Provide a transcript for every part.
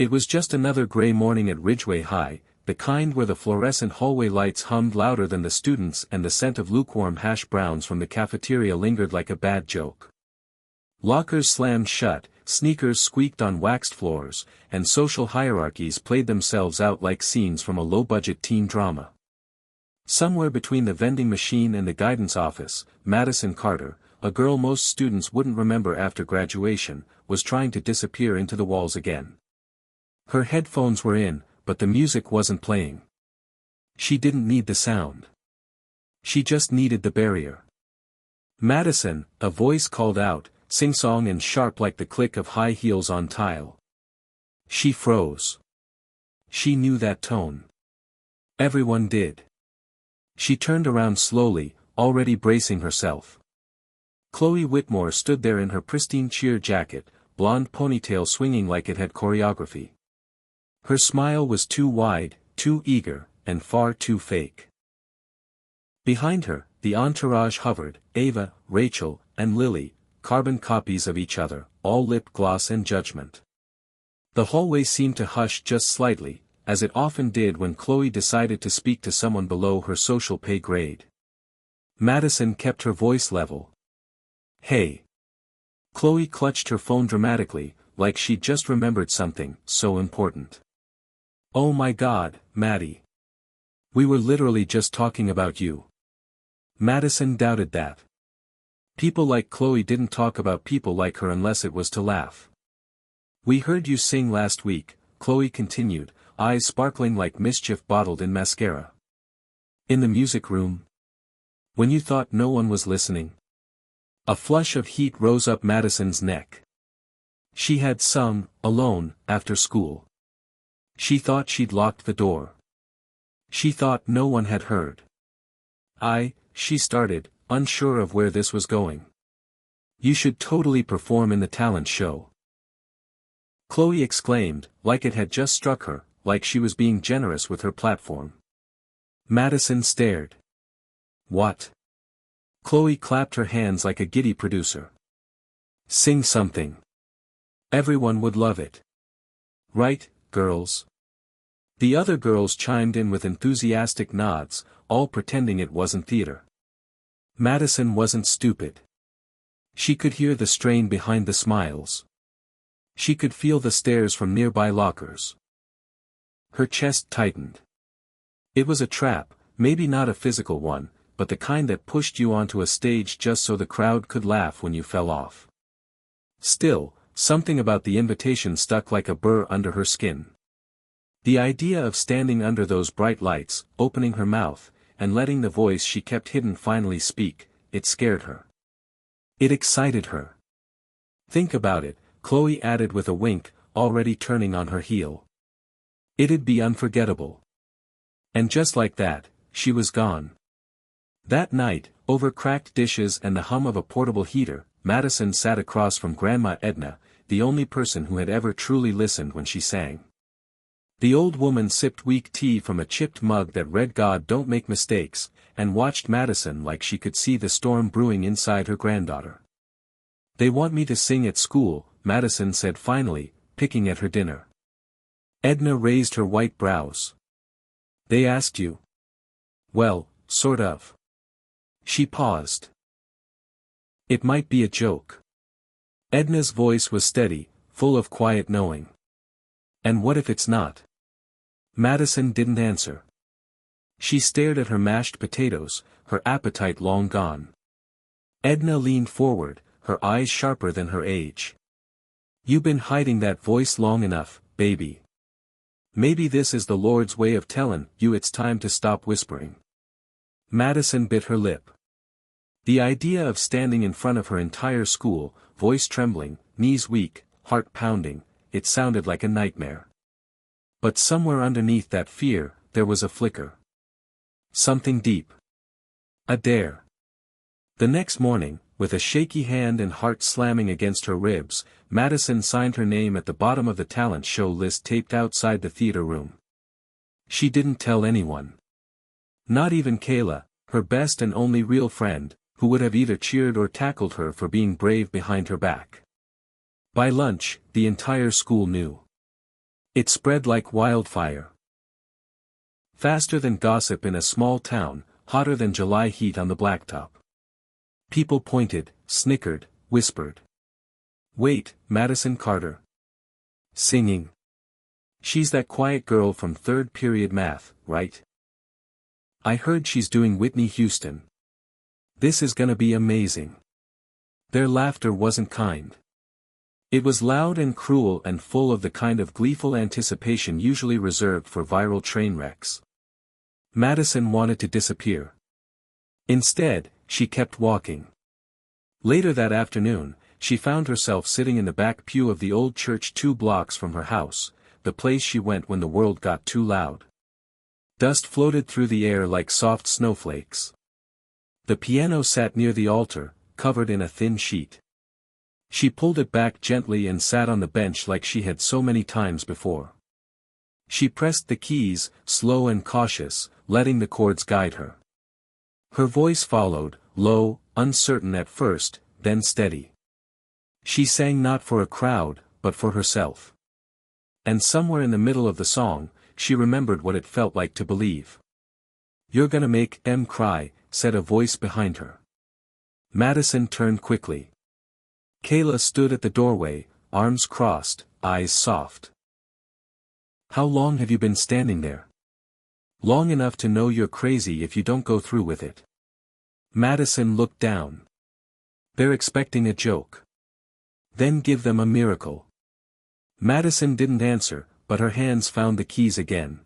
It was just another gray morning at Ridgeway High, the kind where the fluorescent hallway lights hummed louder than the students and the scent of lukewarm hash browns from the cafeteria lingered like a bad joke. Lockers slammed shut, sneakers squeaked on waxed floors, and social hierarchies played themselves out like scenes from a low-budget teen drama. Somewhere between the vending machine and the guidance office, Madison Carter, a girl most students wouldn't remember after graduation, was trying to disappear into the walls again. Her headphones were in, but the music wasn't playing. She didn't need the sound. She just needed the barrier. Madison, a voice called out, sing-song and sharp like the click of high heels on tile. She froze. She knew that tone. Everyone did. She turned around slowly, already bracing herself. Chloe Whitmore stood there in her pristine cheer jacket, blonde ponytail swinging like it had choreography. Her smile was too wide, too eager, and far too fake. Behind her, the entourage hovered, Ava, Rachel, and Lily, carbon copies of each other, all lip gloss and judgment. The hallway seemed to hush just slightly, as it often did when Chloe decided to speak to someone below her social pay grade. Madison kept her voice level. Hey. Chloe clutched her phone dramatically, like she'd just remembered something so important. Oh my God, Maddie. We were literally just talking about you. Madison doubted that. People like Chloe didn't talk about people like her unless it was to laugh. We heard you sing last week, Chloe continued, eyes sparkling like mischief bottled in mascara. In the music room? When you thought no one was listening? A flush of heat rose up Madison's neck. She had sung, alone, after school. She thought she'd locked the door. She thought no one had heard. She started, unsure of where this was going. You should totally perform in the talent show. Chloe exclaimed, like it had just struck her, like she was being generous with her platform. Madison stared. What? Chloe clapped her hands like a giddy producer. Sing something. Everyone would love it. Right, girls? The other girls chimed in with enthusiastic nods, all pretending it wasn't theater. Madison wasn't stupid. She could hear the strain behind the smiles. She could feel the stares from nearby lockers. Her chest tightened. It was a trap, maybe not a physical one, but the kind that pushed you onto a stage just so the crowd could laugh when you fell off. Still, something about the invitation stuck like a burr under her skin. The idea of standing under those bright lights, opening her mouth, and letting the voice she kept hidden finally speak, it scared her. It excited her. Think about it, Chloe added with a wink, already turning on her heel. It'd be unforgettable. And just like that, she was gone. That night, over cracked dishes and the hum of a portable heater, Madison sat across from Grandma Edna, the only person who had ever truly listened when she sang. The old woman sipped weak tea from a chipped mug that read "God don't make mistakes," and watched Madison like she could see the storm brewing inside her granddaughter. They want me to sing at school, Madison said finally, picking at her dinner. Edna raised her white brows. They asked you? Well, sort of. She paused. It might be a joke. Edna's voice was steady, full of quiet knowing. And what if it's not? Madison didn't answer. She stared at her mashed potatoes, her appetite long gone. Edna leaned forward, her eyes sharper than her age. You've been hiding that voice long enough, baby. Maybe this is the Lord's way of telling you it's time to stop whispering. Madison bit her lip. The idea of standing in front of her entire school, voice trembling, knees weak, heart pounding, it sounded like a nightmare. But somewhere underneath that fear, there was a flicker. Something deep. A dare. The next morning, with a shaky hand and heart slamming against her ribs, Madison signed her name at the bottom of the talent show list taped outside the theater room. She didn't tell anyone. Not even Kayla, her best and only real friend, who would have either cheered or tackled her for being brave behind her back. By lunch, the entire school knew. It spread like wildfire. Faster than gossip in a small town, hotter than July heat on the blacktop. People pointed, snickered, whispered. Wait, Madison Carter. Singing. She's that quiet girl from third period math, right? I heard she's doing Whitney Houston. This is gonna be amazing. Their laughter wasn't kind. It was loud and cruel and full of the kind of gleeful anticipation usually reserved for viral train wrecks. Madison wanted to disappear. Instead, she kept walking. Later that afternoon, she found herself sitting in the back pew of the old church 2 blocks from her house, the place she went when the world got too loud. Dust floated through the air like soft snowflakes. The piano sat near the altar, covered in a thin sheet. She pulled it back gently and sat on the bench like she had so many times before. She pressed the keys, slow and cautious, letting the chords guide her. Her voice followed, low, uncertain at first, then steady. She sang not for a crowd, but for herself. And somewhere in the middle of the song, she remembered what it felt like to believe. "You're gonna make them cry," said a voice behind her. Madison turned quickly. Kayla stood at the doorway, arms crossed, eyes soft. "How long have you been standing there?" "Long enough to know you're crazy if you don't go through with it." Madison looked down. "They're expecting a joke. Then give them a miracle." Madison didn't answer, but her hands found the keys again.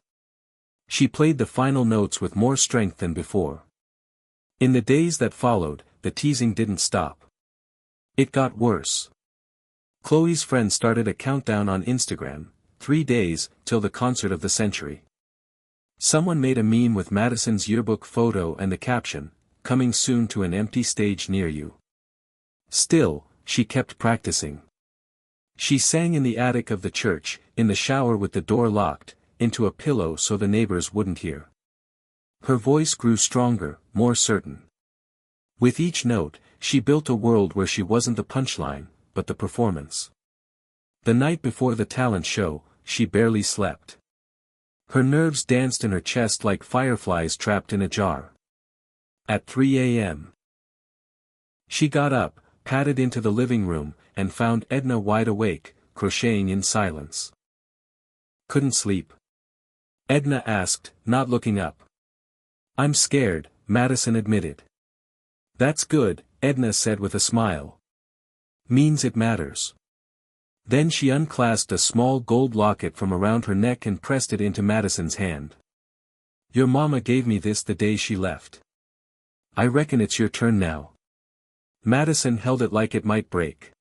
She played the final notes with more strength than before. In the days that followed, the teasing didn't stop. It got worse. Chloe's friend started a countdown on Instagram, 3 days, till the concert of the century. Someone made a meme with Madison's yearbook photo and the caption, "Coming soon to an empty stage near you." Still, she kept practicing. She sang in the attic of the church, in the shower with the door locked, into a pillow so the neighbors wouldn't hear. Her voice grew stronger, more certain. With each note, she built a world where she wasn't the punchline, but the performance. The night before the talent show, she barely slept. Her nerves danced in her chest like fireflies trapped in a jar. At 3 a.m. she got up, padded into the living room, and found Edna wide awake, crocheting in silence. "Couldn't sleep?" Edna asked, not looking up. "I'm scared," Madison admitted. "That's good," Edna said with a smile. "Means it matters." Then she unclasped a small gold locket from around her neck and pressed it into Madison's hand. "Your mama gave me this the day she left. I reckon it's your turn now." Madison held it like it might break.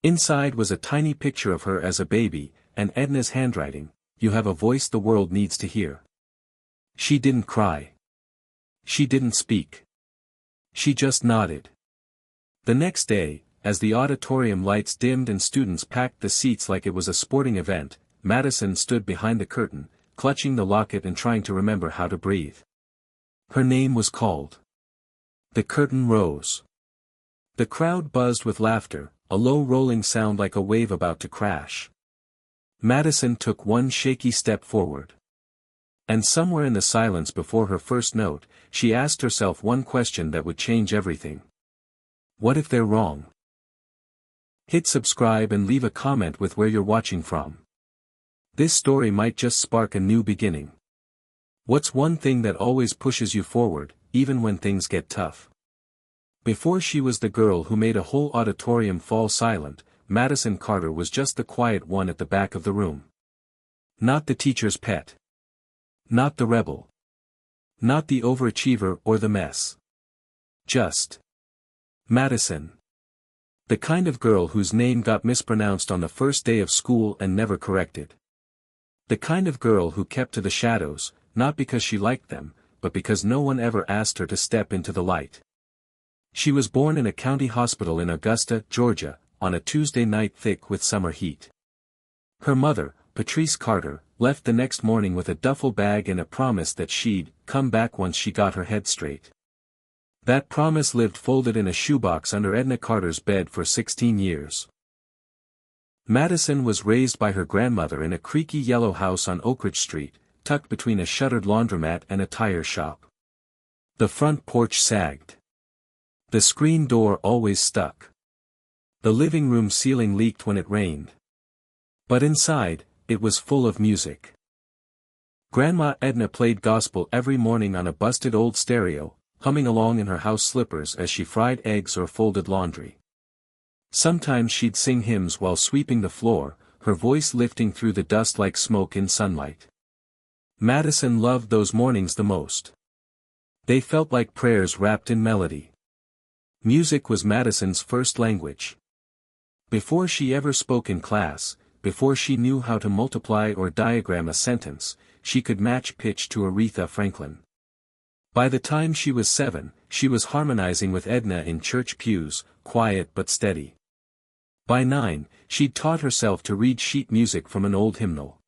Inside was a tiny picture of her as a baby, and Edna's handwriting, "You have a voice the world needs to hear." She didn't cry. She didn't speak. She just nodded. The next day, as the auditorium lights dimmed and students packed the seats like it was a sporting event, Madison stood behind the curtain, clutching the locket and trying to remember how to breathe. Her name was called. The curtain rose. The crowd buzzed with laughter, a low rolling sound like a wave about to crash. Madison took one shaky step forward. And somewhere in the silence before her first note, she asked herself one question that would change everything. What if they're wrong? Hit subscribe and leave a comment with where you're watching from. This story might just spark a new beginning. What's one thing that always pushes you forward, even when things get tough? Before she was the girl who made a whole auditorium fall silent, Madison Carter was just the quiet one at the back of the room. Not the teacher's pet. Not the rebel. Not the overachiever or the mess. Just Madison. The kind of girl whose name got mispronounced on the first day of school and never corrected. The kind of girl who kept to the shadows, not because she liked them, but because no one ever asked her to step into the light. She was born in a county hospital in Augusta, Georgia, on a Tuesday night thick with summer heat. Her mother, Patrice Carter, left the next morning with a duffel bag and a promise that she'd come back once she got her head straight. That promise lived folded in a shoebox under Edna Carter's bed for 16 years. Madison was raised by her grandmother in a creaky yellow house on Oakridge Street, tucked between a shuttered laundromat and a tire shop. The front porch sagged. The screen door always stuck. The living room ceiling leaked when it rained. But inside, it was full of music. Grandma Edna played gospel every morning on a busted old stereo, humming along in her house slippers as she fried eggs or folded laundry. Sometimes she'd sing hymns while sweeping the floor, her voice lifting through the dust like smoke in sunlight. Madison loved those mornings the most. They felt like prayers wrapped in melody. Music was Madison's first language. Before she ever spoke in class, before she knew how to multiply or diagram a sentence, she could match pitch to Aretha Franklin. By the time she was 7, she was harmonizing with Edna in church pews, quiet but steady. By 9, she'd taught herself to read sheet music from an old hymnal.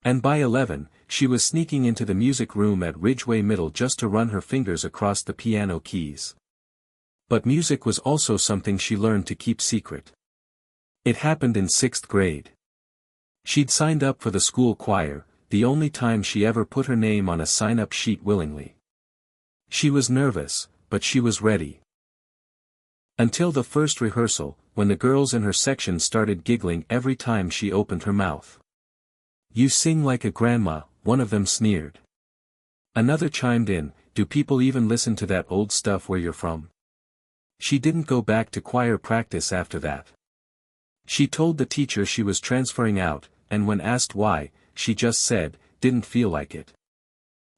And by 11, she was sneaking into the music room at Ridgeway Middle just to run her fingers across the piano keys. But music was also something she learned to keep secret. It happened in 6th grade. She'd signed up for the school choir, the only time she ever put her name on a sign-up sheet willingly. She was nervous, but she was ready. Until the first rehearsal, when the girls in her section started giggling every time she opened her mouth. "You sing like a grandma," one of them sneered. Another chimed in, "Do people even listen to that old stuff where you're from?" She didn't go back to choir practice after that. She told the teacher she was transferring out, and when asked why, she just said, "Didn't feel like it."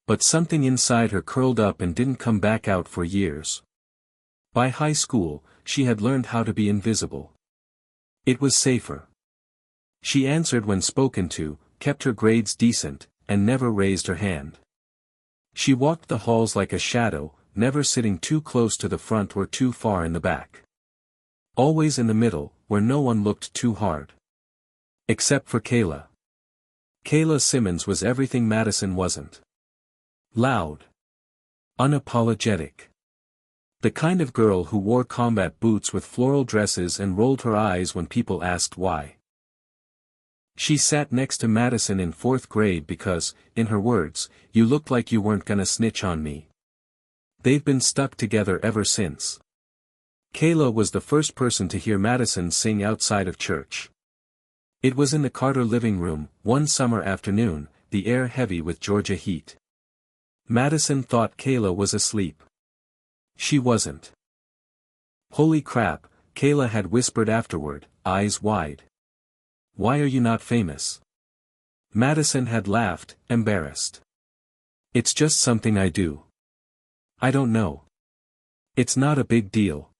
But something inside her curled up and didn't come back out for years. By high school, she had learned how to be invisible. It was safer. She answered when spoken to, kept her grades decent, and never raised her hand. She walked the halls like a shadow, never sitting too close to the front or too far in the back. Always in the middle, where no one looked too hard. Except for Kayla. Kayla Simmons was everything Madison wasn't. Loud. Unapologetic. The kind of girl who wore combat boots with floral dresses and rolled her eyes when people asked why. She sat next to Madison in 4th grade because, in her words, "You looked like you weren't gonna snitch on me." They've been stuck together ever since. Kayla was the first person to hear Madison sing outside of church. It was in the Carter living room, one summer afternoon, the air heavy with Georgia heat. Madison thought Kayla was asleep. She wasn't. "Holy crap," Kayla had whispered afterward, eyes wide. "Why are you not famous?" Madison had laughed, embarrassed. "It's just something I do. I don't know. It's not a big deal."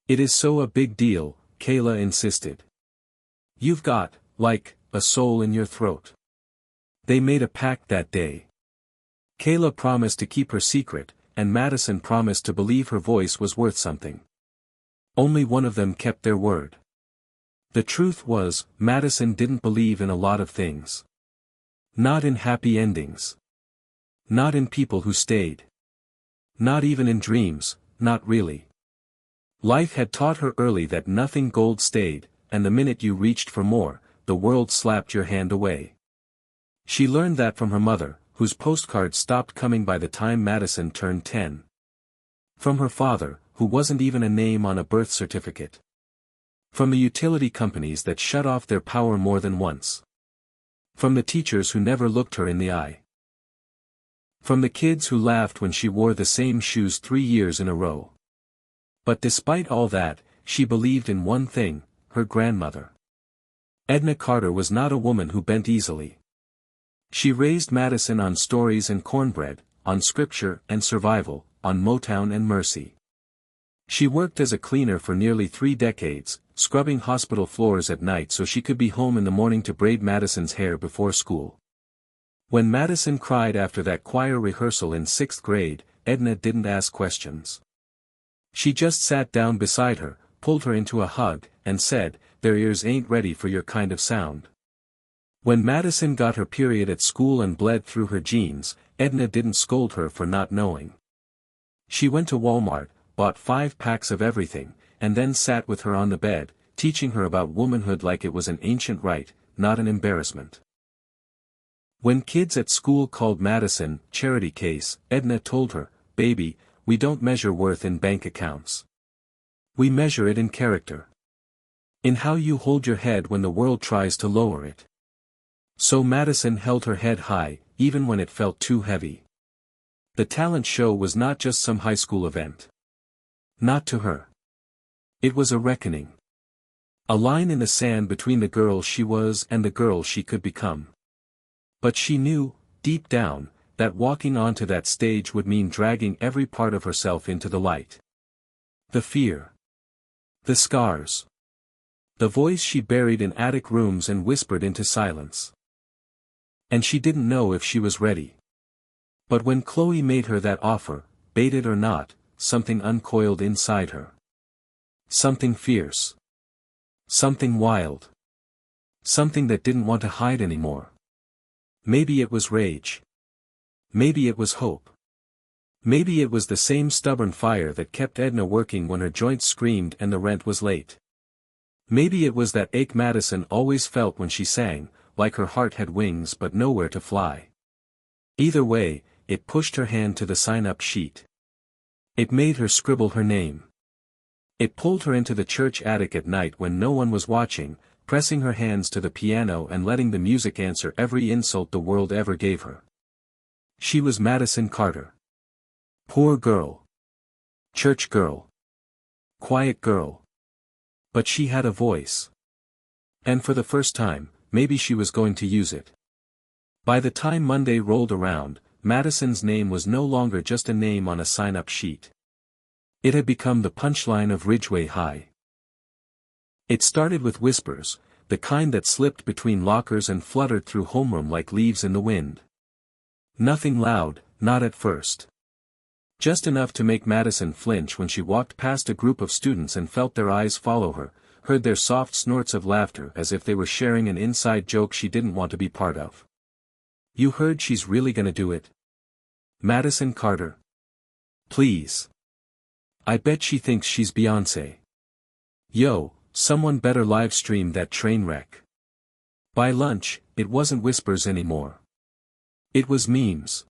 "It is so a big deal," Kayla insisted. "You've got, like, a soul in your throat." They made a pact that day. Kayla promised to keep her secret, and Madison promised to believe her voice was worth something. Only one of them kept their word. The truth was, Madison didn't believe in a lot of things. Not in happy endings. Not in people who stayed. Not even in dreams, not really. Life had taught her early that nothing gold stayed, and the minute you reached for more, the world slapped your hand away. She learned that from her mother, whose postcards stopped coming by the time Madison turned 10. From her father, who wasn't even a name on a birth certificate. From the utility companies that shut off their power more than once. From the teachers who never looked her in the eye. From the kids who laughed when she wore the same shoes 3 years in a row. But despite all that, she believed in one thing, her grandmother. Edna Carter was not a woman who bent easily. She raised Madison on stories and cornbread, on scripture and survival, on Motown and mercy. She worked as a cleaner for nearly 3 decades, scrubbing hospital floors at night so she could be home in the morning to braid Madison's hair before school. When Madison cried after that choir rehearsal in 6th grade, Edna didn't ask questions. She just sat down beside her, pulled her into a hug, and said, "Their ears ain't ready for your kind of sound." When Madison got her period at school and bled through her jeans, Edna didn't scold her for not knowing. She went to Walmart, bought 5 packs of everything, and then sat with her on the bed, teaching her about womanhood like it was an ancient right, not an embarrassment. When kids at school called Madison charity case, Edna told her, "Baby, we don't measure worth in bank accounts. We measure it in character. In how you hold your head when the world tries to lower it." So Madison held her head high, even when it felt too heavy. The talent show was not just some high school event. Not to her. It was a reckoning. A line in the sand between the girl she was and the girl she could become. But she knew, deep down, that walking onto that stage would mean dragging every part of herself into the light. The fear. The scars. The voice she buried in attic rooms and whispered into silence. And she didn't know if she was ready. But when Chloe made her that offer, baited or not, something uncoiled inside her. Something fierce. Something wild. Something that didn't want to hide anymore. Maybe it was rage. Maybe it was hope. Maybe it was the same stubborn fire that kept Edna working when her joints screamed and the rent was late. Maybe it was that ache Madison always felt when she sang, like her heart had wings but nowhere to fly. Either way, it pushed her hand to the sign-up sheet. It made her scribble her name. It pulled her into the church attic at night when no one was watching, pressing her hands to the piano and letting the music answer every insult the world ever gave her. She was Madison Carter. Poor girl. Church girl. Quiet girl. But she had a voice. And for the first time, maybe she was going to use it. By the time Monday rolled around, Madison's name was no longer just a name on a sign-up sheet. It had become the punchline of Ridgeway High. It started with whispers, the kind that slipped between lockers and fluttered through homeroom like leaves in the wind. Nothing loud, not at first. Just enough to make Madison flinch when she walked past a group of students and felt their eyes follow her, heard their soft snorts of laughter as if they were sharing an inside joke she didn't want to be part of. "You heard she's really gonna do it? Madison Carter. Please. I bet she thinks she's Beyoncé. Yo, someone better live stream that train wreck." By lunch, it wasn't whispers anymore. It was memes.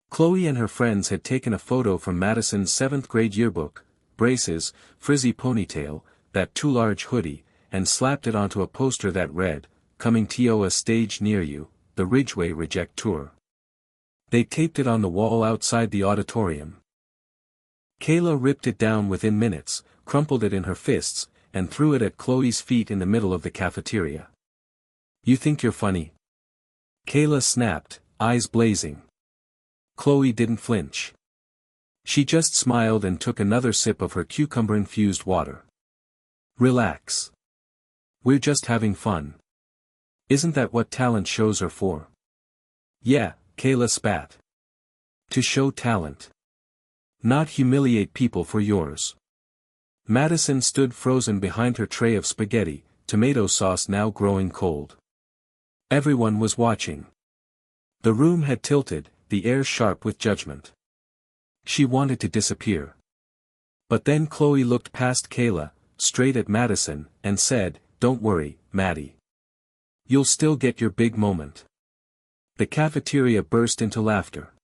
Chloe and her friends had taken a photo from Madison's 7th grade yearbook, braces, frizzy ponytail, that too large hoodie, and slapped it onto a poster that read, "Coming to a stage near you, the Ridgeway Reject Tour." They taped it on the wall outside the auditorium. Kayla ripped it down within minutes, crumpled it in her fists, and threw it at Chloe's feet in the middle of the cafeteria. "You think you're funny?" Kayla snapped, eyes blazing. Chloe didn't flinch. She just smiled and took another sip of her cucumber-infused water. "Relax. We're just having fun. Isn't that what talent shows are for?" "Yeah," Kayla spat. "To show talent. Not humiliate people for yours." Madison stood frozen behind her tray of spaghetti, tomato sauce now growing cold. Everyone was watching. The room had tilted, the air sharp with judgment. She wanted to disappear. But then Chloe looked past Kayla, straight at Madison, and said, "Don't worry, Maddie. You'll still get your big moment." The cafeteria burst into laughter.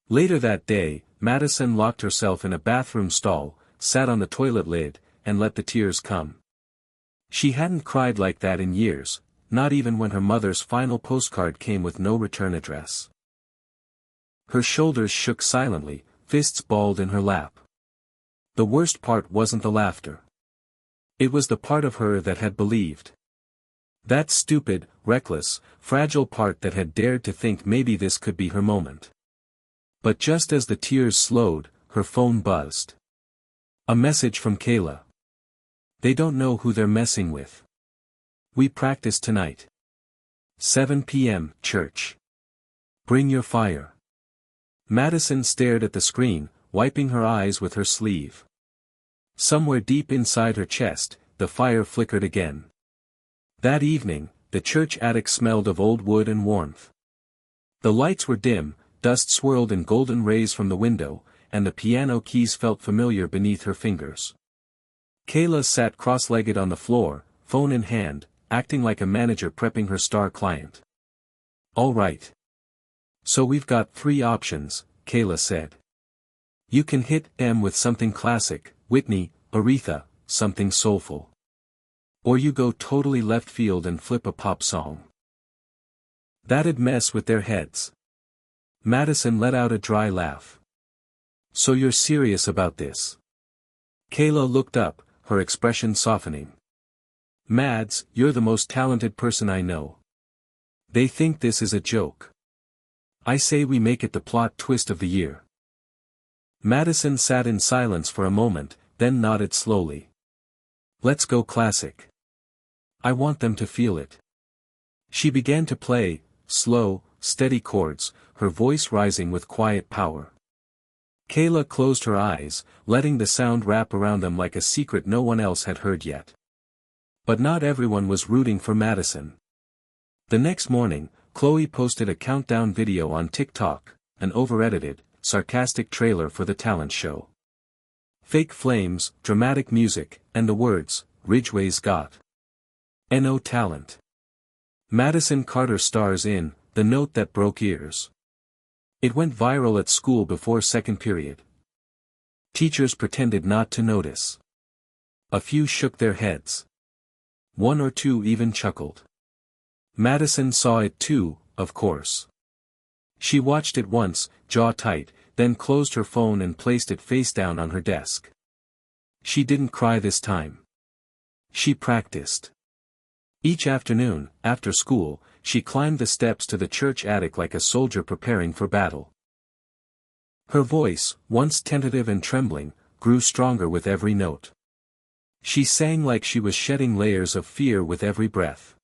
Later that day, Madison locked herself in a bathroom stall, sat on the toilet lid, and let the tears come. She hadn't cried like that in years, not even when her mother's final postcard came with no return address. Her shoulders shook silently, fists balled in her lap. The worst part wasn't the laughter. It was the part of her that had believed. That stupid, reckless, fragile part that had dared to think maybe this could be her moment. But just as the tears slowed, her phone buzzed. A message from Kayla. "They don't know who they're messing with. We practice tonight. 7 p.m., church. Bring your fire." Madison stared at the screen, wiping her eyes with her sleeve. Somewhere deep inside her chest, the fire flickered again. That evening, the church attic smelled of old wood and warmth. The lights were dim, dust swirled in golden rays from the window, and the piano keys felt familiar beneath her fingers. Kayla sat cross-legged on the floor, phone in hand, acting like a manager prepping her star client. "All right. So we've got 3 options," Kayla said. "You can hit M with something classic, Whitney, Aretha, something soulful. Or you go totally left field and flip a pop song. That'd mess with their heads." Madison let out a dry laugh. "So you're serious about this?" Kayla looked up, her expression softening. "Mads, you're the most talented person I know. They think this is a joke. I say we make it the plot twist of the year." Madison sat in silence for a moment, then nodded slowly. "Let's go classic. I want them to feel it." She began to play, slow, steady chords, her voice rising with quiet power. Kayla closed her eyes, letting the sound wrap around them like a secret no one else had heard yet. But not everyone was rooting for Madison. The next morning, Chloe posted a countdown video on TikTok, an over-edited, sarcastic trailer for the talent show. Fake flames, dramatic music, and the words, "Ridgeway's got no talent." Madison Carter stars in The Note That Broke Ears. It went viral at school before second period. Teachers pretended not to notice. A few shook their heads. 1 or 2 even chuckled. Madison saw it too, of course. She watched it once, jaw tight, then closed her phone and placed it face down on her desk. She didn't cry this time. She practiced. Each afternoon, after school, she climbed the steps to the church attic like a soldier preparing for battle. Her voice, once tentative and trembling, grew stronger with every note. She sang like she was shedding layers of fear with every breath.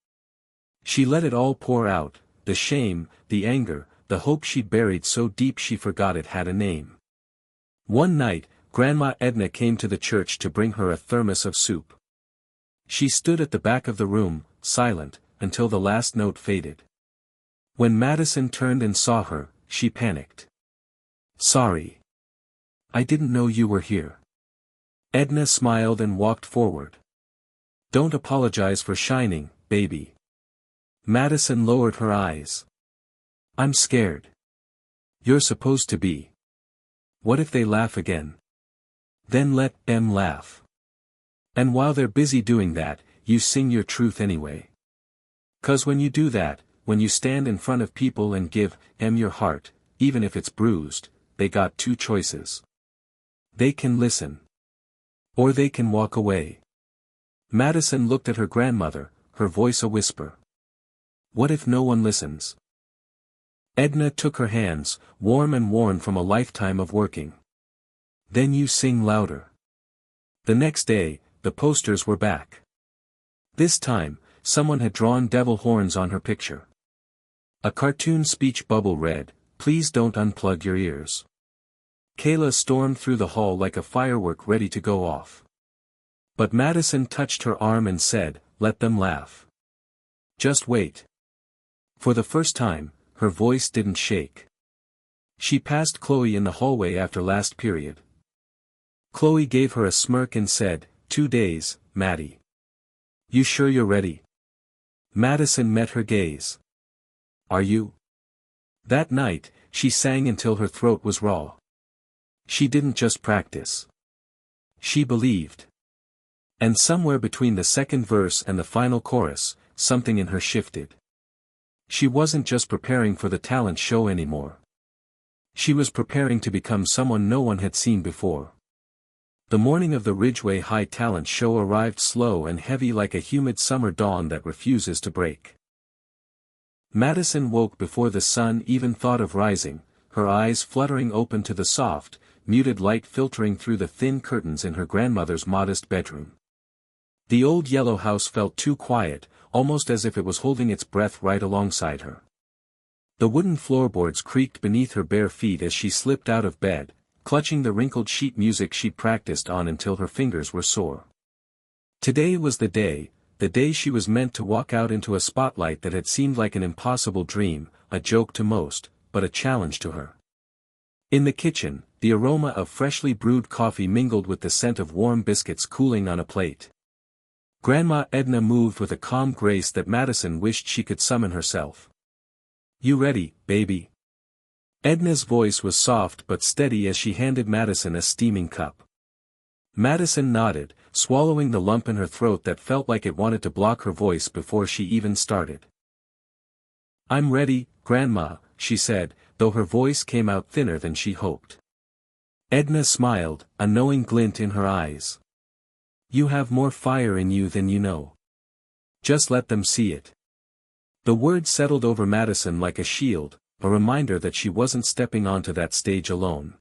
She let it all pour out, the shame, the anger, the hope she'd buried so deep she forgot it had a name. One night, Grandma Edna came to the church to bring her a thermos of soup. She stood at the back of the room, silent, until the last note faded. When Madison turned and saw her, she panicked. "Sorry. I didn't know you were here." Edna smiled and walked forward. "Don't apologize for shining, baby." Madison lowered her eyes. "I'm scared." "You're supposed to be. What if they laugh again? Then let them laugh. And while they're busy doing that, you sing your truth anyway. 'Cause when you do that, when you stand in front of people and give them your heart, even if it's bruised, they got 2 choices. They can listen. Or they can walk away." Madison looked at her grandmother, her voice a whisper. "What if no one listens?" Edna took her hands, warm and worn from a lifetime of working. "Then you sing louder." The next day, the posters were back. This time, someone had drawn devil horns on her picture. A cartoon speech bubble read, "Please don't unplug your ears." Kayla stormed through the hall like a firework ready to go off. But Madison touched her arm and said, "Let them laugh. Just wait." For the first time, her voice didn't shake. She passed Chloe in the hallway after last period. Chloe gave her a smirk and said, 2 days, Maddie. You sure you're ready?" Madison met her gaze. "Are you?" That night, she sang until her throat was raw. She didn't just practice. She believed. And somewhere between the second verse and the final chorus, something in her shifted. She wasn't just preparing for the talent show anymore. She was preparing to become someone no one had seen before. The morning of the Ridgeway High talent show arrived slow and heavy like a humid summer dawn that refuses to break. Madison woke before the sun even thought of rising, her eyes fluttering open to the soft, muted light filtering through the thin curtains in her grandmother's modest bedroom. The old yellow house felt too quiet, almost as if it was holding its breath right alongside her. The wooden floorboards creaked beneath her bare feet as she slipped out of bed, clutching the wrinkled sheet music she'd practiced on until her fingers were sore. Today was the day she was meant to walk out into a spotlight that had seemed like an impossible dream, a joke to most, but a challenge to her. In the kitchen, the aroma of freshly brewed coffee mingled with the scent of warm biscuits cooling on a plate. Grandma Edna moved with a calm grace that Madison wished she could summon herself. "You ready, baby?" Edna's voice was soft but steady as she handed Madison a steaming cup. Madison nodded, swallowing the lump in her throat that felt like it wanted to block her voice before she even started. "I'm ready, Grandma," she said, though her voice came out thinner than she hoped. Edna smiled, a knowing glint in her eyes. "You have more fire in you than you know. Just let them see it." The word settled over Madison like a shield, a reminder that she wasn't stepping onto that stage alone.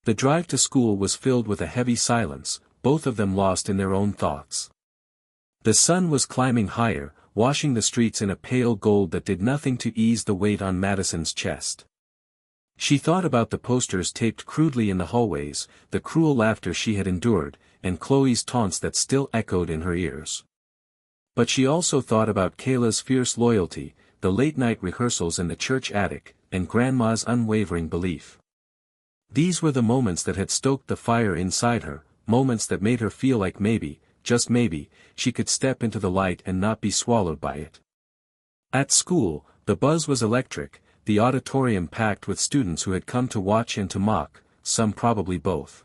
The drive to school was filled with a heavy silence, both of them lost in their own thoughts. The sun was climbing higher, washing the streets in a pale gold that did nothing to ease the weight on Madison's chest. She thought about the posters taped crudely in the hallways, the cruel laughter she had endured, and Chloe's taunts that still echoed in her ears. But she also thought about Kayla's fierce loyalty, the late-night rehearsals in the church attic, and Grandma's unwavering belief. These were the moments that had stoked the fire inside her, moments that made her feel like maybe, just maybe, she could step into the light and not be swallowed by it. At school, the buzz was electric, the auditorium packed with students who had come to watch and to mock, some probably both.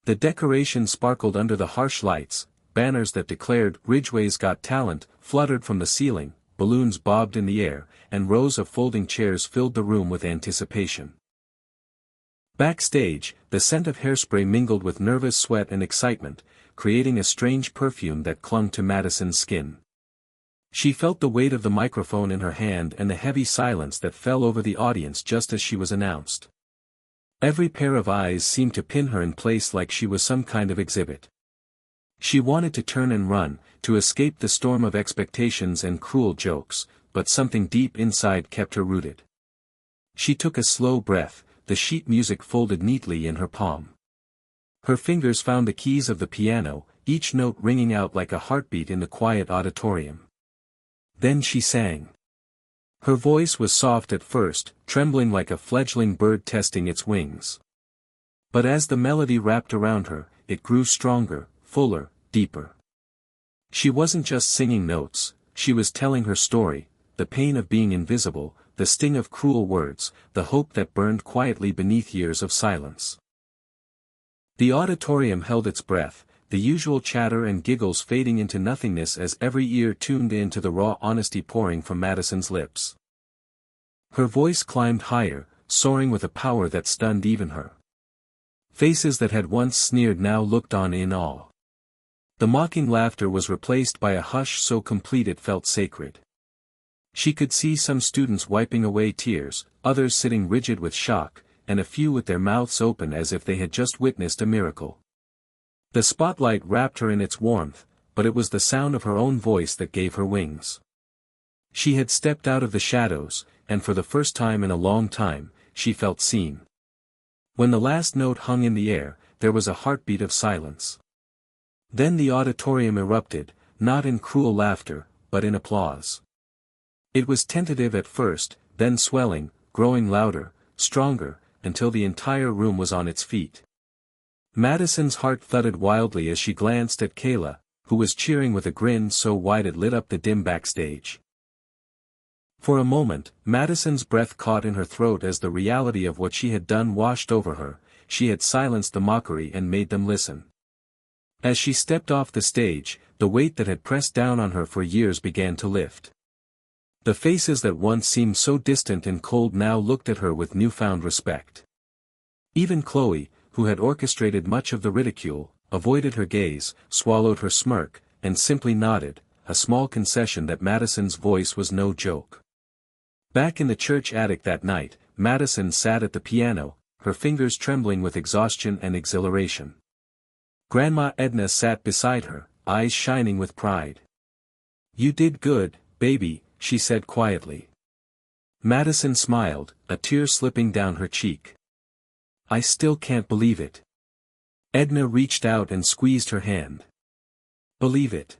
The decorations sparkled under the harsh lights, banners that declared "Ridgeway's Got Talent" fluttered from the ceiling, balloons bobbed in the air, and rows of folding chairs filled the room with anticipation. Backstage, the scent of hairspray mingled with nervous sweat and excitement, creating a strange perfume that clung to Madison's skin. She felt the weight of the microphone in her hand and the heavy silence that fell over the audience just as she was announced. Every pair of eyes seemed to pin her in place like she was some kind of exhibit. She wanted to turn and run, to escape the storm of expectations and cruel jokes, but something deep inside kept her rooted. She took a slow breath, the sheet music folded neatly in her palm. Her fingers found the keys of the piano, each note ringing out like a heartbeat in the quiet auditorium. Then she sang. Her voice was soft at first, trembling like a fledgling bird testing its wings. But as the melody wrapped around her, it grew stronger, fuller, deeper. She wasn't just singing notes, she was telling her story, the pain of being invisible, the sting of cruel words, the hope that burned quietly beneath years of silence. The auditorium held its breath, the usual chatter and giggles fading into nothingness as every ear tuned in to the raw honesty pouring from Madison's lips. Her voice climbed higher, soaring with a power that stunned even her. Faces that had once sneered now looked on in awe. The mocking laughter was replaced by a hush so complete it felt sacred. She could see some students wiping away tears, others sitting rigid with shock, and a few with their mouths open as if they had just witnessed a miracle. The spotlight wrapped her in its warmth, but it was the sound of her own voice that gave her wings. She had stepped out of the shadows, and for the first time in a long time, she felt seen. When the last note hung in the air, there was a heartbeat of silence. Then the auditorium erupted, not in cruel laughter, but in applause. It was tentative at first, then swelling, growing louder, stronger, until the entire room was on its feet. Madison's heart thudded wildly as she glanced at Kayla, who was cheering with a grin so wide it lit up the dim backstage. For a moment, Madison's breath caught in her throat as the reality of what she had done washed over her. She had silenced the mockery and made them listen. As she stepped off the stage, the weight that had pressed down on her for years began to lift. The faces that once seemed so distant and cold now looked at her with newfound respect. Even Chloe, who had orchestrated much of the ridicule, avoided her gaze, swallowed her smirk, and simply nodded, a small concession that Madison's voice was no joke. Back in the church attic that night, Madison sat at the piano, her fingers trembling with exhaustion and exhilaration. Grandma Edna sat beside her, eyes shining with pride. "You did good, baby," she said quietly. Madison smiled, a tear slipping down her cheek. "I still can't believe it." Edna reached out and squeezed her hand. "Believe it.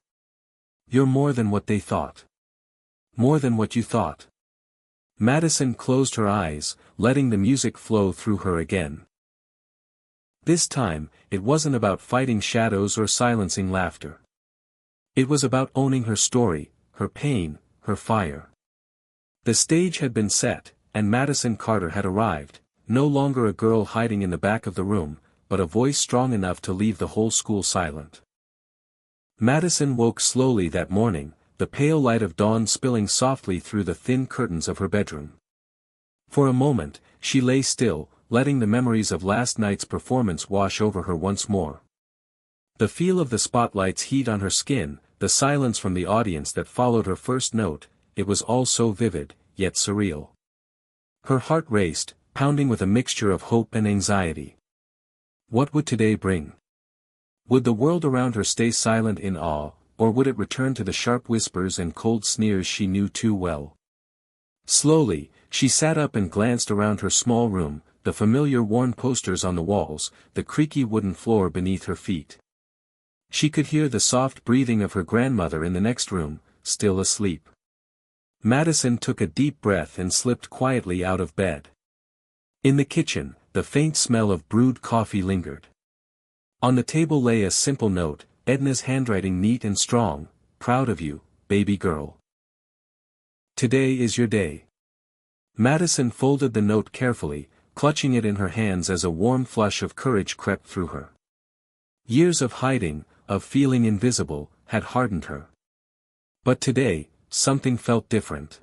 You're more than what they thought. More than what you thought." Madison closed her eyes, letting the music flow through her again. This time, it wasn't about fighting shadows or silencing laughter. It was about owning her story, her pain, her fire. The stage had been set, and Madison Carter had arrived, no longer a girl hiding in the back of the room, but a voice strong enough to leave the whole school silent. Madison woke slowly that morning, the pale light of dawn spilling softly through the thin curtains of her bedroom. For a moment, she lay still, letting the memories of last night's performance wash over her once more. The feel of the spotlight's heat on her skin, the silence from the audience that followed her first note, it was all so vivid, yet surreal. Her heart raced, pounding with a mixture of hope and anxiety. What would today bring? Would the world around her stay silent in awe, or would it return to the sharp whispers and cold sneers she knew too well? Slowly, she sat up and glanced around her small room, the familiar worn posters on the walls, the creaky wooden floor beneath her feet. She could hear the soft breathing of her grandmother in the next room, still asleep. Madison took a deep breath and slipped quietly out of bed. In the kitchen, the faint smell of brewed coffee lingered. On the table lay a simple note, Edna's handwriting neat and strong, "Proud of you, baby girl. Today is your day." Madison folded the note carefully, clutching it in her hands as a warm flush of courage crept through her. Years of hiding, of feeling invisible, had hardened her. But today, something felt different.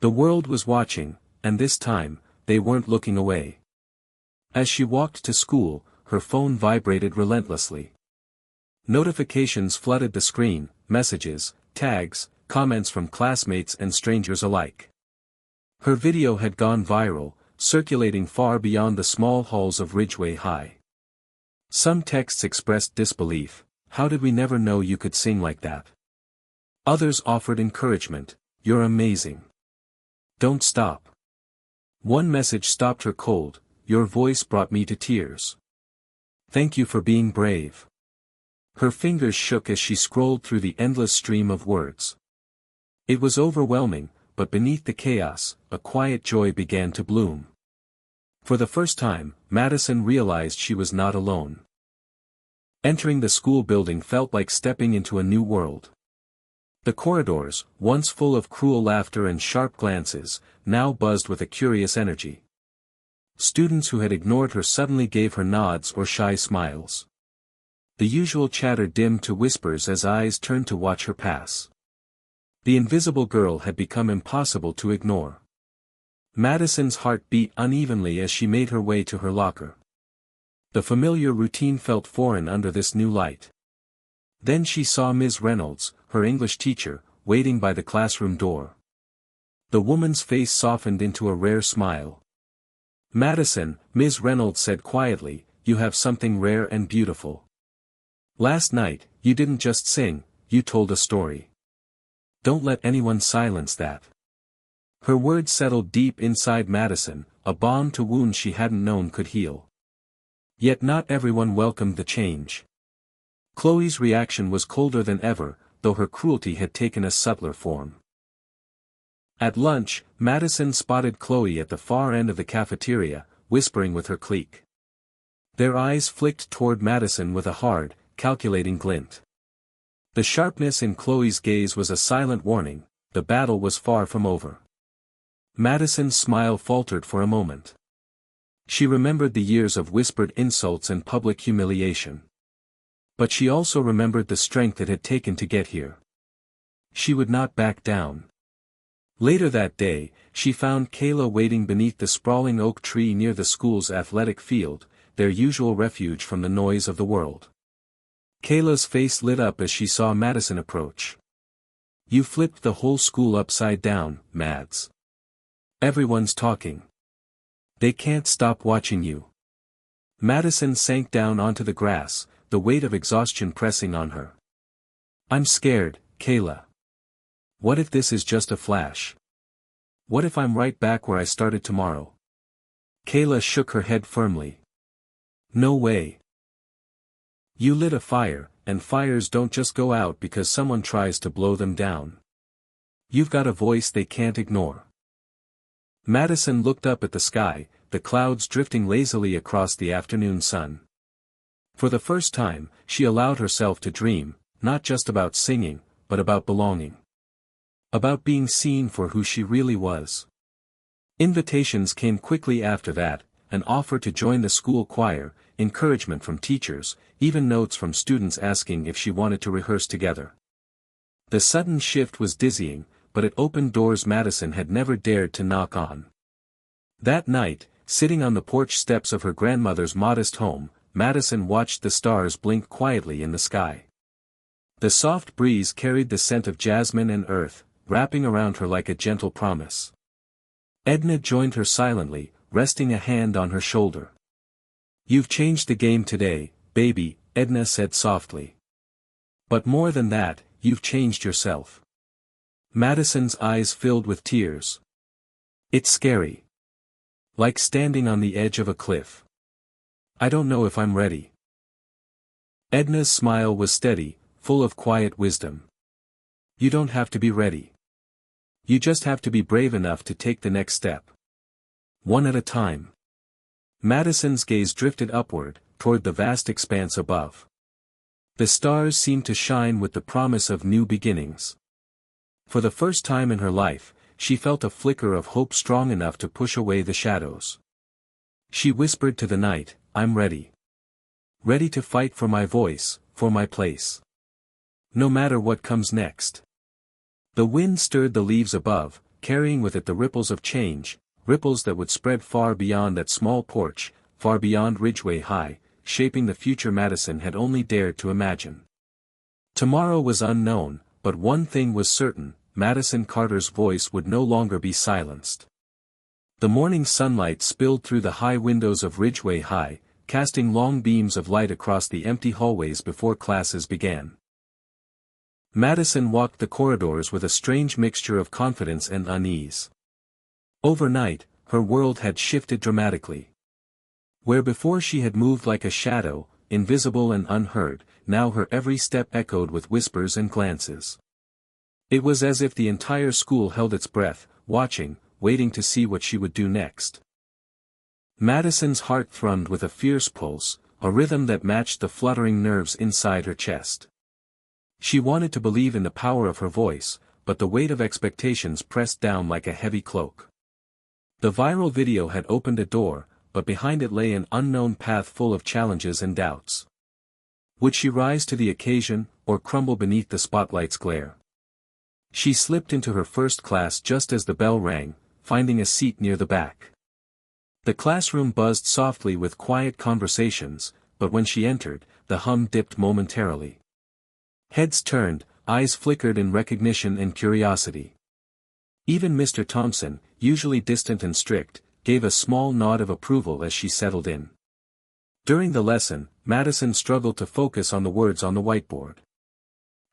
The world was watching, and this time, they weren't looking away. As she walked to school, her phone vibrated relentlessly. Notifications flooded the screen, messages, tags, comments from classmates and strangers alike. Her video had gone viral, circulating far beyond the small halls of Ridgeway High. Some texts expressed disbelief, "How did we never know you could sing like that?" Others offered encouragement, "You're amazing. Don't stop." One message stopped her cold, "Your voice brought me to tears. Thank you for being brave." Her fingers shook as she scrolled through the endless stream of words. It was overwhelming, but beneath the chaos, a quiet joy began to bloom. For the first time, Madison realized she was not alone. Entering the school building felt like stepping into a new world. The corridors, once full of cruel laughter and sharp glances, now buzzed with a curious energy. Students who had ignored her suddenly gave her nods or shy smiles. The usual chatter dimmed to whispers as eyes turned to watch her pass. The invisible girl had become impossible to ignore. Madison's heart beat unevenly as she made her way to her locker. The familiar routine felt foreign under this new light. Then she saw Ms. Reynolds, her English teacher, waiting by the classroom door. The woman's face softened into a rare smile. "Madison," Ms. Reynolds said quietly, "you have something rare and beautiful. Last night, you didn't just sing, you told a story. Don't let anyone silence that." Her words settled deep inside Madison, a balm to wounds she hadn't known could heal. Yet not everyone welcomed the change. Chloe's reaction was colder than ever, though her cruelty had taken a subtler form. At lunch, Madison spotted Chloe at the far end of the cafeteria, whispering with her clique. Their eyes flicked toward Madison with a hard, calculating glint. The sharpness in Chloe's gaze was a silent warning, the battle was far from over. Madison's smile faltered for a moment. She remembered the years of whispered insults and public humiliation. But she also remembered the strength it had taken to get here. She would not back down. Later that day, she found Kayla waiting beneath the sprawling oak tree near the school's athletic field, their usual refuge from the noise of the world. Kayla's face lit up as she saw Madison approach. "You flipped the whole school upside down, Mads. Everyone's talking. They can't stop watching you." Madison sank down onto the grass, the weight of exhaustion pressing on her. "I'm scared, Kayla. What if this is just a flash? What if I'm right back where I started tomorrow?" Kayla shook her head firmly. "No way. You lit a fire, and fires don't just go out because someone tries to blow them down. You've got a voice they can't ignore. Madison looked up at the sky, the clouds drifting lazily across the afternoon sun. For the first time, she allowed herself to dream, not just about singing, but about belonging. About being seen for who she really was. Invitations came quickly after that, an offer to join the school choir, encouragement from teachers, even notes from students asking if she wanted to rehearse together. The sudden shift was dizzying, but it opened doors Madison had never dared to knock on. That night, sitting on the porch steps of her grandmother's modest home, Madison watched the stars blink quietly in the sky. The soft breeze carried the scent of jasmine and earth, wrapping around her like a gentle promise. Edna joined her silently, resting a hand on her shoulder. "You've changed the game today, baby," Edna said softly. "But more than that, you've changed yourself." Madison's eyes filled with tears. "It's scary. Like standing on the edge of a cliff. I don't know if I'm ready." Edna's smile was steady, full of quiet wisdom. "You don't have to be ready. You just have to be brave enough to take the next step. One at a time." Madison's gaze drifted upward, toward the vast expanse above. The stars seemed to shine with the promise of new beginnings. For the first time in her life, she felt a flicker of hope strong enough to push away the shadows. She whispered to the night, "I'm ready. Ready to fight for my voice, for my place. No matter what comes next." The wind stirred the leaves above, carrying with it the ripples of change, ripples that would spread far beyond that small porch, far beyond Ridgeway High, shaping the future Madison had only dared to imagine. Tomorrow was unknown, but one thing was certain, Madison Carter's voice would no longer be silenced. The morning sunlight spilled through the high windows of Ridgeway High, casting long beams of light across the empty hallways before classes began. Madison walked the corridors with a strange mixture of confidence and unease. Overnight, her world had shifted dramatically. Where before she had moved like a shadow, invisible and unheard, now her every step echoed with whispers and glances. It was as if the entire school held its breath, watching, waiting to see what she would do next. Madison's heart thrummed with a fierce pulse, a rhythm that matched the fluttering nerves inside her chest. She wanted to believe in the power of her voice, but the weight of expectations pressed down like a heavy cloak. The viral video had opened a door, but behind it lay an unknown path full of challenges and doubts. Would she rise to the occasion, or crumble beneath the spotlight's glare? She slipped into her first class just as the bell rang, finding a seat near the back. The classroom buzzed softly with quiet conversations, but when she entered, the hum dipped momentarily. Heads turned, eyes flickered in recognition and curiosity. Even Mr. Thompson, usually distant and strict, gave a small nod of approval as she settled in. During the lesson, Madison struggled to focus on the words on the whiteboard.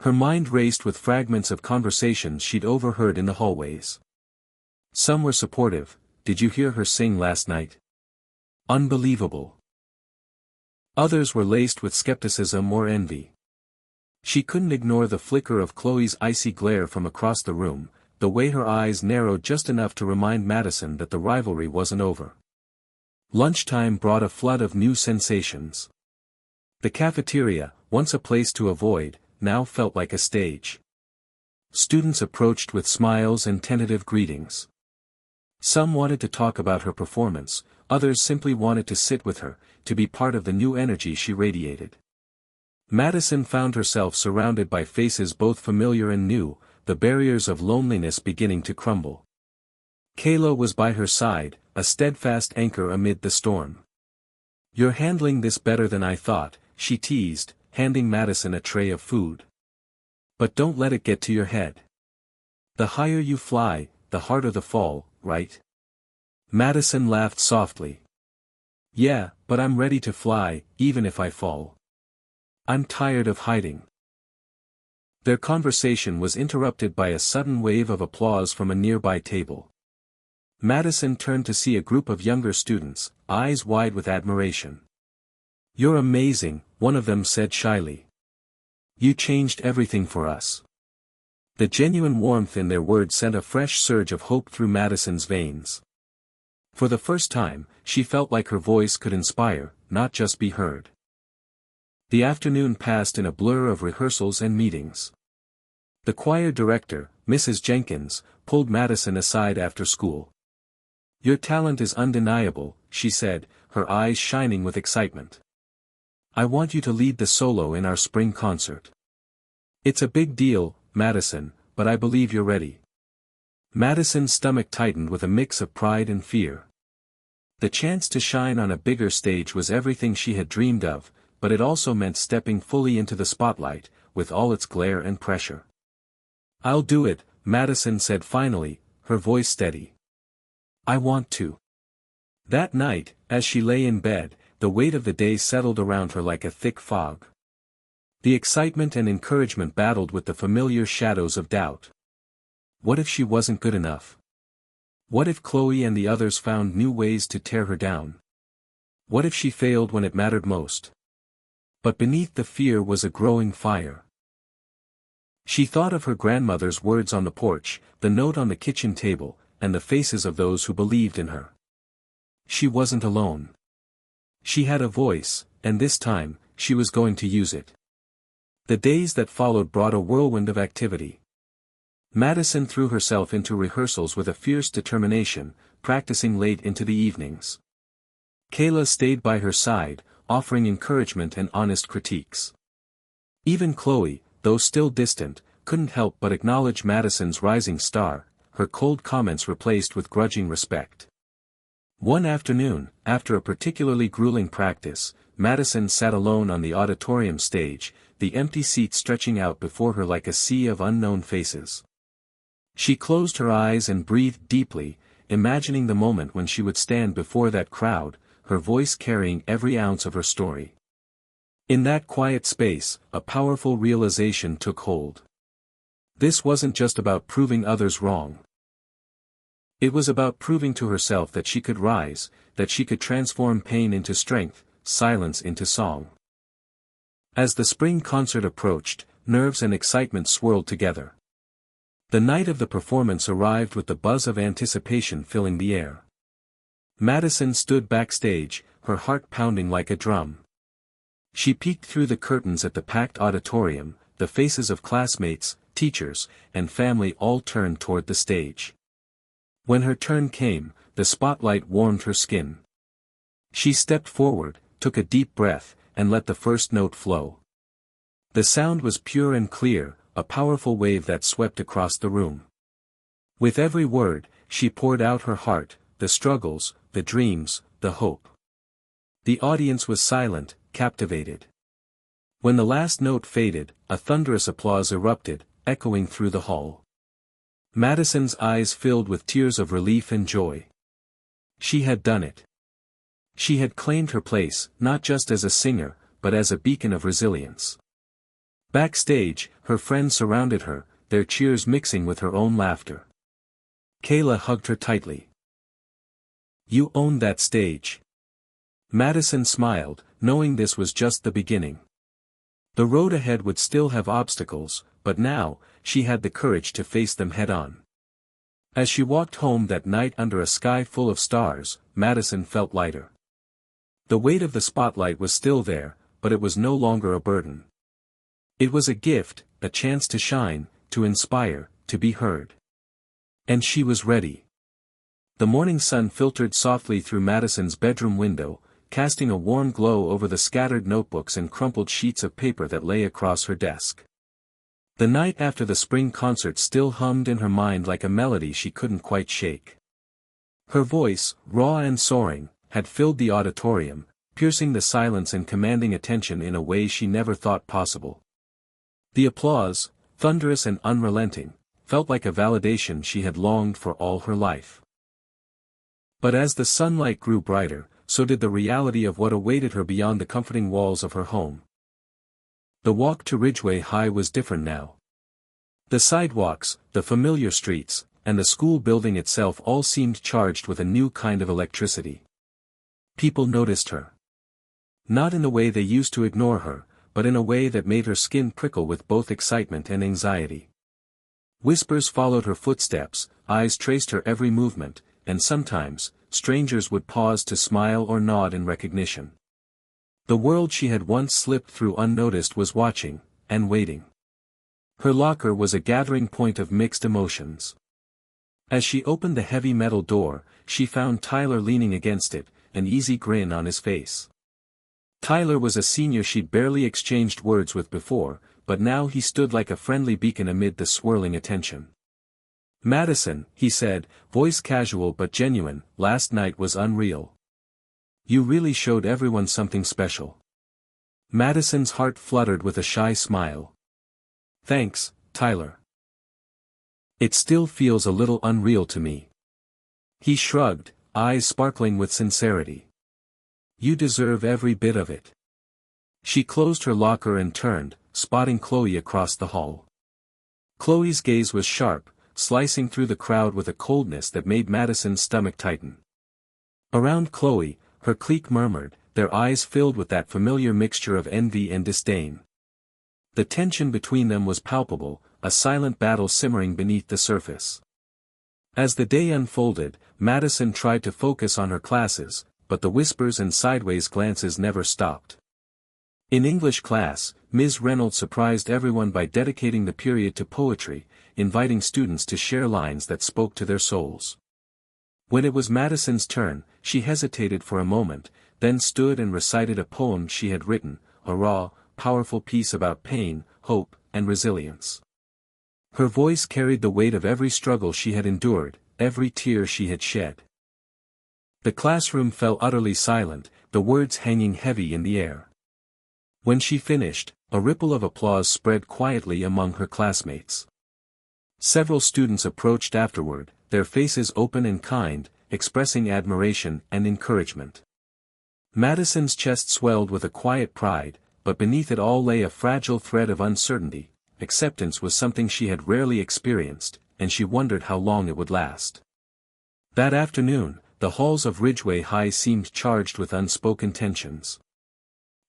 Her mind raced with fragments of conversations she'd overheard in the hallways. Some were supportive. "Did you hear her sing last night? Unbelievable." Others were laced with skepticism or envy. She couldn't ignore the flicker of Chloe's icy glare from across the room, the way her eyes narrowed just enough to remind Madison that the rivalry wasn't over. Lunchtime brought a flood of new sensations. The cafeteria, once a place to avoid, now felt like a stage. Students approached with smiles and tentative greetings. Some wanted to talk about her performance, others simply wanted to sit with her, to be part of the new energy she radiated. Madison found herself surrounded by faces both familiar and new, the barriers of loneliness beginning to crumble. Kayla was by her side, a steadfast anchor amid the storm. "You're handling this better than I thought," she teased, handing Madison a tray of food. "But don't let it get to your head. The higher you fly, the harder the fall, right?" Madison laughed softly. "Yeah, but I'm ready to fly, even if I fall. I'm tired of hiding." Their conversation was interrupted by a sudden wave of applause from a nearby table. Madison turned to see a group of younger students, eyes wide with admiration. "You're amazing," one of them said shyly. "You changed everything for us." The genuine warmth in their words sent a fresh surge of hope through Madison's veins. For the first time, she felt like her voice could inspire, not just be heard. The afternoon passed in a blur of rehearsals and meetings. The choir director, Mrs. Jenkins, pulled Madison aside after school. "Your talent is undeniable," she said, her eyes shining with excitement. "I want you to lead the solo in our spring concert." "It's a big deal, Madison, but I believe you're ready." Madison's stomach tightened with a mix of pride and fear. The chance to shine on a bigger stage was everything she had dreamed of, but it also meant stepping fully into the spotlight, with all its glare and pressure. "I'll do it," Madison said finally, her voice steady. "I want to." That night, as she lay in bed, the weight of the day settled around her like a thick fog. The excitement and encouragement battled with the familiar shadows of doubt. What if she wasn't good enough? What if Chloe and the others found new ways to tear her down? What if she failed when it mattered most? But beneath the fear was a growing fire. She thought of her grandmother's words on the porch, the note on the kitchen table, and the faces of those who believed in her. She wasn't alone. She had a voice, and this time, she was going to use it. The days that followed brought a whirlwind of activity. Madison threw herself into rehearsals with a fierce determination, practicing late into the evenings. Kayla stayed by her side, offering encouragement and honest critiques. Even Chloe, though still distant, couldn't help but acknowledge Madison's rising star, her cold comments replaced with grudging respect. One afternoon, after a particularly grueling practice, Madison sat alone on the auditorium stage, the empty seat stretching out before her like a sea of unknown faces. She closed her eyes and breathed deeply, imagining the moment when she would stand before that crowd, her voice carrying every ounce of her story. In that quiet space, a powerful realization took hold. This wasn't just about proving others wrong. It was about proving to herself that she could rise, that she could transform pain into strength, silence into song. As the spring concert approached, nerves and excitement swirled together. The night of the performance arrived with the buzz of anticipation filling the air. Madison stood backstage, her heart pounding like a drum. She peeked through the curtains at the packed auditorium, the faces of classmates, teachers, and family all turned toward the stage. When her turn came, the spotlight warmed her skin. She stepped forward, took a deep breath, and let the first note flow. The sound was pure and clear, a powerful wave that swept across the room. With every word, she poured out her heart, the struggles, the dreams, the hope. The audience was silent, captivated. When the last note faded, a thunderous applause erupted, echoing through the hall. Madison's eyes filled with tears of relief and joy. She had done it. She had claimed her place, not just as a singer, but as a beacon of resilience. Backstage, her friends surrounded her, their cheers mixing with her own laughter. Kayla hugged her tightly. "You owned that stage." Madison smiled, knowing this was just the beginning. The road ahead would still have obstacles, but now, she had the courage to face them head-on. As she walked home that night under a sky full of stars, Madison felt lighter. The weight of the spotlight was still there, but it was no longer a burden. It was a gift, a chance to shine, to inspire, to be heard. And she was ready. The morning sun filtered softly through Madison's bedroom window, casting a warm glow over the scattered notebooks and crumpled sheets of paper that lay across her desk. The night after the spring concert still hummed in her mind like a melody she couldn't quite shake. Her voice, raw and soaring, had filled the auditorium, piercing the silence and commanding attention in a way she never thought possible. The applause, thunderous and unrelenting, felt like a validation she had longed for all her life. But as the sunlight grew brighter, so did the reality of what awaited her beyond the comforting walls of her home. The walk to Ridgeway High was different now. The sidewalks, the familiar streets, and the school building itself all seemed charged with a new kind of electricity. People noticed her. Not in the way they used to ignore her, but in a way that made her skin prickle with both excitement and anxiety. Whispers followed her footsteps, eyes traced her every movement, and sometimes, strangers would pause to smile or nod in recognition. The world she had once slipped through unnoticed was watching, and waiting. Her locker was a gathering point of mixed emotions. As she opened the heavy metal door, she found Tyler leaning against it, an easy grin on his face. Tyler was a senior she'd barely exchanged words with before, but now he stood like a friendly beacon amid the swirling attention. "Madison," he said, voice casual but genuine, "last night was unreal. You really showed everyone something special." Madison's heart fluttered with a shy smile. "Thanks, Tyler. It still feels a little unreal to me." He shrugged, eyes sparkling with sincerity. "You deserve every bit of it." She closed her locker and turned, spotting Chloe across the hall. Chloe's gaze was sharp, slicing through the crowd with a coldness that made Madison's stomach tighten. Around Chloe, her clique murmured, their eyes filled with that familiar mixture of envy and disdain. The tension between them was palpable, a silent battle simmering beneath the surface. As the day unfolded, Madison tried to focus on her classes, but the whispers and sideways glances never stopped. In English class, Ms. Reynolds surprised everyone by dedicating the period to poetry, inviting students to share lines that spoke to their souls. When it was Madison's turn, she hesitated for a moment, then stood and recited a poem she had written, a raw, powerful piece about pain, hope, and resilience. Her voice carried the weight of every struggle she had endured, every tear she had shed. The classroom fell utterly silent, the words hanging heavy in the air. When she finished, a ripple of applause spread quietly among her classmates. Several students approached afterward, their faces open and kind, expressing admiration and encouragement. Madison's chest swelled with a quiet pride, but beneath it all lay a fragile thread of uncertainty. Acceptance was something she had rarely experienced, and she wondered how long it would last. That afternoon, the halls of Ridgeway High seemed charged with unspoken tensions.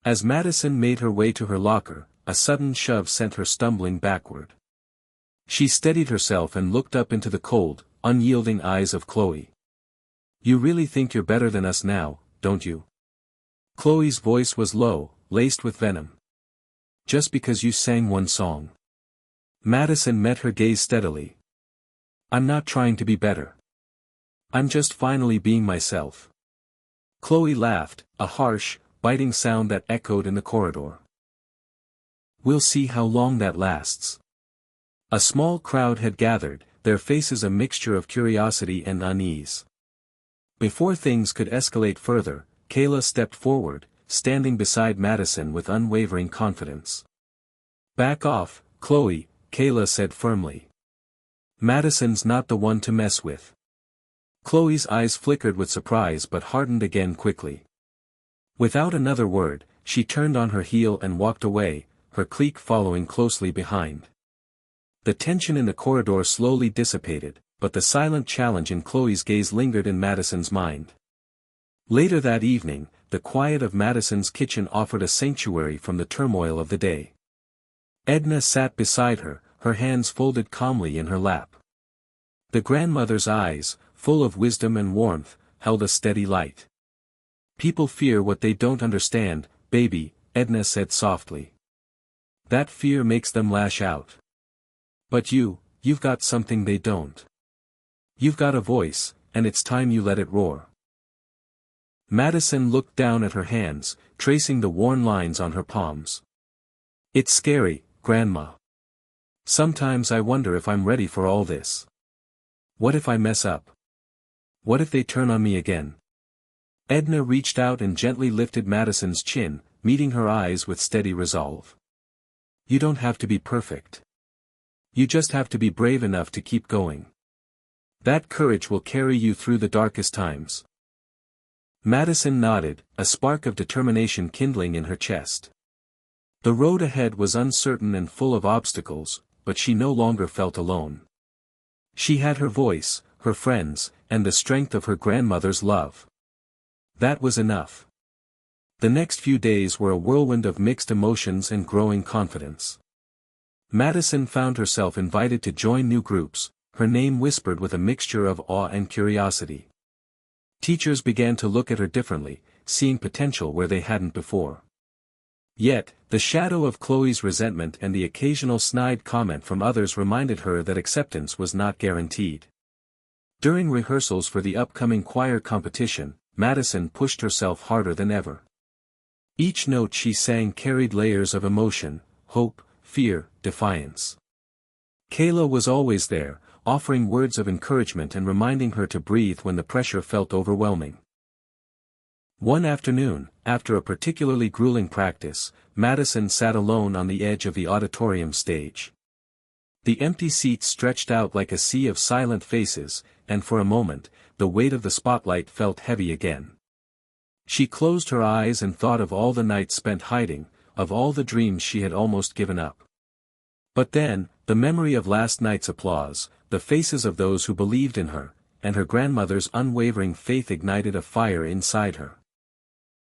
As Madison made her way to her locker, a sudden shove sent her stumbling backward. She steadied herself and looked up into the cold, unyielding eyes of Chloe. "You really think you're better than us now, don't you?" Chloe's voice was low, laced with venom. "Just because you sang one song." Madison met her gaze steadily. "I'm not trying to be better. I'm just finally being myself." Chloe laughed, a harsh, biting sound that echoed in the corridor. "We'll see how long that lasts." A small crowd had gathered, their faces a mixture of curiosity and unease. Before things could escalate further, Kayla stepped forward, standing beside Madison with unwavering confidence. "Back off, Chloe," Kayla said firmly. "Madison's not the one to mess with." Chloe's eyes flickered with surprise but hardened again quickly. Without another word, she turned on her heel and walked away, her clique following closely behind. The tension in the corridor slowly dissipated, but the silent challenge in Chloe's gaze lingered in Madison's mind. Later that evening, the quiet of Madison's kitchen offered a sanctuary from the turmoil of the day. Edna sat beside her, her hands folded calmly in her lap. The grandmother's eyes, full of wisdom and warmth, held a steady light. "People fear what they don't understand, baby," Edna said softly. "That fear makes them lash out. But you've got something they don't. You've got a voice, and it's time you let it roar." Madison looked down at her hands, tracing the worn lines on her palms. "It's scary, Grandma. Sometimes I wonder if I'm ready for all this. What if I mess up? What if they turn on me again?" Edna reached out and gently lifted Madison's chin, meeting her eyes with steady resolve. "You don't have to be perfect. You just have to be brave enough to keep going. That courage will carry you through the darkest times." Madison nodded, a spark of determination kindling in her chest. The road ahead was uncertain and full of obstacles, but she no longer felt alone. She had her voice, her friends, and the strength of her grandmother's love. That was enough. The next few days were a whirlwind of mixed emotions and growing confidence. Madison found herself invited to join new groups, her name whispered with a mixture of awe and curiosity. Teachers began to look at her differently, seeing potential where they hadn't before. Yet, the shadow of Chloe's resentment and the occasional snide comment from others reminded her that acceptance was not guaranteed. During rehearsals for the upcoming choir competition, Madison pushed herself harder than ever. Each note she sang carried layers of emotion, hope, fear, defiance. Kayla was always there, offering words of encouragement and reminding her to breathe when the pressure felt overwhelming. One afternoon, after a particularly grueling practice, Madison sat alone on the edge of the auditorium stage. The empty seats stretched out like a sea of silent faces, and for a moment, the weight of the spotlight felt heavy again. She closed her eyes and thought of all the nights spent hiding, of all the dreams she had almost given up. But then, the memory of last night's applause, the faces of those who believed in her, and her grandmother's unwavering faith ignited a fire inside her.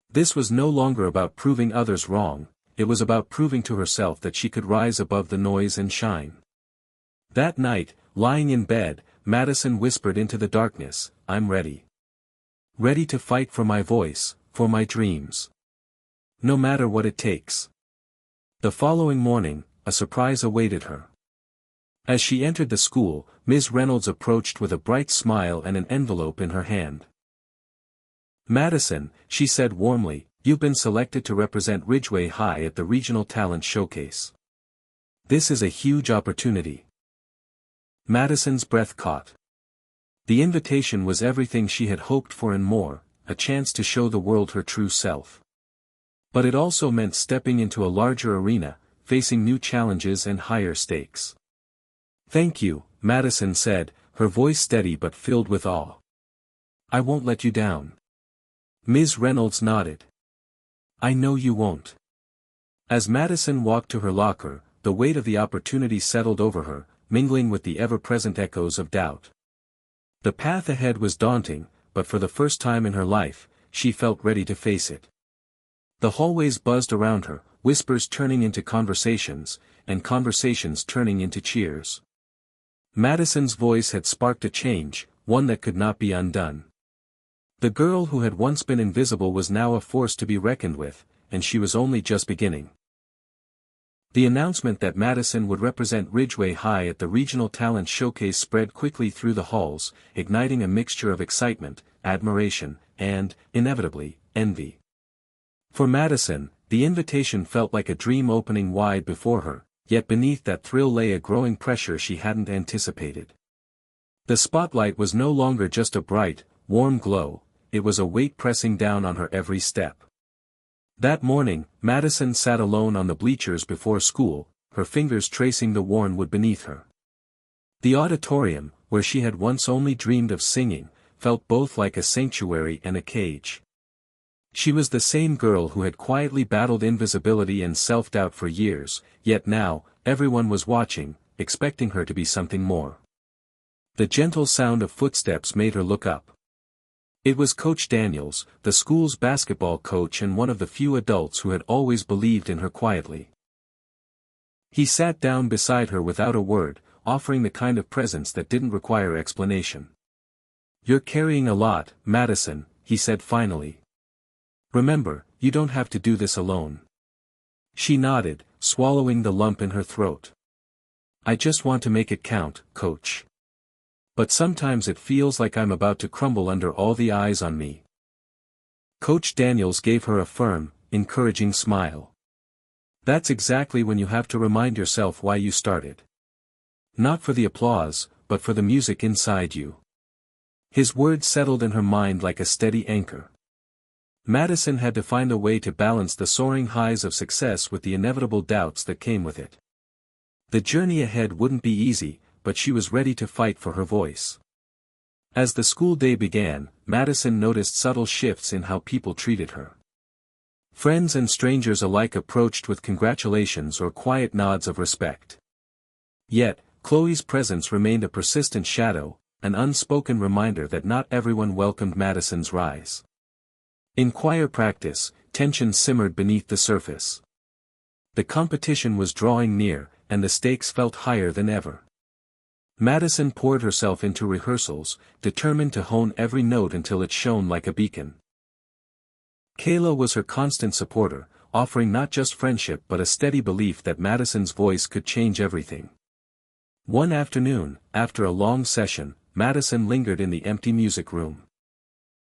This was no longer about proving others wrong, it was about proving to herself that she could rise above the noise and shine. That night, lying in bed, Madison whispered into the darkness, "I'm ready. Ready to fight for my voice, for my dreams. No matter what it takes." The following morning, a surprise awaited her. As she entered the school, Ms. Reynolds approached with a bright smile and an envelope in her hand. "Madison," she said warmly, "you've been selected to represent Ridgeway High at the Regional Talent Showcase. This is a huge opportunity." Madison's breath caught. The invitation was everything she had hoped for and more, a chance to show the world her true self. But it also meant stepping into a larger arena, facing new challenges and higher stakes. "Thank you," Madison said, her voice steady but filled with awe. "I won't let you down." Ms. Reynolds nodded. "I know you won't." As Madison walked to her locker, the weight of the opportunity settled over her, mingling with the ever-present echoes of doubt. The path ahead was daunting, but for the first time in her life, she felt ready to face it. The hallways buzzed around her, whispers turning into conversations, and conversations turning into cheers. Madison's voice had sparked a change, one that could not be undone. The girl who had once been invisible was now a force to be reckoned with, and she was only just beginning. The announcement that Madison would represent Ridgeway High at the Regional Talent Showcase spread quickly through the halls, igniting a mixture of excitement, admiration, and, inevitably, envy. For Madison, the invitation felt like a dream opening wide before her, yet beneath that thrill lay a growing pressure she hadn't anticipated. The spotlight was no longer just a bright, warm glow, it was a weight pressing down on her every step. That morning, Madison sat alone on the bleachers before school, her fingers tracing the worn wood beneath her. The auditorium, where she had once only dreamed of singing, felt both like a sanctuary and a cage. She was the same girl who had quietly battled invisibility and self-doubt for years, yet now, everyone was watching, expecting her to be something more. The gentle sound of footsteps made her look up. It was Coach Daniels, the school's basketball coach and one of the few adults who had always believed in her quietly. He sat down beside her without a word, offering the kind of presence that didn't require explanation. "You're carrying a lot, Madison," he said finally. "Remember, you don't have to do this alone." She nodded, swallowing the lump in her throat. "I just want to make it count, Coach. But sometimes it feels like I'm about to crumble under all the eyes on me." Coach Daniels gave her a firm, encouraging smile. "That's exactly when you have to remind yourself why you started. Not for the applause, but for the music inside you." His words settled in her mind like a steady anchor. Madison had to find a way to balance the soaring highs of success with the inevitable doubts that came with it. The journey ahead wouldn't be easy, but she was ready to fight for her voice. As the school day began, Madison noticed subtle shifts in how people treated her. Friends and strangers alike approached with congratulations or quiet nods of respect. Yet, Chloe's presence remained a persistent shadow, an unspoken reminder that not everyone welcomed Madison's rise. In choir practice, tension simmered beneath the surface. The competition was drawing near, and the stakes felt higher than ever. Madison poured herself into rehearsals, determined to hone every note until it shone like a beacon. Kayla was her constant supporter, offering not just friendship but a steady belief that Madison's voice could change everything. One afternoon, after a long session, Madison lingered in the empty music room.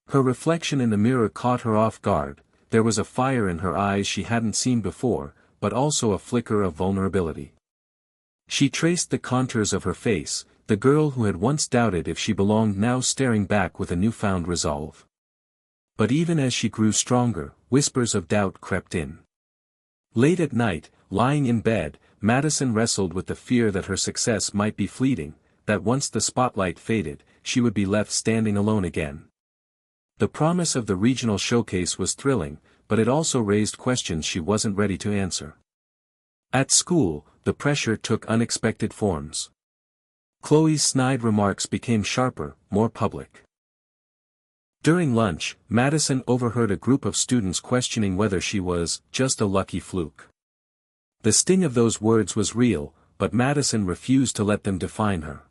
Her reflection in the mirror caught her off guard. There was a fire in her eyes she hadn't seen before, but also a flicker of vulnerability. She traced the contours of her face, the girl who had once doubted if she belonged now staring back with a newfound resolve. But even as she grew stronger, whispers of doubt crept in. Late at night, lying in bed, Madison wrestled with the fear that her success might be fleeting, that once the spotlight faded, she would be left standing alone again. The promise of the regional showcase was thrilling, but it also raised questions she wasn't ready to answer. At school, the pressure took unexpected forms. Chloe's snide remarks became sharper, more public. During lunch, Madison overheard a group of students questioning whether she was just a lucky fluke. The sting of those words was real, but Madison refused to let them define her.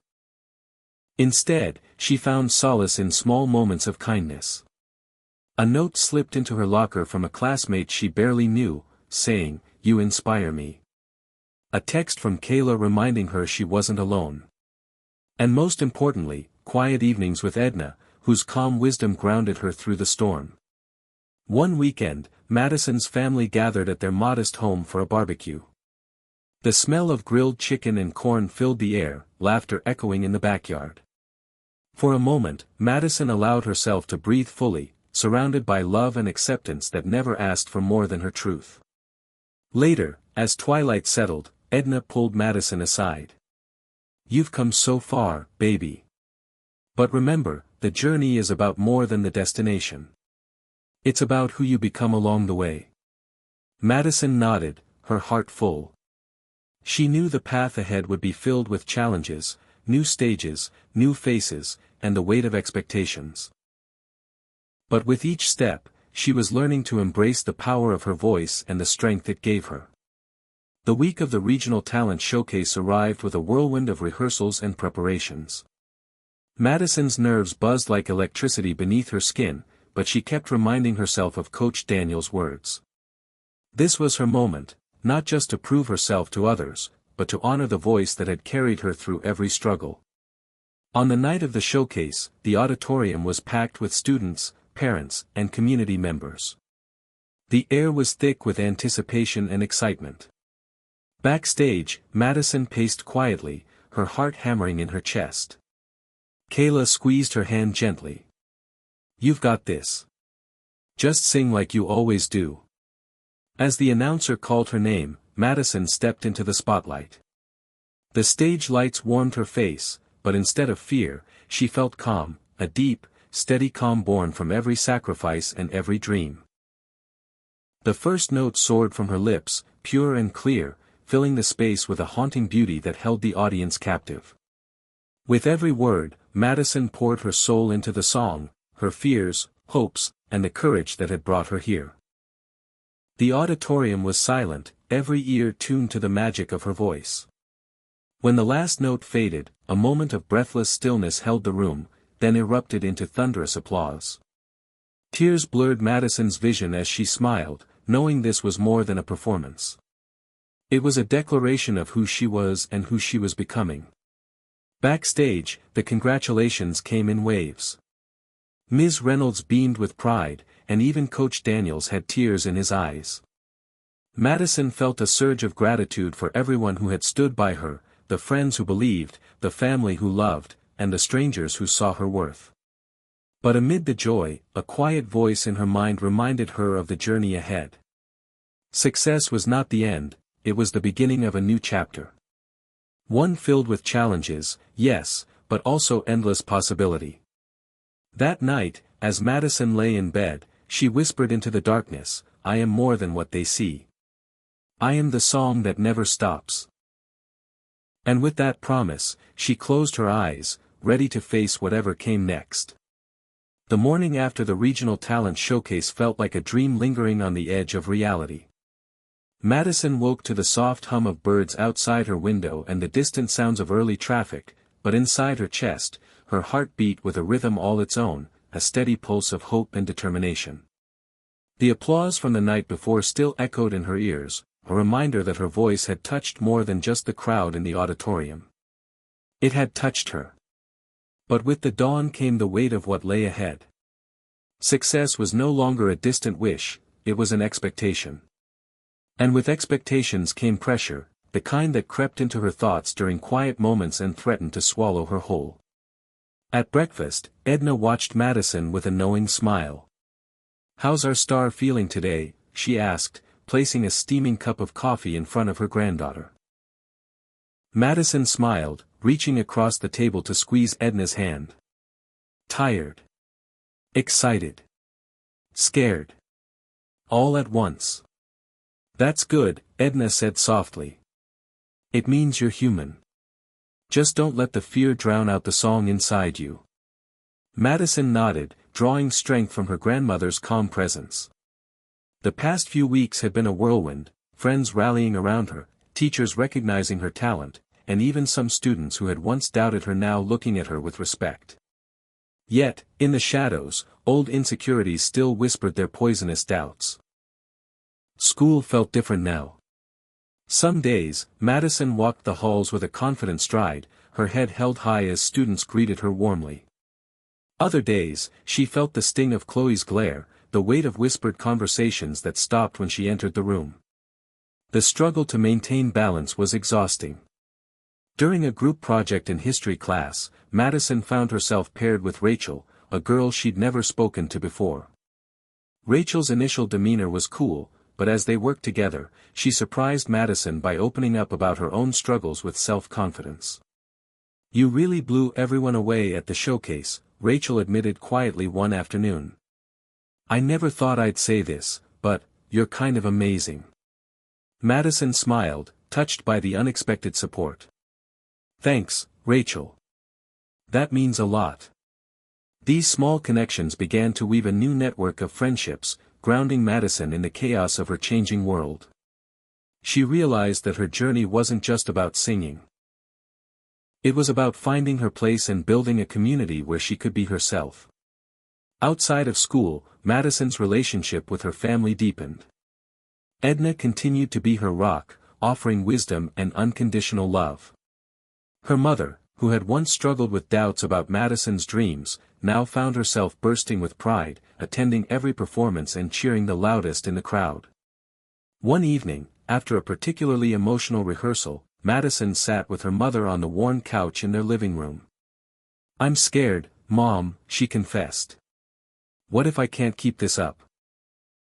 Instead, she found solace in small moments of kindness. A note slipped into her locker from a classmate she barely knew, saying, "You inspire me." A text from Kayla reminding her she wasn't alone. And most importantly, quiet evenings with Edna, whose calm wisdom grounded her through the storm. One weekend, Madison's family gathered at their modest home for a barbecue. The smell of grilled chicken and corn filled the air, laughter echoing in the backyard. For a moment, Madison allowed herself to breathe fully, surrounded by love and acceptance that never asked for more than her truth. Later, as twilight settled, Edna pulled Madison aside. "You've come so far, baby. But remember, the journey is about more than the destination. It's about who you become along the way." Madison nodded, her heart full. She knew the path ahead would be filled with challenges, new stages, new faces, and the weight of expectations. But with each step, she was learning to embrace the power of her voice and the strength it gave her. The week of the Regional Talent Showcase arrived with a whirlwind of rehearsals and preparations. Madison's nerves buzzed like electricity beneath her skin, but she kept reminding herself of Coach Daniel's words. This was her moment, not just to prove herself to others, but to honor the voice that had carried her through every struggle. On the night of the showcase, the auditorium was packed with students, parents, and community members. The air was thick with anticipation and excitement. Backstage, Madison paced quietly, her heart hammering in her chest. Kayla squeezed her hand gently. "You've got this. Just sing like you always do." As the announcer called her name, Madison stepped into the spotlight. The stage lights warmed her face, but instead of fear, she felt calm, a deep, steady calm born from every sacrifice and every dream. The first note soared from her lips, pure and clear, filling the space with a haunting beauty that held the audience captive. With every word, Madison poured her soul into the song, her fears, hopes, and the courage that had brought her here. The auditorium was silent, every ear tuned to the magic of her voice. When the last note faded, a moment of breathless stillness held the room, then erupted into thunderous applause. Tears blurred Madison's vision as she smiled, knowing this was more than a performance. It was a declaration of who she was and who she was becoming. Backstage, the congratulations came in waves. Ms. Reynolds beamed with pride, and even Coach Daniels had tears in his eyes. Madison felt a surge of gratitude for everyone who had stood by her, the friends who believed, the family who loved, and the strangers who saw her worth. But amid the joy, a quiet voice in her mind reminded her of the journey ahead. Success was not the end, it was the beginning of a new chapter. One filled with challenges, yes, but also endless possibility. That night, as Madison lay in bed, she whispered into the darkness, "I am more than what they see. I am the song that never stops." And with that promise, she closed her eyes, ready to face whatever came next. The morning after the Regional Talent Showcase felt like a dream lingering on the edge of reality. Madison woke to the soft hum of birds outside her window and the distant sounds of early traffic, but inside her chest, her heart beat with a rhythm all its own, a steady pulse of hope and determination. The applause from the night before still echoed in her ears, a reminder that her voice had touched more than just the crowd in the auditorium. It had touched her. But with the dawn came the weight of what lay ahead. Success was no longer a distant wish, it was an expectation. And with expectations came pressure, the kind that crept into her thoughts during quiet moments and threatened to swallow her whole. At breakfast, Edna watched Madison with a knowing smile. "How's our star feeling today?" she asked, placing a steaming cup of coffee in front of her granddaughter. Madison smiled, reaching across the table to squeeze Edna's hand. "Tired. Excited. Scared. All at once." "That's good," Edna said softly. "It means you're human. Just don't let the fear drown out the song inside you." Madison nodded, drawing strength from her grandmother's calm presence. The past few weeks had been a whirlwind, friends rallying around her, teachers recognizing her talent, and even some students who had once doubted her now looking at her with respect. Yet, in the shadows, old insecurities still whispered their poisonous doubts. School felt different now. Some days, Madison walked the halls with a confident stride, her head held high as students greeted her warmly. Other days, she felt the sting of Chloe's glare, the weight of whispered conversations that stopped when she entered the room. The struggle to maintain balance was exhausting. During a group project in history class, Madison found herself paired with Rachel, a girl she'd never spoken to before. Rachel's initial demeanor was cool, but as they worked together, she surprised Madison by opening up about her own struggles with self-confidence. "You really blew everyone away at the showcase," Rachel admitted quietly one afternoon. "I never thought I'd say this, but, you're kind of amazing." Madison smiled, touched by the unexpected support. "Thanks, Rachel. That means a lot." These small connections began to weave a new network of friendships, grounding Madison in the chaos of her changing world. She realized that her journey wasn't just about singing. It was about finding her place and building a community where she could be herself. Outside of school, Madison's relationship with her family deepened. Edna continued to be her rock, offering wisdom and unconditional love. Her mother, who had once struggled with doubts about Madison's dreams, now found herself bursting with pride, attending every performance and cheering the loudest in the crowd. One evening, after a particularly emotional rehearsal, Madison sat with her mother on the worn couch in their living room. "I'm scared, Mom," she confessed. "What if I can't keep this up?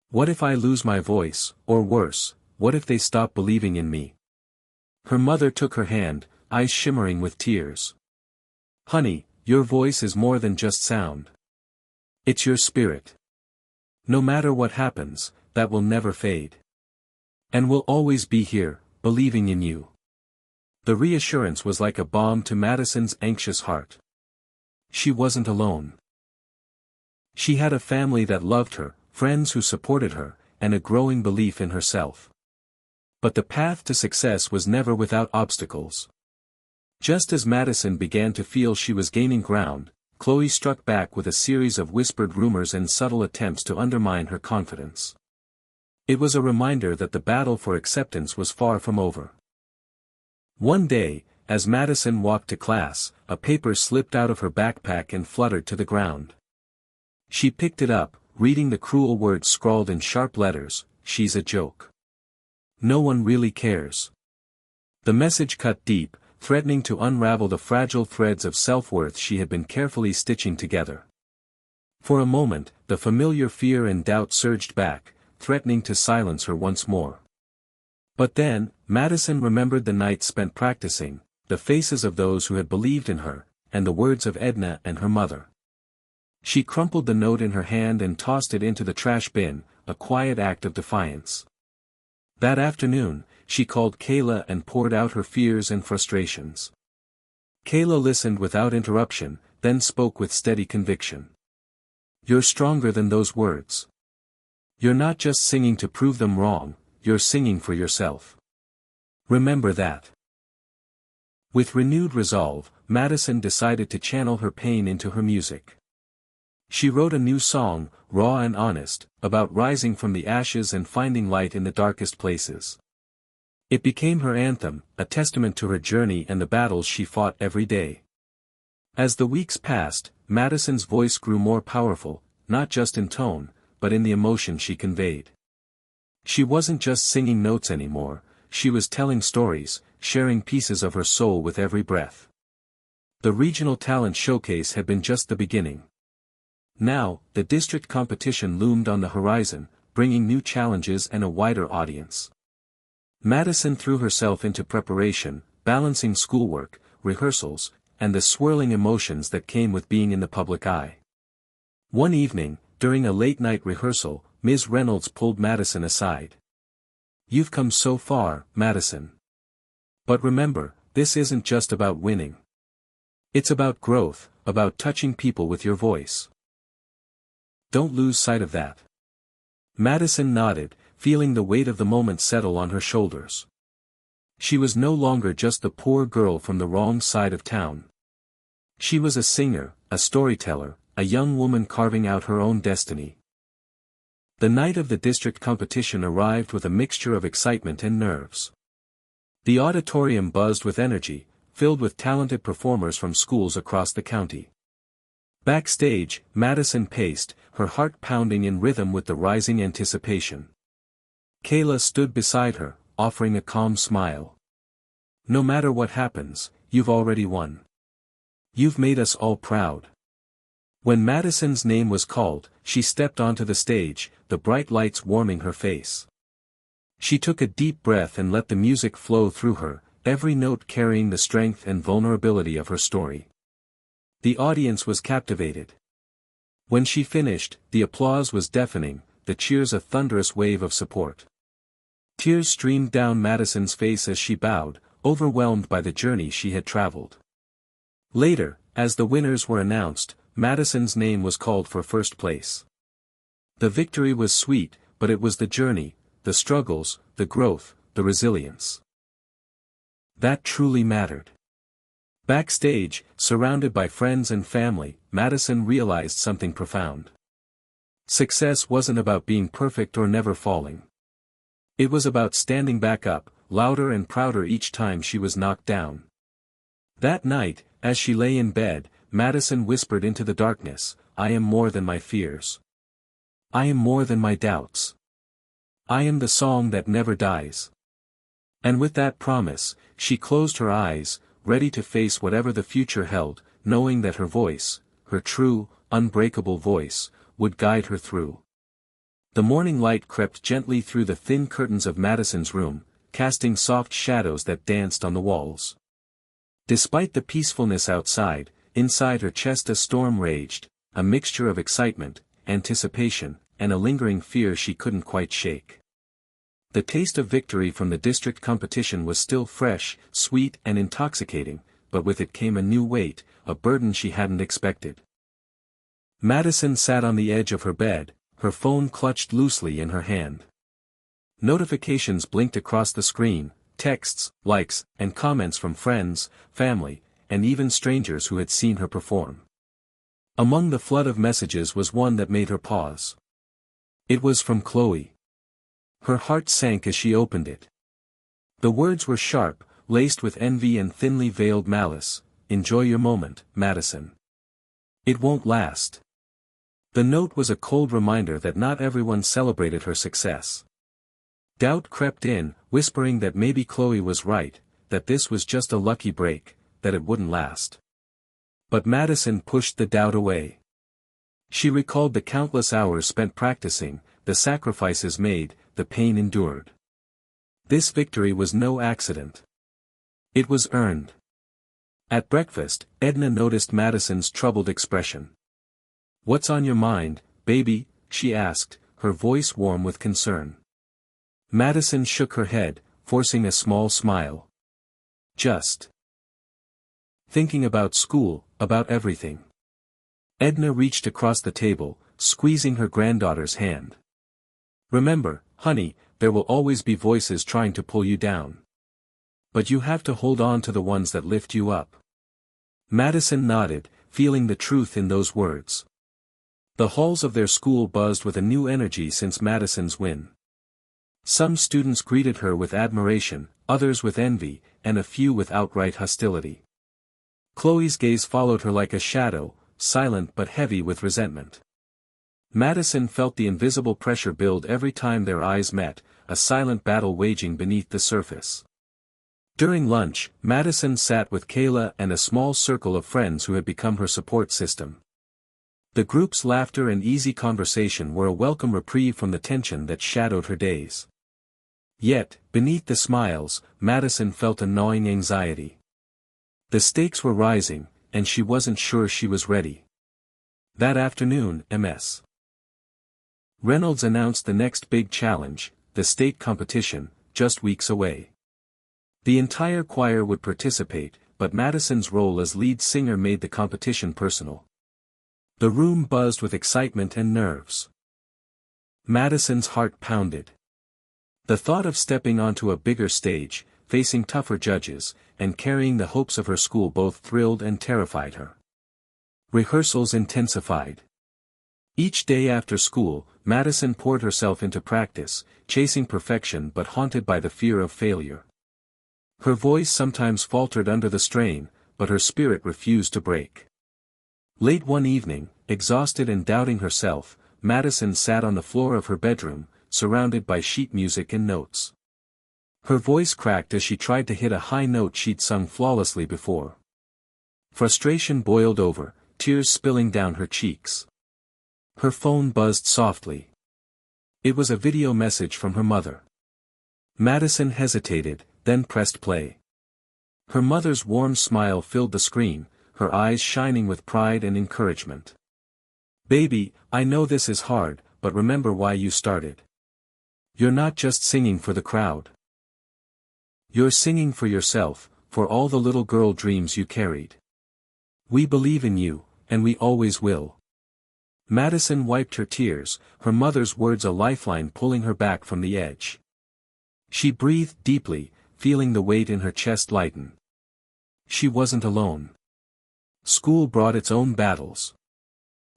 What if I lose my voice, or worse, what if they stop believing in me?" Her mother took her hand, eyes shimmering with tears. "Honey, your voice is more than just sound. It's your spirit. No matter what happens, that will never fade. And we'll always be here, believing in you." The reassurance was like a balm to Madison's anxious heart. She wasn't alone. She had a family that loved her, friends who supported her, and a growing belief in herself. But the path to success was never without obstacles. Just as Madison began to feel she was gaining ground, Chloe struck back with a series of whispered rumors and subtle attempts to undermine her confidence. It was a reminder that the battle for acceptance was far from over. One day, as Madison walked to class, a paper slipped out of her backpack and fluttered to the ground. She picked it up, reading the cruel words scrawled in sharp letters, "She's a joke. No one really cares." The message cut deep, threatening to unravel the fragile threads of self-worth she had been carefully stitching together. For a moment, the familiar fear and doubt surged back, threatening to silence her once more. But then, Madison remembered the nights spent practicing, the faces of those who had believed in her, and the words of Edna and her mother. She crumpled the note in her hand and tossed it into the trash bin, a quiet act of defiance. That afternoon, she called Kayla and poured out her fears and frustrations. Kayla listened without interruption, then spoke with steady conviction. "You're stronger than those words. You're not just singing to prove them wrong, you're singing for yourself. Remember that." With renewed resolve, Madison decided to channel her pain into her music. She wrote a new song, raw and honest, about rising from the ashes and finding light in the darkest places. It became her anthem, a testament to her journey and the battles she fought every day. As the weeks passed, Madison's voice grew more powerful, not just in tone, but in the emotion she conveyed. She wasn't just singing notes anymore, she was telling stories, sharing pieces of her soul with every breath. The regional talent showcase had been just the beginning. Now, the district competition loomed on the horizon, bringing new challenges and a wider audience. Madison threw herself into preparation, balancing schoolwork, rehearsals, and the swirling emotions that came with being in the public eye. One evening, during a late-night rehearsal, Ms. Reynolds pulled Madison aside. "You've come so far, Madison. But remember, this isn't just about winning. It's about growth, about touching people with your voice. Don't lose sight of that." Madison nodded, feeling the weight of the moment settle on her shoulders. She was no longer just the poor girl from the wrong side of town. She was a singer, a storyteller, a young woman carving out her own destiny. The night of the district competition arrived with a mixture of excitement and nerves. The auditorium buzzed with energy, filled with talented performers from schools across the county. Backstage, Madison paced, her heart pounding in rhythm with the rising anticipation. Kayla stood beside her, offering a calm smile. "No matter what happens, you've already won. You've made us all proud." When Madison's name was called, she stepped onto the stage, the bright lights warming her face. She took a deep breath and let the music flow through her, every note carrying the strength and vulnerability of her story. The audience was captivated. When she finished, the applause was deafening, the cheers a thunderous wave of support. Tears streamed down Madison's face as she bowed, overwhelmed by the journey she had traveled. Later, as the winners were announced, Madison's name was called for first place. The victory was sweet, but it was the journey, the struggles, the growth, the resilience that truly mattered. Backstage, surrounded by friends and family, Madison realized something profound. Success wasn't about being perfect or never falling. It was about standing back up, louder and prouder each time she was knocked down. That night, as she lay in bed, Madison whispered into the darkness, "I am more than my fears. I am more than my doubts. I am the song that never dies." And with that promise, she closed her eyes, ready to face whatever the future held, knowing that her voice, her true, unbreakable voice, would guide her through. The morning light crept gently through the thin curtains of Madison's room, casting soft shadows that danced on the walls. Despite the peacefulness outside, inside her chest a storm raged, a mixture of excitement, anticipation, and a lingering fear she couldn't quite shake. The taste of victory from the district competition was still fresh, sweet and intoxicating, but with it came a new weight, a burden she hadn't expected. Madison sat on the edge of her bed, her phone clutched loosely in her hand. Notifications blinked across the screen, texts, likes, and comments from friends, family, and even strangers who had seen her perform. Among the flood of messages was one that made her pause. It was from Chloe. Her heart sank as she opened it. The words were sharp, laced with envy and thinly veiled malice. "Enjoy your moment, Madison. It won't last." The note was a cold reminder that not everyone celebrated her success. Doubt crept in, whispering that maybe Chloe was right, that this was just a lucky break, that it wouldn't last. But Madison pushed the doubt away. She recalled the countless hours spent practicing, the sacrifices made, the pain endured. This victory was no accident. It was earned. At breakfast, Edna noticed Madison's troubled expression. "What's on your mind, baby?" she asked, her voice warm with concern. Madison shook her head, forcing a small smile. "Just thinking about school, about everything." Edna reached across the table, squeezing her granddaughter's hand. "Remember, honey, there will always be voices trying to pull you down. But you have to hold on to the ones that lift you up." Madison nodded, feeling the truth in those words. The halls of their school buzzed with a new energy since Madison's win. Some students greeted her with admiration, others with envy, and a few with outright hostility. Chloe's gaze followed her like a shadow, silent but heavy with resentment. Madison felt the invisible pressure build every time their eyes met, a silent battle waging beneath the surface. During lunch, Madison sat with Kayla and a small circle of friends who had become her support system. The group's laughter and easy conversation were a welcome reprieve from the tension that shadowed her days. Yet, beneath the smiles, Madison felt a gnawing anxiety. The stakes were rising, and she wasn't sure she was ready. That afternoon, Ms. Reynolds announced the next big challenge, the state competition, just weeks away. The entire choir would participate, but Madison's role as lead singer made the competition personal. The room buzzed with excitement and nerves. Madison's heart pounded. The thought of stepping onto a bigger stage, facing tougher judges, and carrying the hopes of her school both thrilled and terrified her. Rehearsals intensified. Each day after school, Madison poured herself into practice, chasing perfection but haunted by the fear of failure. Her voice sometimes faltered under the strain, but her spirit refused to break. Late one evening, exhausted and doubting herself, Madison sat on the floor of her bedroom, surrounded by sheet music and notes. Her voice cracked as she tried to hit a high note she'd sung flawlessly before. Frustration boiled over, tears spilling down her cheeks. Her phone buzzed softly. It was a video message from her mother. Madison hesitated, then pressed play. Her mother's warm smile filled the screen, her eyes shining with pride and encouragement. "Baby, I know this is hard, but remember why you started. You're not just singing for the crowd. You're singing for yourself, for all the little girl dreams you carried. We believe in you, and we always will." Madison wiped her tears, her mother's words a lifeline pulling her back from the edge. She breathed deeply, feeling the weight in her chest lighten. She wasn't alone. School brought its own battles.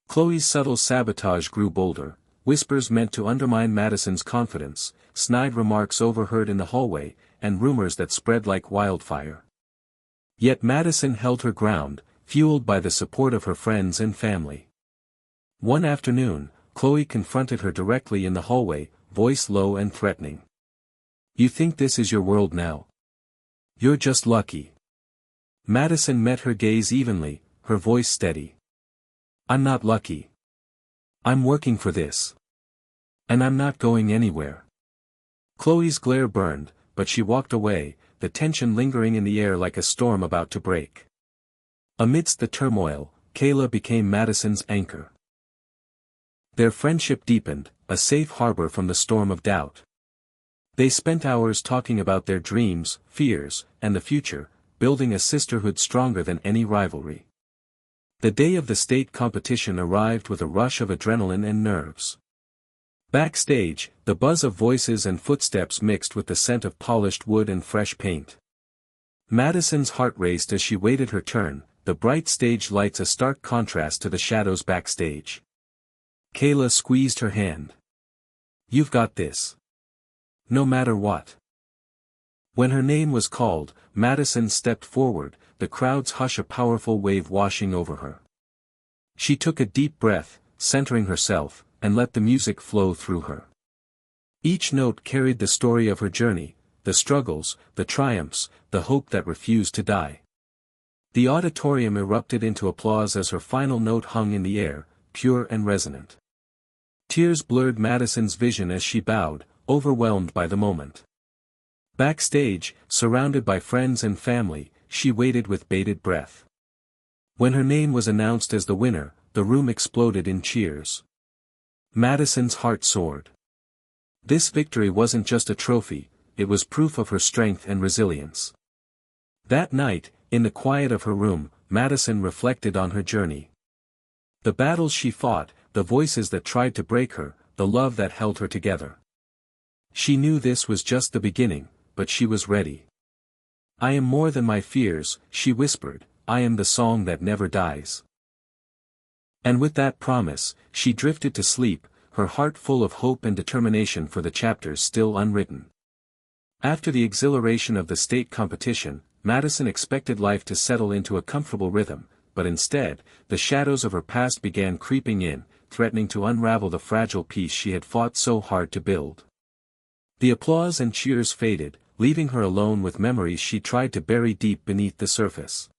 Chloe's subtle sabotage grew bolder, whispers meant to undermine Madison's confidence, snide remarks overheard in the hallway, and rumors that spread like wildfire. Yet Madison held her ground, fueled by the support of her friends and family. One afternoon, Chloe confronted her directly in the hallway, voice low and threatening. "You think this is your world now? You're just lucky." Madison met her gaze evenly, her voice steady. "I'm not lucky. I'm working for this. And I'm not going anywhere." Chloe's glare burned, but she walked away, the tension lingering in the air like a storm about to break. Amidst the turmoil, Kayla became Madison's anchor. Their friendship deepened, a safe harbor from the storm of doubt. They spent hours talking about their dreams, fears, and the future, building a sisterhood stronger than any rivalry. The day of the state competition arrived with a rush of adrenaline and nerves. Backstage, the buzz of voices and footsteps mixed with the scent of polished wood and fresh paint. Madison's heart raced as she waited her turn, the bright stage lights a stark contrast to the shadows backstage. Kayla squeezed her hand. "You've got this. No matter what." When her name was called, Madison stepped forward, the crowd's hush a powerful wave washing over her. She took a deep breath, centering herself, and let the music flow through her. Each note carried the story of her journey, the struggles, the triumphs, the hope that refused to die. The auditorium erupted into applause as her final note hung in the air, pure and resonant. Tears blurred Madison's vision as she bowed, overwhelmed by the moment. Backstage, surrounded by friends and family, she waited with bated breath. When her name was announced as the winner, the room exploded in cheers. Madison's heart soared. This victory wasn't just a trophy, it was proof of her strength and resilience. That night, in the quiet of her room, Madison reflected on her journey. The battles she fought, the voices that tried to break her, the love that held her together. She knew this was just the beginning, but she was ready. "I am more than my fears," she whispered, I am the song that never dies. And with that promise, she drifted to sleep, her heart full of hope and determination for the chapters still unwritten. After the exhilaration of the state competition, Madison expected life to settle into a comfortable rhythm, but instead, the shadows of her past began creeping in, threatening to unravel the fragile piece she had fought so hard to build. The applause and cheers faded, leaving her alone with memories she tried to bury deep beneath the surface.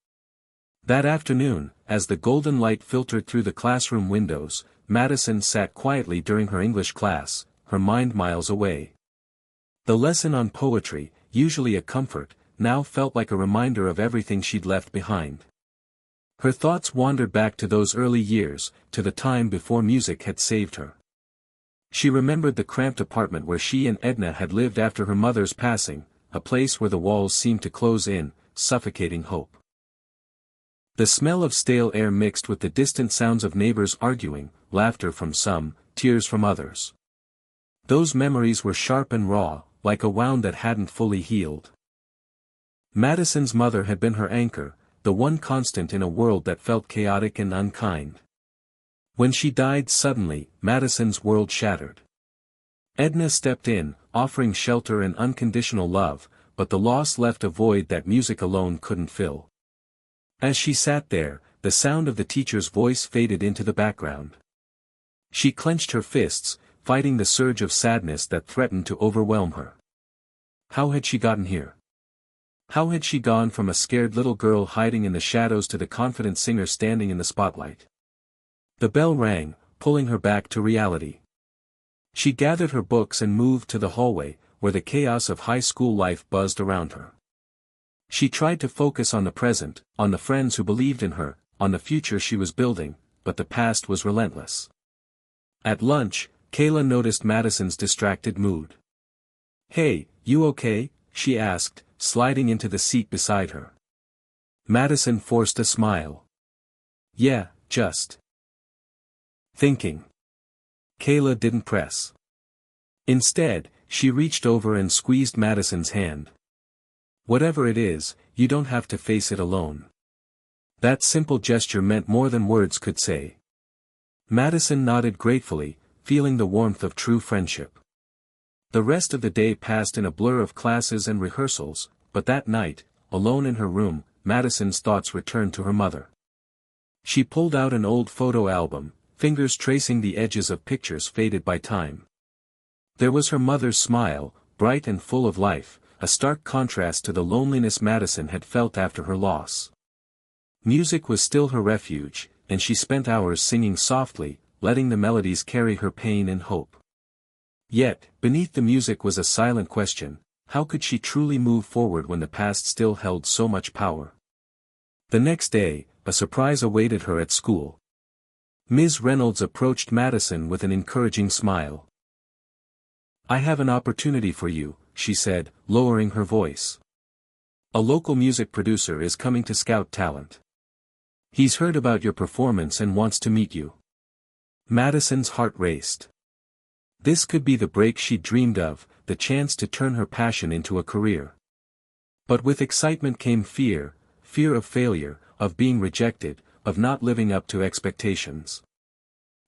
That afternoon, as the golden light filtered through the classroom windows, Madison sat quietly during her English class, her mind miles away. The lesson on poetry, usually a comfort, now felt like a reminder of everything she'd left behind. Her thoughts wandered back to those early years, to the time before music had saved her. She remembered the cramped apartment where she and Edna had lived after her mother's passing, a place where the walls seemed to close in, suffocating hope. The smell of stale air mixed with the distant sounds of neighbors arguing, laughter from some, tears from others. Those memories were sharp and raw, like a wound that hadn't fully healed. Madison's mother had been her anchor, the one constant in a world that felt chaotic and unkind. When she died suddenly, Madison's world shattered. Edna stepped in, offering shelter and unconditional love, but the loss left a void that music alone couldn't fill. As she sat there, the sound of the teacher's voice faded into the background. She clenched her fists, fighting the surge of sadness that threatened to overwhelm her. How had she gotten here? How had she gone from a scared little girl hiding in the shadows to the confident singer standing in the spotlight? The bell rang, pulling her back to reality. She gathered her books and moved to the hallway, where the chaos of high school life buzzed around her. She tried to focus on the present, on the friends who believed in her, on the future she was building, but the past was relentless. At lunch, Kayla noticed Madison's distracted mood. "Hey, you okay?" she asked, sliding into the seat beside her. Madison forced a smile. "Yeah, just thinking." Kayla didn't press. Instead, she reached over and squeezed Madison's hand. "Whatever it is, you don't have to face it alone." That simple gesture meant more than words could say. Madison nodded gratefully, feeling the warmth of true friendship. The rest of the day passed in a blur of classes and rehearsals, but that night, alone in her room, Madison's thoughts returned to her mother. She pulled out an old photo album, fingers tracing the edges of pictures faded by time. There was her mother's smile, bright and full of life, a stark contrast to the loneliness Madison had felt after her loss. Music was still her refuge, and she spent hours singing softly, letting the melodies carry her pain and hope. Yet, beneath the music was a silent question: how could she truly move forward when the past still held so much power? The next day, a surprise awaited her at school. Ms. Reynolds approached Madison with an encouraging smile. "I have an opportunity for you," she said, lowering her voice. "A local music producer is coming to scout talent. He's heard about your performance and wants to meet you." Madison's heart raced. This could be the break she'd dreamed of, the chance to turn her passion into a career. But with excitement came fear, fear of failure, of being rejected, of not living up to expectations.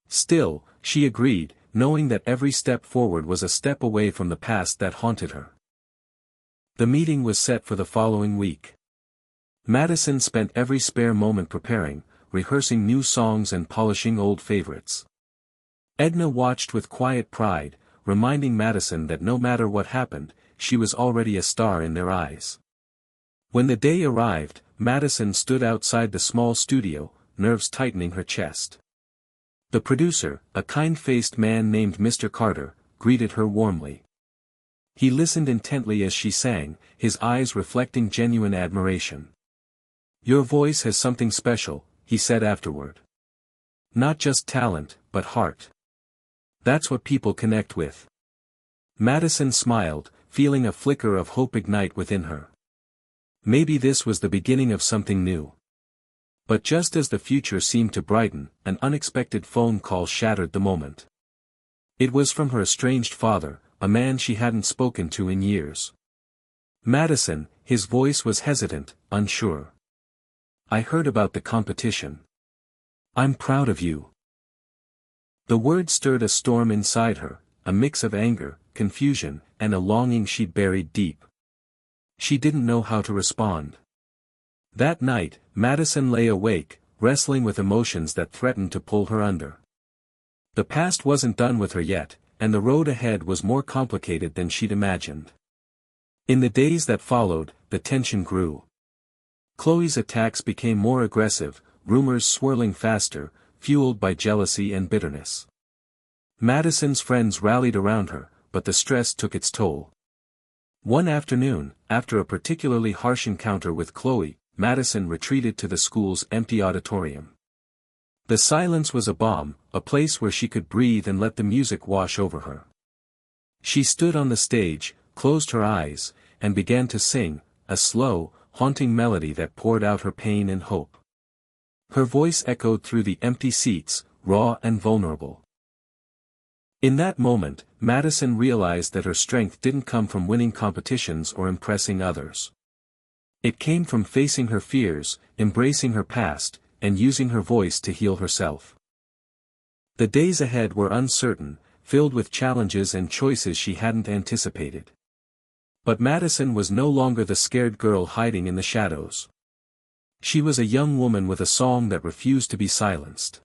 Still, she agreed, knowing that every step forward was a step away from the past that haunted her. The meeting was set for the following week. Madison spent every spare moment preparing, rehearsing new songs and polishing old favorites. Edna watched with quiet pride, reminding Madison that no matter what happened, she was already a star in their eyes. When the day arrived, Madison stood outside the small studio, nerves tightening her chest. The producer, a kind-faced man named Mr. Carter, greeted her warmly. He listened intently as she sang, his eyes reflecting genuine admiration. "Your voice has something special," he said afterward. "Not just talent, but heart. That's what people connect with." Madison smiled, feeling a flicker of hope ignite within her. Maybe this was the beginning of something new. But just as the future seemed to brighten, an unexpected phone call shattered the moment. It was from her estranged father, a man she hadn't spoken to in years. "Madison," his voice was hesitant, unsure. I heard about the competition. I'm proud of you. The word stirred a storm inside her, a mix of anger, confusion, and a longing she'd buried deep. She didn't know how to respond. That night, Madison lay awake, wrestling with emotions that threatened to pull her under. The past wasn't done with her yet, and the road ahead was more complicated than she'd imagined. In the days that followed, the tension grew. Chloe's attacks became more aggressive, rumors swirling faster, fueled by jealousy and bitterness. Madison's friends rallied around her, but the stress took its toll. One afternoon, after a particularly harsh encounter with Chloe, Madison retreated to the school's empty auditorium. The silence was a balm, a place where she could breathe and let the music wash over her. She stood on the stage, closed her eyes, and began to sing, a slow, haunting melody that poured out her pain and hope. Her voice echoed through the empty seats, raw and vulnerable. In that moment, Madison realized that her strength didn't come from winning competitions or impressing others. It came from facing her fears, embracing her past, and using her voice to heal herself. The days ahead were uncertain, filled with challenges and choices she hadn't anticipated. But Madison was no longer the scared girl hiding in the shadows. She was a young woman with a song that refused to be silenced.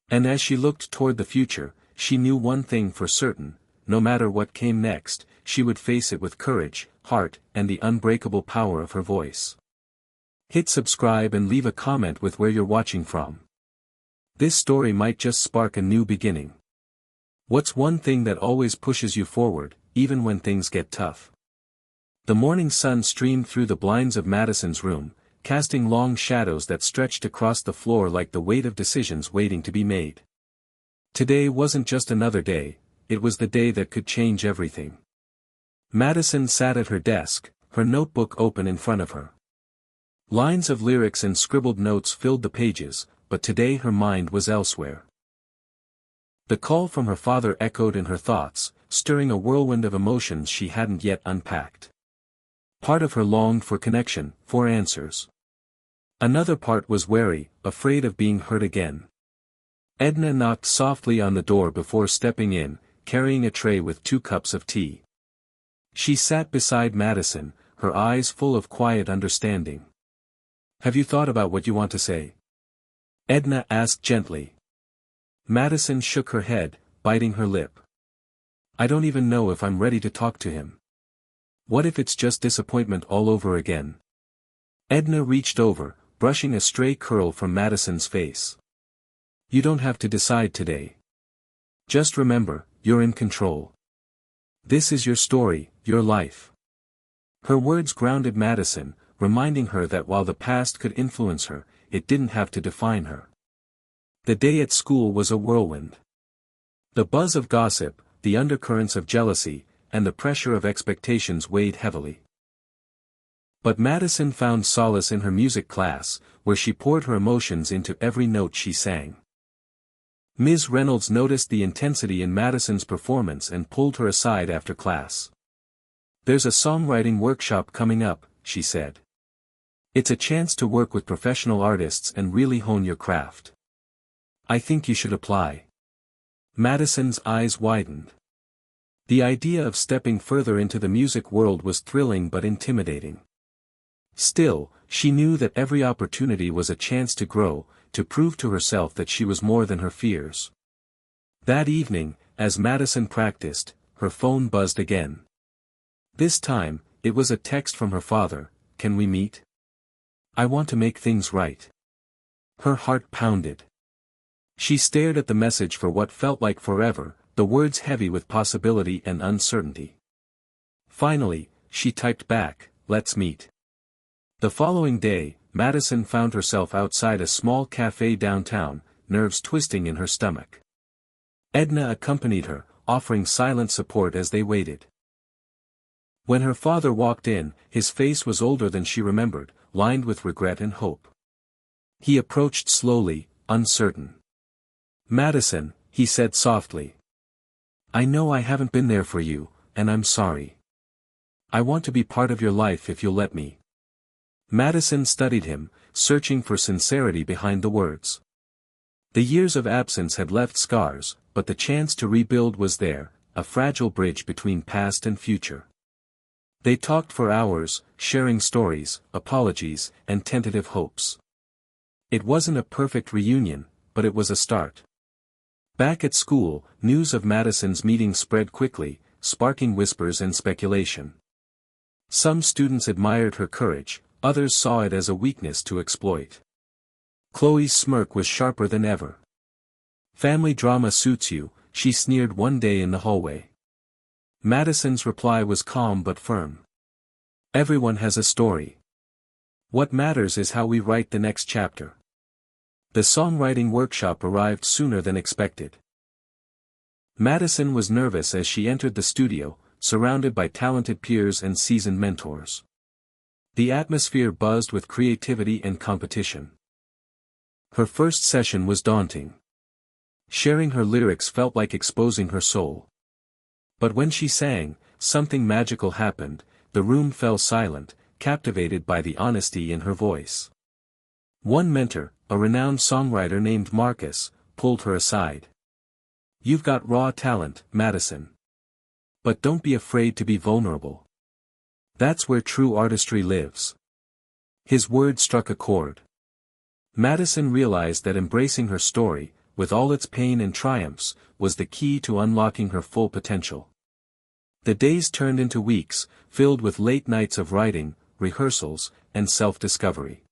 And as she looked toward the future, she knew one thing for certain: no matter what came next, she would face it with courage, heart, and the unbreakable power of her voice. Hit subscribe and leave a comment with where you're watching from. This story might just spark a new beginning. What's one thing that always pushes you forward, even when things get tough? The morning sun streamed through the blinds of Madison's room, casting long shadows that stretched across the floor like the weight of decisions waiting to be made. Today wasn't just another day, it was the day that could change everything. Madison sat at her desk, her notebook open in front of her. Lines of lyrics and scribbled notes filled the pages, but today her mind was elsewhere. The call from her father echoed in her thoughts, stirring a whirlwind of emotions she hadn't yet unpacked. Part of her longed for connection, for answers. Another part was wary, afraid of being hurt again. Edna knocked softly on the door before stepping in, carrying a tray with 2 cups of tea. She sat beside Madison, her eyes full of quiet understanding. "Have you thought about what you want to say?" Edna asked gently. Madison shook her head, biting her lip. "I don't even know if I'm ready to talk to him. What if it's just disappointment all over again?" Edna reached over, brushing a stray curl from Madison's face. "You don't have to decide today. Just remember, you're in control. This is your story, your life." Her words grounded Madison, reminding her that while the past could influence her, it didn't have to define her. The day at school was a whirlwind. The buzz of gossip, the undercurrents of jealousy, and the pressure of expectations weighed heavily. But Madison found solace in her music class, where she poured her emotions into every note she sang. Ms. Reynolds noticed the intensity in Madison's performance and pulled her aside after class. "There's a songwriting workshop coming up," she said. "It's a chance to work with professional artists and really hone your craft. I think you should apply." Madison's eyes widened. The idea of stepping further into the music world was thrilling but intimidating. Still, she knew that every opportunity was a chance to grow, to prove to herself that she was more than her fears. That evening, as Madison practiced, her phone buzzed again. This time, it was a text from her father: "Can we meet? I want to make things right." Her heart pounded. She stared at the message for what felt like forever, the words heavy with possibility and uncertainty. Finally, she typed back, "Let's meet." The following day, Madison found herself outside a small cafe downtown, nerves twisting in her stomach. Edna accompanied her, offering silent support as they waited. When her father walked in, his face was older than she remembered, lined with regret and hope. He approached slowly, uncertain. "Madison," he said softly. "I know I haven't been there for you, and I'm sorry. I want to be part of your life if you'll let me." Madison studied him, searching for sincerity behind the words. The years of absence had left scars, but the chance to rebuild was there, a fragile bridge between past and future. They talked for hours, sharing stories, apologies, and tentative hopes. It wasn't a perfect reunion, but it was a start. Back at school, news of Madison's meeting spread quickly, sparking whispers and speculation. Some students admired her courage, others saw it as a weakness to exploit. Chloe's smirk was sharper than ever. "Family drama suits you," she sneered one day in the hallway. Madison's reply was calm but firm. "Everyone has a story. What matters is how we write the next chapter." The songwriting workshop arrived sooner than expected. Madison was nervous as she entered the studio, surrounded by talented peers and seasoned mentors. The atmosphere buzzed with creativity and competition. Her first session was daunting. Sharing her lyrics felt like exposing her soul. But when she sang, something magical happened. The room fell silent, captivated by the honesty in her voice. One mentor, a renowned songwriter named Marcus, pulled her aside. "You've got raw talent, Madison. But don't be afraid to be vulnerable. That's where true artistry lives." His words struck a chord. Madison realized that embracing her story, with all its pain and triumphs, was the key to unlocking her full potential. The days turned into weeks, filled with late nights of writing, rehearsals, and self-discovery.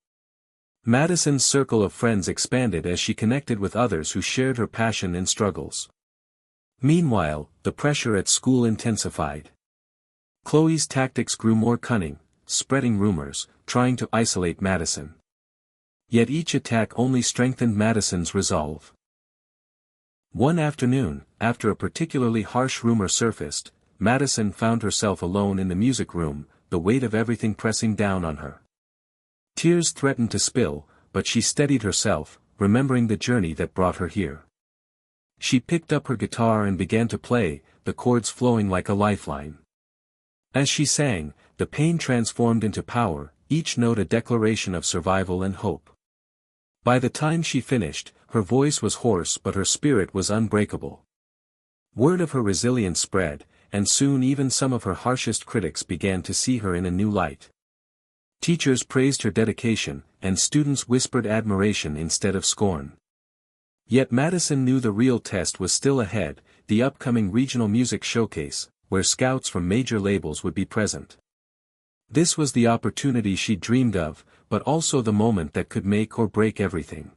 Madison's circle of friends expanded as she connected with others who shared her passion and struggles. Meanwhile, the pressure at school intensified. Chloe's tactics grew more cunning, spreading rumors, trying to isolate Madison. Yet each attack only strengthened Madison's resolve. One afternoon, after a particularly harsh rumor surfaced, Madison found herself alone in the music room, the weight of everything pressing down on her. Tears threatened to spill, but she steadied herself, remembering the journey that brought her here. She picked up her guitar and began to play, the chords flowing like a lifeline. As she sang, the pain transformed into power, each note a declaration of survival and hope. By the time she finished, her voice was hoarse but her spirit was unbreakable. Word of her resilience spread, and soon even some of her harshest critics began to see her in a new light. Teachers praised her dedication, and students whispered admiration instead of scorn. Yet Madison knew the real test was still ahead, the upcoming regional music showcase, where scouts from major labels would be present. This was the opportunity she dreamed of, but also the moment that could make or break everything.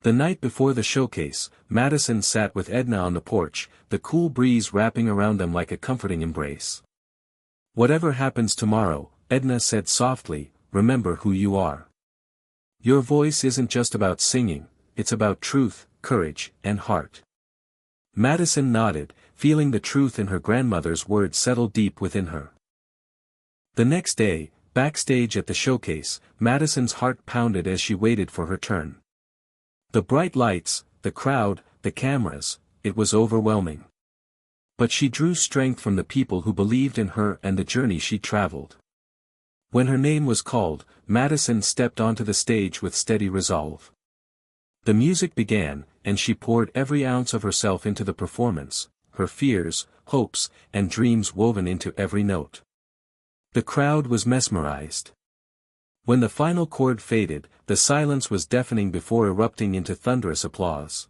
The night before the showcase, Madison sat with Edna on the porch, the cool breeze wrapping around them like a comforting embrace. "Whatever happens tomorrow," Edna said softly, "remember who you are. Your voice isn't just about singing, it's about truth, courage, and heart." Madison nodded, feeling the truth in her grandmother's words settle deep within her. The next day, backstage at the showcase, Madison's heart pounded as she waited for her turn. The bright lights, the crowd, the cameras, it was overwhelming. But she drew strength from the people who believed in her and the journey she traveled. When her name was called, Madison stepped onto the stage with steady resolve. The music began, and she poured every ounce of herself into the performance, her fears, hopes, and dreams woven into every note. The crowd was mesmerized. When the final chord faded, the silence was deafening before erupting into thunderous applause.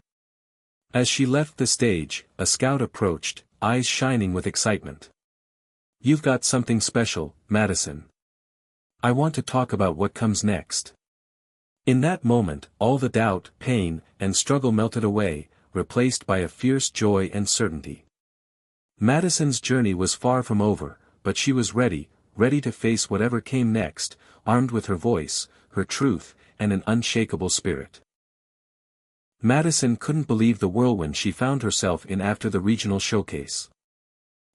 As she left the stage, a scout approached, eyes shining with excitement. "You've got something special, Madison. I want to talk about what comes next." In that moment, all the doubt, pain, and struggle melted away, replaced by a fierce joy and certainty. Madison's journey was far from over, but she was ready to face whatever came next, armed with her voice, her truth, and an unshakable spirit. Madison couldn't believe the whirlwind she found herself in after the regional showcase.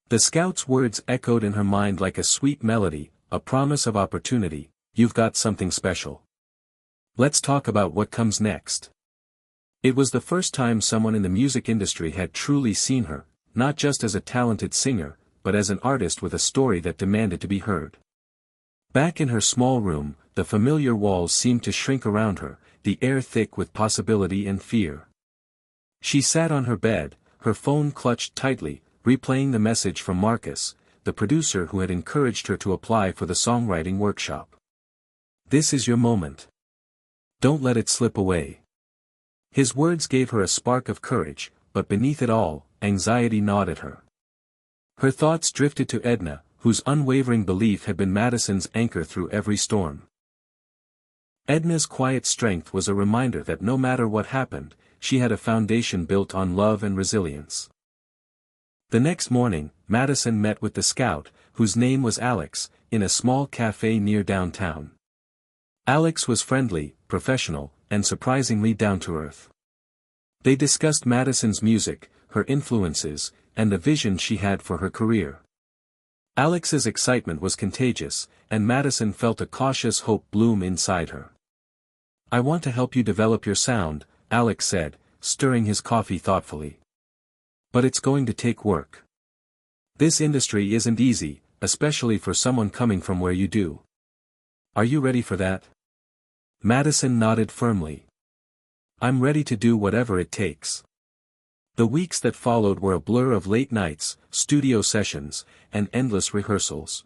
The scout's words echoed in her mind like a sweet melody, a promise of opportunity. "You've got something special. Let's talk about what comes next." It was the first time someone in the music industry had truly seen her, not just as a talented singer, but as an artist with a story that demanded to be heard. Back in her small room, the familiar walls seemed to shrink around her, the air thick with possibility and fear. She sat on her bed, her phone clutched tightly, replaying the message from Marcus, the producer who had encouraged her to apply for the songwriting workshop. "This is your moment. Don't let it slip away." His words gave her a spark of courage, but beneath it all, anxiety gnawed at her. Her thoughts drifted to Edna, whose unwavering belief had been Madison's anchor through every storm. Edna's quiet strength was a reminder that no matter what happened, she had a foundation built on love and resilience. The next morning, Madison met with the scout, whose name was Alex, in a small cafe near downtown. Alex was friendly, professional, and surprisingly down-to-earth. They discussed Madison's music, her influences, and the vision she had for her career. Alex's excitement was contagious, and Madison felt a cautious hope bloom inside her. "I want to help you develop your sound," Alex said, stirring his coffee thoughtfully. "But it's going to take work. This industry isn't easy, especially for someone coming from where you do. Are you ready for that?" Madison nodded firmly. "I'm ready to do whatever it takes." The weeks that followed were a blur of late nights, studio sessions, and endless rehearsals.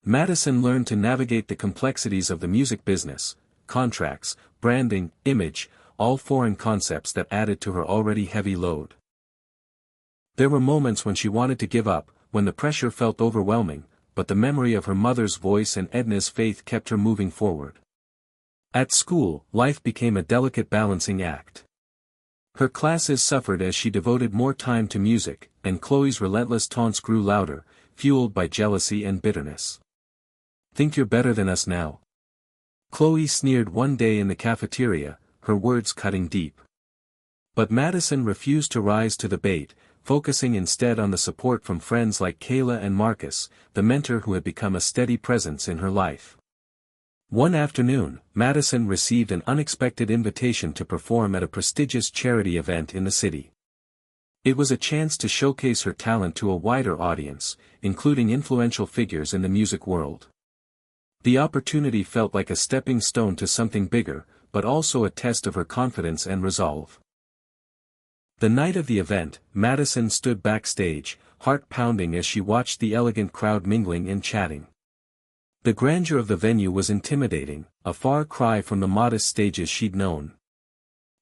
Madison learned to navigate the complexities of the music business, contracts, branding, image, all foreign concepts that added to her already heavy load. There were moments when she wanted to give up, when the pressure felt overwhelming, but the memory of her mother's voice and Edna's faith kept her moving forward. At school, life became a delicate balancing act. Her classes suffered as she devoted more time to music, and Chloe's relentless taunts grew louder, fueled by jealousy and bitterness. "Think you're better than us now?" Chloe sneered one day in the cafeteria, her words cutting deep. But Madison refused to rise to the bait, focusing instead on the support from friends like Kayla and Marcus, the mentor who had become a steady presence in her life. One afternoon, Madison received an unexpected invitation to perform at a prestigious charity event in the city. It was a chance to showcase her talent to a wider audience, including influential figures in the music world. The opportunity felt like a stepping stone to something bigger, but also a test of her confidence and resolve. The night of the event, Madison stood backstage, heart pounding as she watched the elegant crowd mingling and chatting. The grandeur of the venue was intimidating, a far cry from the modest stages she'd known.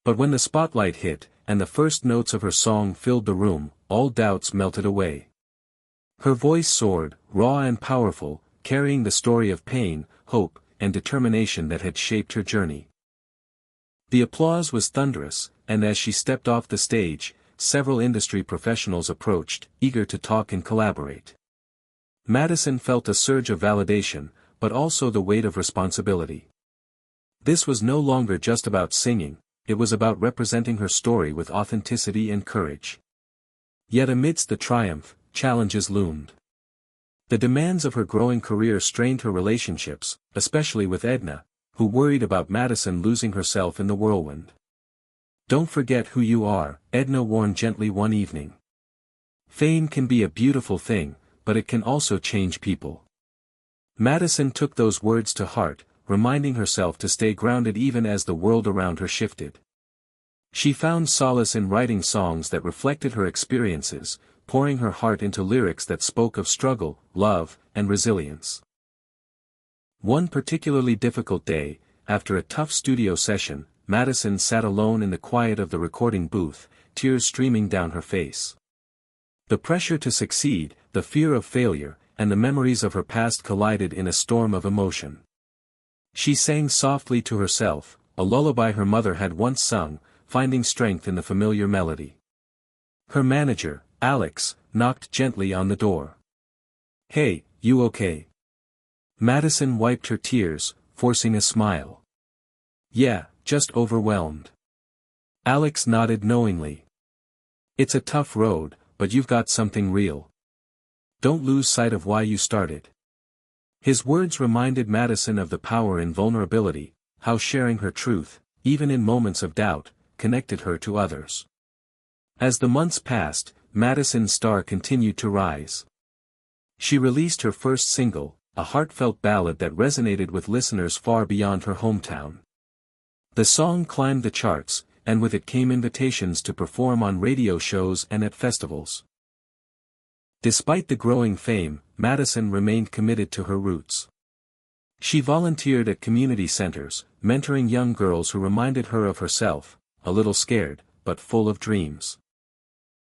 But when the spotlight hit, and the first notes of her song filled the room, all doubts melted away. Her voice soared, raw and powerful, carrying the story of pain, hope, and determination that had shaped her journey. The applause was thunderous, and as she stepped off the stage, several industry professionals approached, eager to talk and collaborate. Madison felt a surge of validation, but also the weight of responsibility. This was no longer just about singing, it was about representing her story with authenticity and courage. Yet amidst the triumph, challenges loomed. The demands of her growing career strained her relationships, especially with Edna, who worried about Madison losing herself in the whirlwind. "Don't forget who you are," Edna warned gently one evening. "Fame can be a beautiful thing, but it can also change people." Madison took those words to heart, reminding herself to stay grounded even as the world around her shifted. She found solace in writing songs that reflected her experiences, pouring her heart into lyrics that spoke of struggle, love, and resilience. One particularly difficult day, after a tough studio session, Madison sat alone in the quiet of the recording booth, tears streaming down her face. The pressure to succeed, the fear of failure, and the memories of her past collided in a storm of emotion. She sang softly to herself, a lullaby her mother had once sung, finding strength in the familiar melody. Her manager, Alex, knocked gently on the door. "Hey, you okay?" Madison wiped her tears, forcing a smile. "Yeah, just overwhelmed." Alex nodded knowingly. "It's a tough road, but you've got something real. Don't lose sight of why you started." His words reminded Madison of the power in vulnerability, how sharing her truth, even in moments of doubt, connected her to others. As the months passed, Madison's star continued to rise. She released her first single, a heartfelt ballad that resonated with listeners far beyond her hometown. The song climbed the charts, and with it came invitations to perform on radio shows and at festivals. Despite the growing fame, Madison remained committed to her roots. She volunteered at community centers, mentoring young girls who reminded her of herself, a little scared, but full of dreams.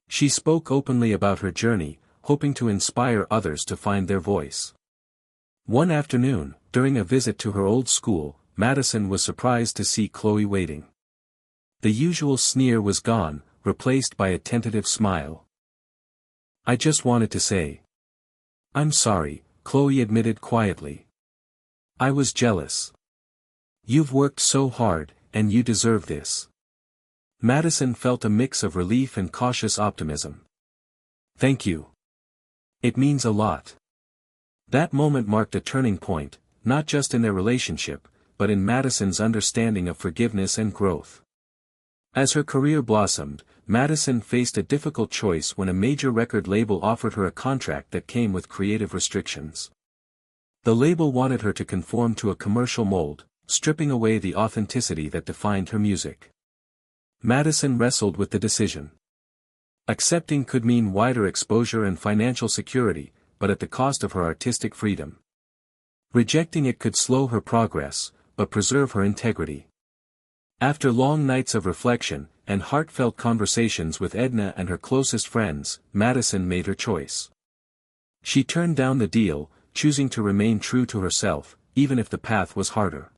She spoke openly about her journey, hoping to inspire others to find their voice. One afternoon, during a visit to her old school, Madison was surprised to see Chloe waiting. The usual sneer was gone, replaced by a tentative smile. "I just wanted to say. I'm sorry," Chloe admitted quietly. "I was jealous. You've worked so hard, and you deserve this." Madison felt a mix of relief and cautious optimism. "Thank you. It means a lot." That moment marked a turning point, not just in their relationship, but in Madison's understanding of forgiveness and growth. As her career blossomed, Madison faced a difficult choice when a major record label offered her a contract that came with creative restrictions. The label wanted her to conform to a commercial mold, stripping away the authenticity that defined her music. Madison wrestled with the decision. Accepting could mean wider exposure and financial security, but at the cost of her artistic freedom. Rejecting it could slow her progress, but preserve her integrity. After long nights of reflection, and heartfelt conversations with Edna and her closest friends, Madison made her choice. She turned down the deal, choosing to remain true to herself, even if the path was harder.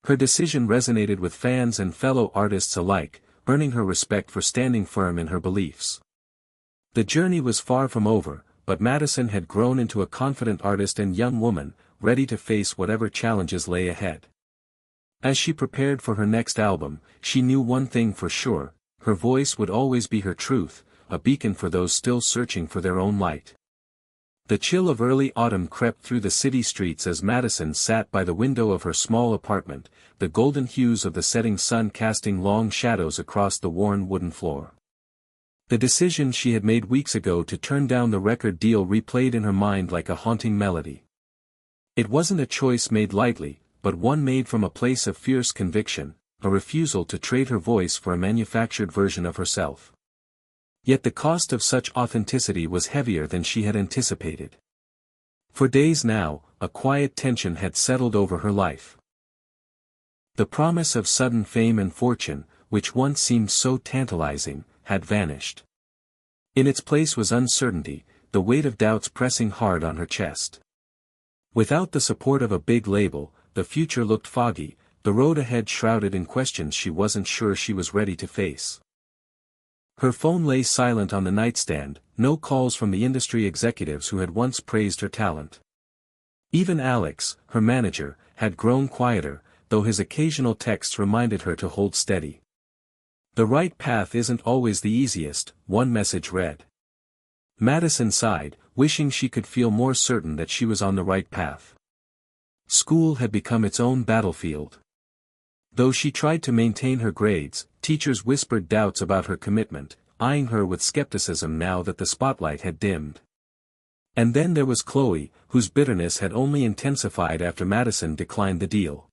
Her decision resonated with fans and fellow artists alike, earning her respect for standing firm in her beliefs. The journey was far from over, but Madison had grown into a confident artist and young woman, ready to face whatever challenges lay ahead. As she prepared for her next album, she knew one thing for sure: her voice would always be her truth, a beacon for those still searching for their own light. The chill of early autumn crept through the city streets as Madison sat by the window of her small apartment, the golden hues of the setting sun casting long shadows across the worn wooden floor. The decision she had made weeks ago to turn down the record deal replayed in her mind like a haunting melody. It wasn't a choice made lightly, but one made from a place of fierce conviction, a refusal to trade her voice for a manufactured version of herself. Yet the cost of such authenticity was heavier than she had anticipated. For days now, a quiet tension had settled over her life. The promise of sudden fame and fortune, which once seemed so tantalizing, had vanished. In its place was uncertainty, the weight of doubts pressing hard on her chest. Without the support of a big label, the future looked foggy, the road ahead shrouded in questions she wasn't sure she was ready to face. Her phone lay silent on the nightstand, no calls from the industry executives who had once praised her talent. Even Alex, her manager, had grown quieter, though his occasional texts reminded her to hold steady. "The right path isn't always the easiest," one message read. Madison sighed, wishing she could feel more certain that she was on the right path. School had become its own battlefield. Though she tried to maintain her grades, teachers whispered doubts about her commitment, eyeing her with skepticism now that the spotlight had dimmed. And then there was Chloe, whose bitterness had only intensified after Madison declined the deal.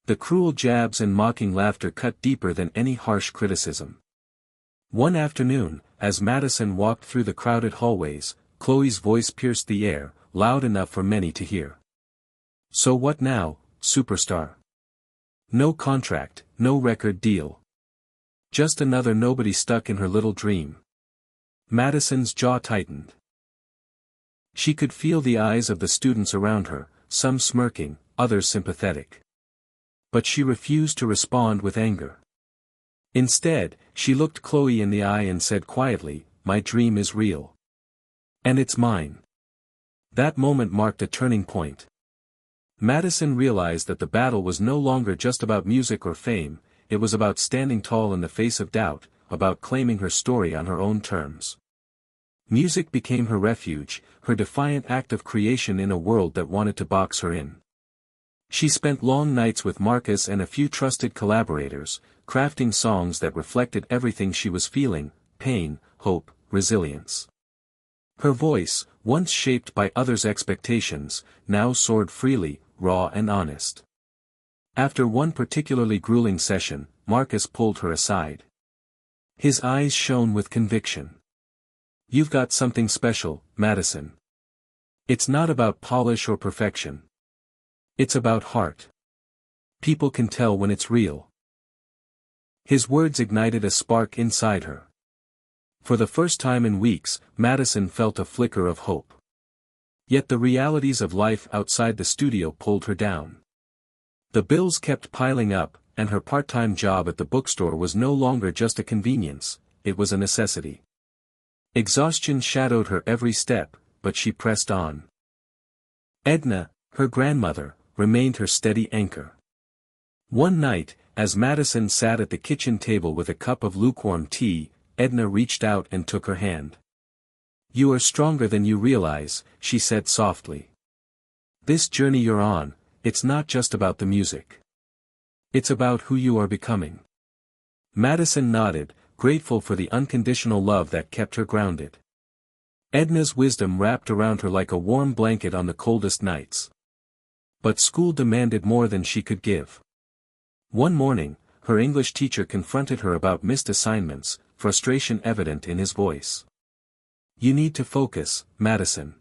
The cruel jabs and mocking laughter cut deeper than any harsh criticism. One afternoon, as Madison walked through the crowded hallways, Chloe's voice pierced the air, loud enough for many to hear. "So what now, superstar? No contract, no record deal. Just another nobody stuck in her little dream." Madison's jaw tightened. She could feel the eyes of the students around her, some smirking, others sympathetic. But she refused to respond with anger. Instead, she looked Chloe in the eye and said quietly, "My dream is real. And it's mine." That moment marked a turning point. Madison realized that the battle was no longer just about music or fame, it was about standing tall in the face of doubt, about claiming her story on her own terms. Music became her refuge, her defiant act of creation in a world that wanted to box her in. She spent long nights with Marcus and a few trusted collaborators, crafting songs that reflected everything she was feeling: pain, hope, resilience. Her voice, once shaped by others' expectations, now soared freely, raw and honest. After one particularly grueling session, Marcus pulled her aside. His eyes shone with conviction. "You've got something special, Madison. It's not about polish or perfection. It's about heart. People can tell when it's real." His words ignited a spark inside her. For the first time in weeks, Madison felt a flicker of hope. Yet the realities of life outside the studio pulled her down. The bills kept piling up, and her part-time job at the bookstore was no longer just a convenience, it was a necessity. Exhaustion shadowed her every step, but she pressed on. Edna, her grandmother, remained her steady anchor. One night, as Madison sat at the kitchen table with a cup of lukewarm tea, Edna reached out and took her hand. "You are stronger than you realize," she said softly. "This journey you're on, it's not just about the music. It's about who you are becoming." Madison nodded, grateful for the unconditional love that kept her grounded. Edna's wisdom wrapped around her like a warm blanket on the coldest nights. But school demanded more than she could give. One morning, her English teacher confronted her about missed assignments, frustration evident in his voice. "You need to focus, Madison.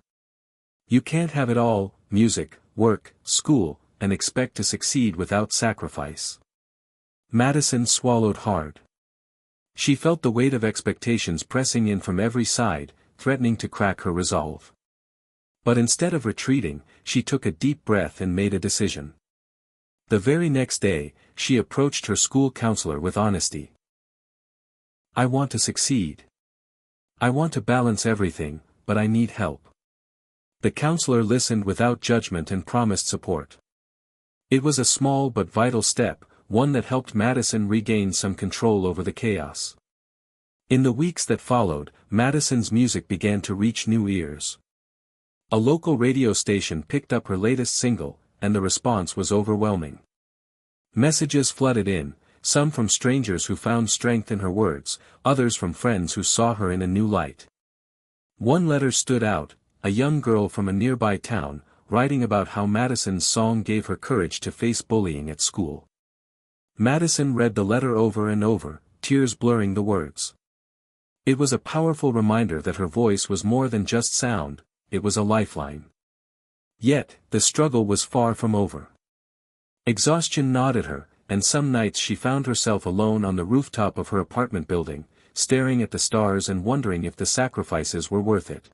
You can't have it all, music, work, school, and expect to succeed without sacrifice." Madison swallowed hard. She felt the weight of expectations pressing in from every side, threatening to crack her resolve. But instead of retreating, she took a deep breath and made a decision. The very next day, she approached her school counselor with honesty. "I want to succeed. I want to balance everything, but I need help." The counselor listened without judgment and promised support. It was a small but vital step, one that helped Madison regain some control over the chaos. In the weeks that followed, Madison's music began to reach new ears. A local radio station picked up her latest single, and the response was overwhelming. Messages flooded in, some from strangers who found strength in her words, others from friends who saw her in a new light. One letter stood out, a young girl from a nearby town, writing about how Madison's song gave her courage to face bullying at school. Madison read the letter over and over, tears blurring the words. It was a powerful reminder that her voice was more than just sound, it was a lifeline. Yet, the struggle was far from over. Exhaustion gnawed at her, and some nights she found herself alone on the rooftop of her apartment building, staring at the stars and wondering if the sacrifices were worth it.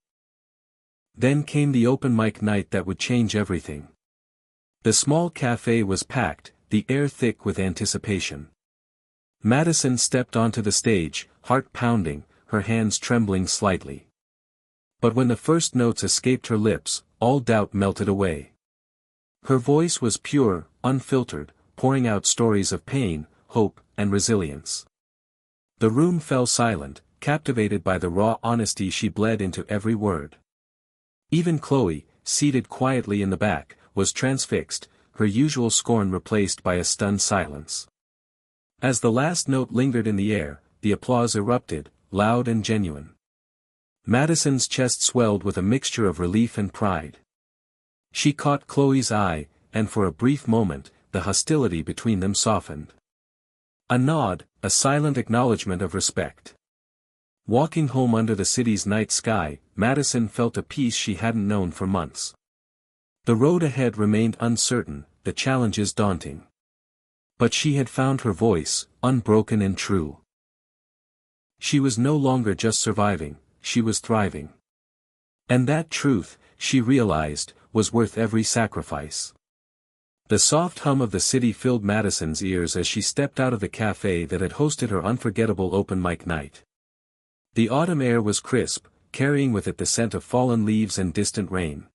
Then came the open mic night that would change everything. The small cafe was packed, the air thick with anticipation. Madison stepped onto the stage, heart pounding, her hands trembling slightly. But when the first notes escaped her lips, all doubt melted away. Her voice was pure, unfiltered, pouring out stories of pain, hope, and resilience. The room fell silent, captivated by the raw honesty she bled into every word. Even Chloe, seated quietly in the back, was transfixed, her usual scorn replaced by a stunned silence. As the last note lingered in the air, the applause erupted, loud and genuine. Madison's chest swelled with a mixture of relief and pride. She caught Chloe's eye, and for a brief moment, the hostility between them softened. A nod, a silent acknowledgement of respect. Walking home under the city's night sky, Madison felt a peace she hadn't known for months. The road ahead remained uncertain, the challenges daunting. But she had found her voice, unbroken and true. She was no longer just surviving, she was thriving. And that truth, she realized, was worth every sacrifice. The soft hum of the city filled Madison's ears as she stepped out of the cafe that had hosted her unforgettable open mic night. The autumn air was crisp, carrying with it the scent of fallen leaves and distant rain.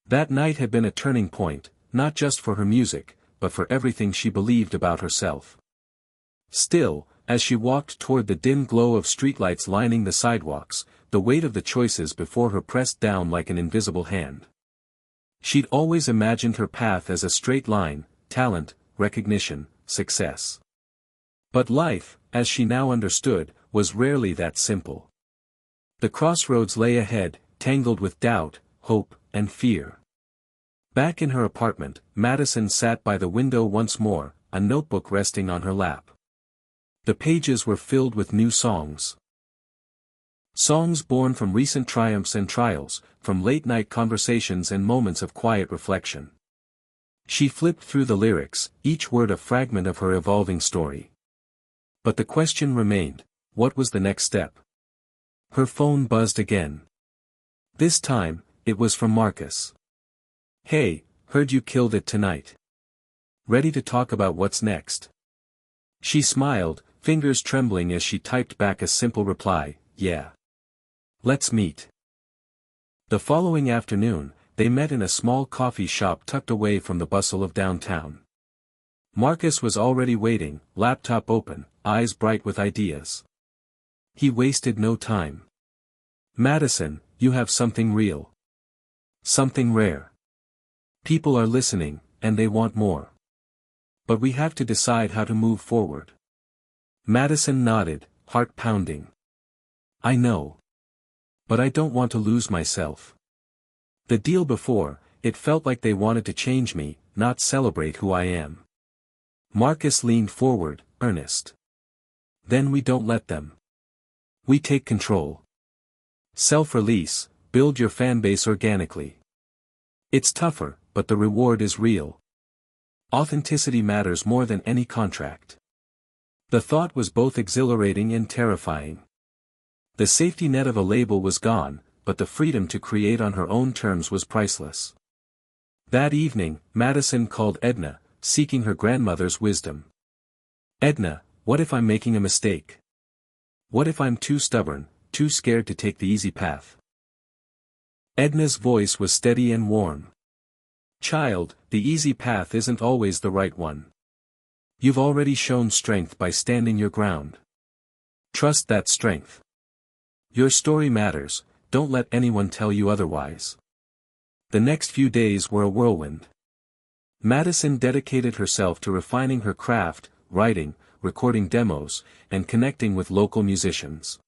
That night had been a turning point, not just for her music, but for everything she believed about herself. Still, as she walked toward the dim glow of streetlights lining the sidewalks, the weight of the choices before her pressed down like an invisible hand. She'd always imagined her path as a straight line, talent, recognition, success. But life, as she now understood, was rarely that simple. The crossroads lay ahead, tangled with doubt, hope, and fear. Back in her apartment, Madison sat by the window once more, a notebook resting on her lap. The pages were filled with new songs. Songs born from recent triumphs and trials, from late-night conversations and moments of quiet reflection. She flipped through the lyrics, each word a fragment of her evolving story. But the question remained, what was the next step? Her phone buzzed again. This time, it was from Marcus. "Hey, heard you killed it tonight. Ready to talk about what's next?" She smiled, fingers trembling as she typed back a simple reply, "Yeah. Let's meet." The following afternoon, they met in a small coffee shop tucked away from the bustle of downtown. Marcus was already waiting, laptop open, eyes bright with ideas. He wasted no time. "Madison, you have something real. Something rare. People are listening, and they want more. But we have to decide how to move forward." Madison nodded, heart pounding. "I know. But I don't want to lose myself. The deal before, it felt like they wanted to change me, not celebrate who I am." Marcus leaned forward, earnest. "Then we don't let them. We take control. Self-release, build your fanbase organically. It's tougher, but the reward is real. Authenticity matters more than any contract." The thought was both exhilarating and terrifying. The safety net of a label was gone, but the freedom to create on her own terms was priceless. That evening, Madison called Edna, seeking her grandmother's wisdom. "Edna, what if I'm making a mistake? What if I'm too stubborn, too scared to take the easy path?" Edna's voice was steady and warm. "Child, the easy path isn't always the right one. You've already shown strength by standing your ground. Trust that strength. Your story matters, don't let anyone tell you otherwise." The next few days were a whirlwind. Madison dedicated herself to refining her craft, writing, recording demos, and connecting with local musicians.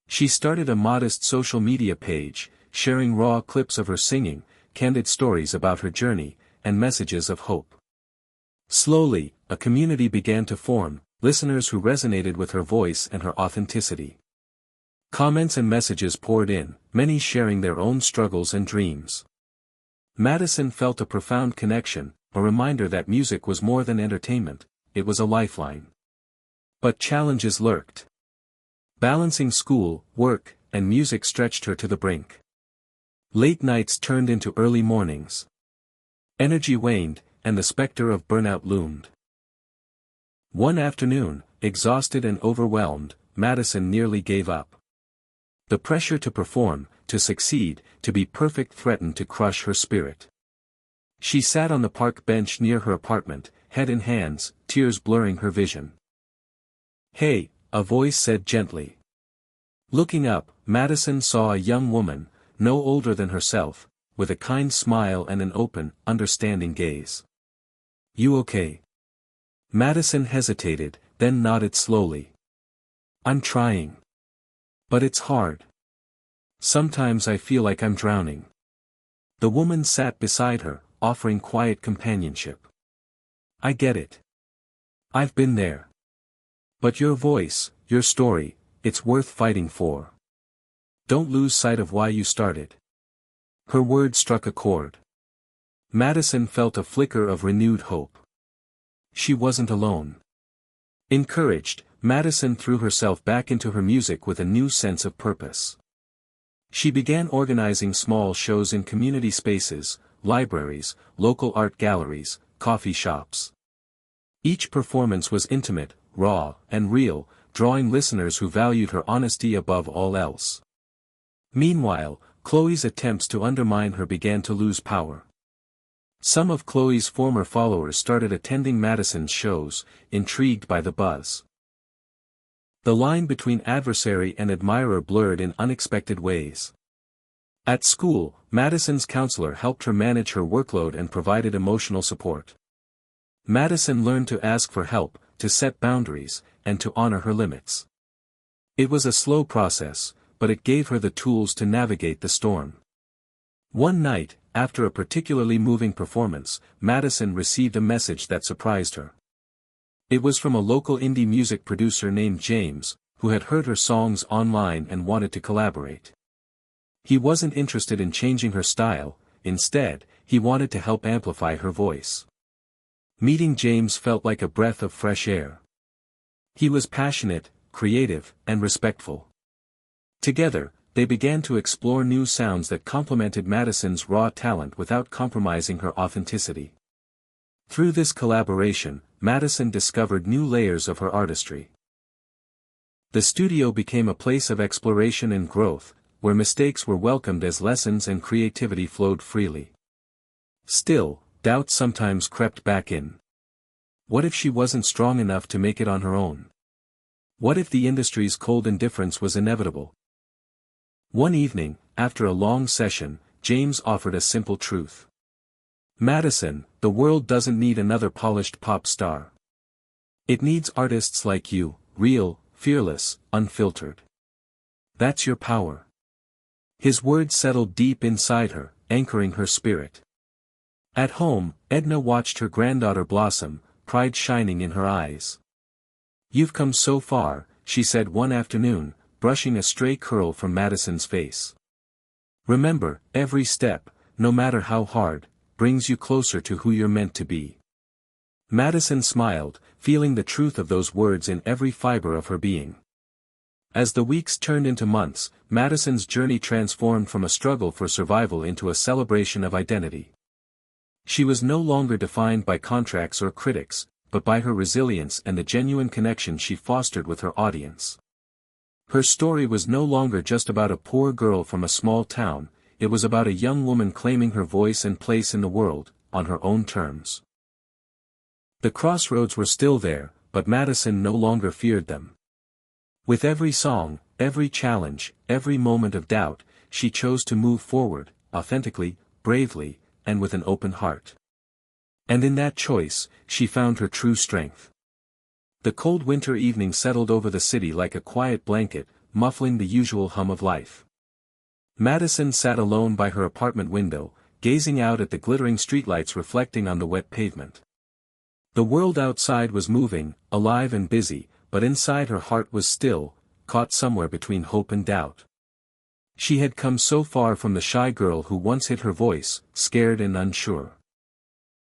She started a modest social media page, sharing raw clips of her singing, candid stories about her journey, and messages of hope. Slowly, a community began to form, listeners who resonated with her voice and her authenticity. Comments and messages poured in, many sharing their own struggles and dreams. Madison felt a profound connection, a reminder that music was more than entertainment, it was a lifeline. But challenges lurked. Balancing school, work, and music stretched her to the brink. Late nights turned into early mornings. Energy waned, and the specter of burnout loomed. One afternoon, exhausted and overwhelmed, Madison nearly gave up. The pressure to perform, to succeed, to be perfect threatened to crush her spirit. She sat on the park bench near her apartment, head in hands, tears blurring her vision. "Hey," a voice said gently. Looking up, Madison saw a young woman, no older than herself, with a kind smile and an open, understanding gaze. "You okay?" Madison hesitated, then nodded slowly. "I'm trying. But it's hard. Sometimes I feel like I'm drowning." The woman sat beside her, offering quiet companionship. "I get it. I've been there. But your voice, your story, it's worth fighting for. Don't lose sight of why you started." Her words struck a chord. Madison felt a flicker of renewed hope. She wasn't alone. Encouraged, Madison threw herself back into her music with a new sense of purpose. She began organizing small shows in community spaces, libraries, local art galleries, coffee shops. Each performance was intimate, raw, and real, drawing listeners who valued her honesty above all else. Meanwhile, Chloe's attempts to undermine her began to lose power. Some of Chloe's former followers started attending Madison's shows, intrigued by the buzz. The line between adversary and admirer blurred in unexpected ways. At school, Madison's counselor helped her manage her workload and provided emotional support. Madison learned to ask for help, to set boundaries, and to honor her limits. It was a slow process, but it gave her the tools to navigate the storm. One night, after a particularly moving performance, Madison received a message that surprised her. It was from a local indie music producer named James, who had heard her songs online and wanted to collaborate. He wasn't interested in changing her style, instead, he wanted to help amplify her voice. Meeting James felt like a breath of fresh air. He was passionate, creative, and respectful. Together, they began to explore new sounds that complemented Madison's raw talent without compromising her authenticity. Through this collaboration, Madison discovered new layers of her artistry. The studio became a place of exploration and growth, where mistakes were welcomed as lessons and creativity flowed freely. Still, doubt sometimes crept back in. What if she wasn't strong enough to make it on her own? What if the industry's cold indifference was inevitable? One evening, after a long session, James offered a simple truth. Madison, the world doesn't need another polished pop star. It needs artists like you, real, fearless, unfiltered. That's your power. His words settled deep inside her, anchoring her spirit. At home, Edna watched her granddaughter blossom, pride shining in her eyes. "You've come so far," she said one afternoon, brushing a stray curl from Madison's face. "Remember, every step, no matter how hard, brings you closer to who you're meant to be." Madison smiled, feeling the truth of those words in every fiber of her being. As the weeks turned into months, Madison's journey transformed from a struggle for survival into a celebration of identity. She was no longer defined by contracts or critics, but by her resilience and the genuine connection she fostered with her audience. Her story was no longer just about a poor girl from a small town, it was about a young woman claiming her voice and place in the world, on her own terms. The crossroads were still there, but Madison no longer feared them. With every song, every challenge, every moment of doubt, she chose to move forward, authentically, bravely, and with an open heart. And in that choice, she found her true strength. The cold winter evening settled over the city like a quiet blanket, muffling the usual hum of life. Madison sat alone by her apartment window, gazing out at the glittering streetlights reflecting on the wet pavement. The world outside was moving, alive and busy, but inside her heart was still, caught somewhere between hope and doubt. She had come so far from the shy girl who once hid her voice, scared and unsure.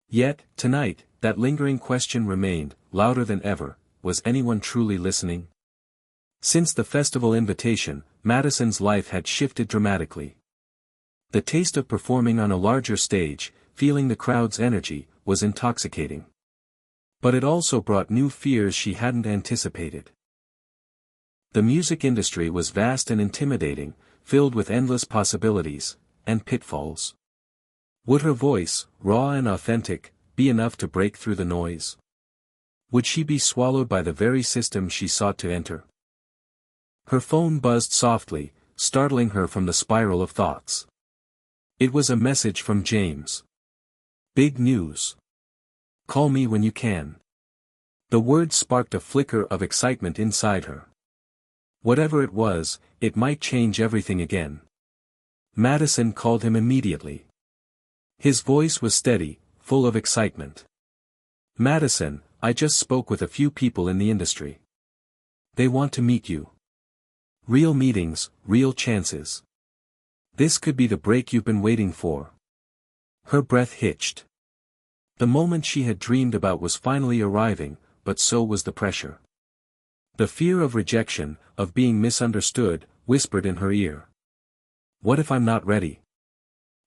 Yet, tonight, that lingering question remained, louder than ever: was anyone truly listening? Since the festival invitation, Madison's life had shifted dramatically. The taste of performing on a larger stage, feeling the crowd's energy, was intoxicating. But it also brought new fears she hadn't anticipated. The music industry was vast and intimidating, filled with endless possibilities, and pitfalls. Would her voice, raw and authentic, be enough to break through the noise? Would she be swallowed by the very system she sought to enter? Her phone buzzed softly, startling her from the spiral of thoughts. It was a message from James. "Big news. Call me when you can." The words sparked a flicker of excitement inside her. Whatever it was, it might change everything again. Madison called him immediately. His voice was steady, full of excitement. "Madison, I just spoke with a few people in the industry. They want to meet you. Real meetings, real chances. This could be the break you've been waiting for." Her breath hitched. The moment she had dreamed about was finally arriving, but so was the pressure. The fear of rejection, of being misunderstood, whispered in her ear. "What if I'm not ready?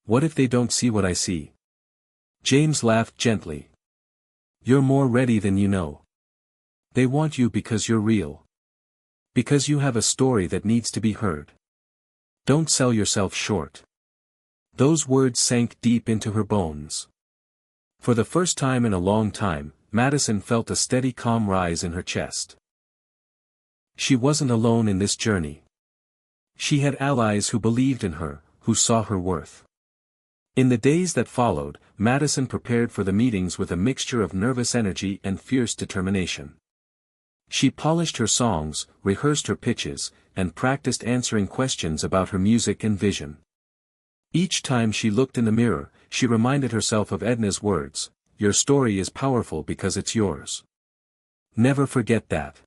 What if they don't see what I see?" James laughed gently. "You're more ready than you know. They want you because you're real. Because you have a story that needs to be heard. Don't sell yourself short." Those words sank deep into her bones. For the first time in a long time, Madison felt a steady calm rise in her chest. She wasn't alone in this journey. She had allies who believed in her, who saw her worth. In the days that followed, Madison prepared for the meetings with a mixture of nervous energy and fierce determination. She polished her songs, rehearsed her pitches, and practiced answering questions about her music and vision. Each time she looked in the mirror, she reminded herself of Edna's words, "Your story is powerful because it's yours. Never forget that."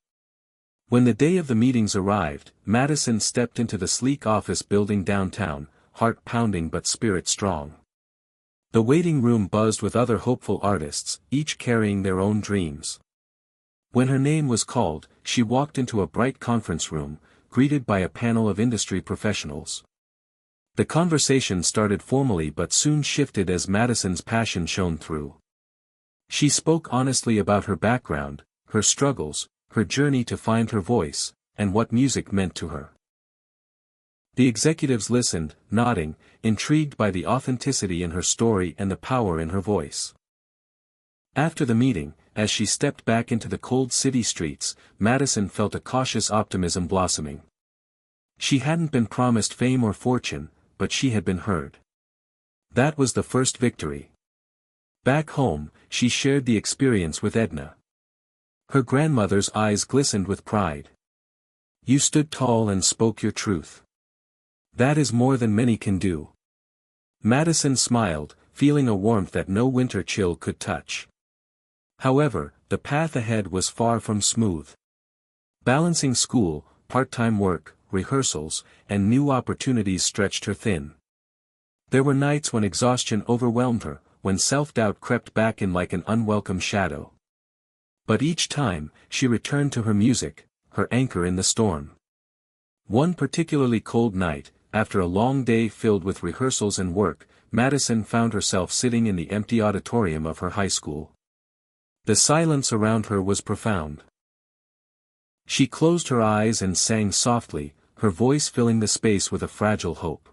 When the day of the meetings arrived, Madison stepped into the sleek office building downtown, heart pounding but spirit strong. The waiting room buzzed with other hopeful artists, each carrying their own dreams. When her name was called, she walked into a bright conference room, greeted by a panel of industry professionals. The conversation started formally but soon shifted as Madison's passion shone through. She spoke honestly about her background, her struggles, her journey to find her voice, and what music meant to her. The executives listened, nodding, intrigued by the authenticity in her story and the power in her voice. After the meeting, as she stepped back into the cold city streets, Madison felt a cautious optimism blossoming. She hadn't been promised fame or fortune, but she had been heard. That was the first victory. Back home, she shared the experience with Edna. Her grandmother's eyes glistened with pride. "You stood tall and spoke your truth. That is more than many can do." Madison smiled, feeling a warmth that no winter chill could touch. However, the path ahead was far from smooth. Balancing school, part-time work, rehearsals, and new opportunities stretched her thin. There were nights when exhaustion overwhelmed her, when self-doubt crept back in like an unwelcome shadow. But each time, she returned to her music, her anchor in the storm. One particularly cold night, after a long day filled with rehearsals and work, Madison found herself sitting in the empty auditorium of her high school. The silence around her was profound. She closed her eyes and sang softly, her voice filling the space with a fragile hope.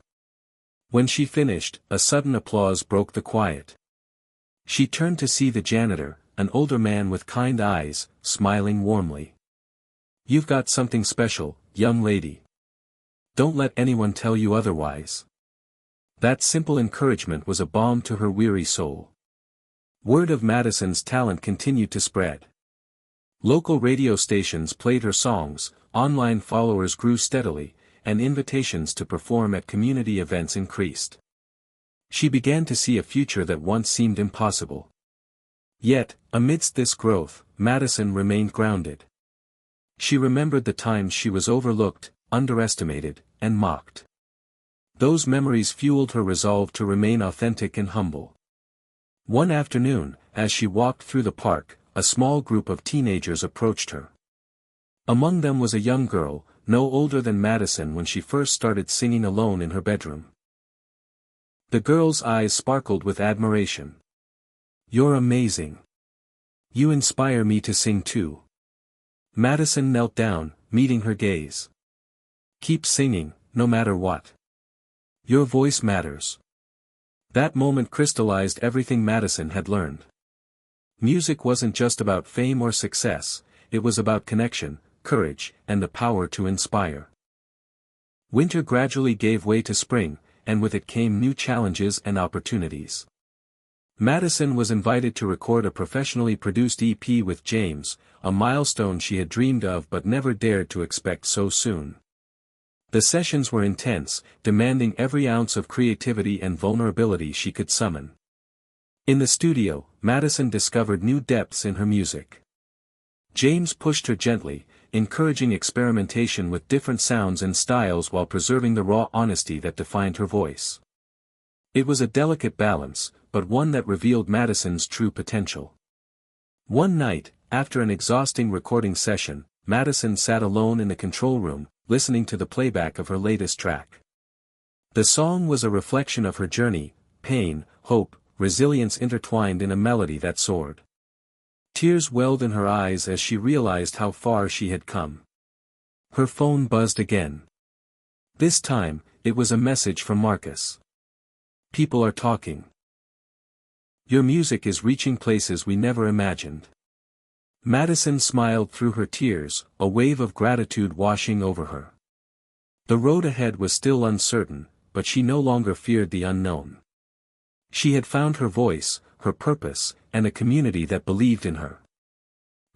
When she finished, a sudden applause broke the quiet. She turned to see the janitor, an older man with kind eyes, smiling warmly. "You've got something special, young lady. Don't let anyone tell you otherwise." That simple encouragement was a balm to her weary soul. Word of Madison's talent continued to spread. Local radio stations played her songs, online followers grew steadily, and invitations to perform at community events increased. She began to see a future that once seemed impossible. Yet, amidst this growth, Madison remained grounded. She remembered the times she was overlooked, underestimated, and mocked. Those memories fueled her resolve to remain authentic and humble. One afternoon, as she walked through the park, a small group of teenagers approached her. Among them was a young girl, no older than Madison when she first started singing alone in her bedroom. The girl's eyes sparkled with admiration. "You're amazing. You inspire me to sing too." Madison knelt down, meeting her gaze. "Keep singing, no matter what. Your voice matters." That moment crystallized everything Madison had learned. Music wasn't just about fame or success, it was about connection, courage, and the power to inspire. Winter gradually gave way to spring, and with it came new challenges and opportunities. Madison was invited to record a professionally produced EP with James, a milestone she had dreamed of but never dared to expect so soon. The sessions were intense, demanding every ounce of creativity and vulnerability she could summon. In the studio, Madison discovered new depths in her music. James pushed her gently, encouraging experimentation with different sounds and styles while preserving the raw honesty that defined her voice. It was a delicate balance, but one that revealed Madison's true potential. One night, after an exhausting recording session, Madison sat alone in the control room, listening to the playback of her latest track. The song was a reflection of her journey, pain, hope, resilience intertwined in a melody that soared. Tears welled in her eyes as she realized how far she had come. Her phone buzzed again. This time, it was a message from Marcus. "People are talking. Your music is reaching places we never imagined." Madison smiled through her tears, a wave of gratitude washing over her. The road ahead was still uncertain, but she no longer feared the unknown. She had found her voice, her purpose, and a community that believed in her.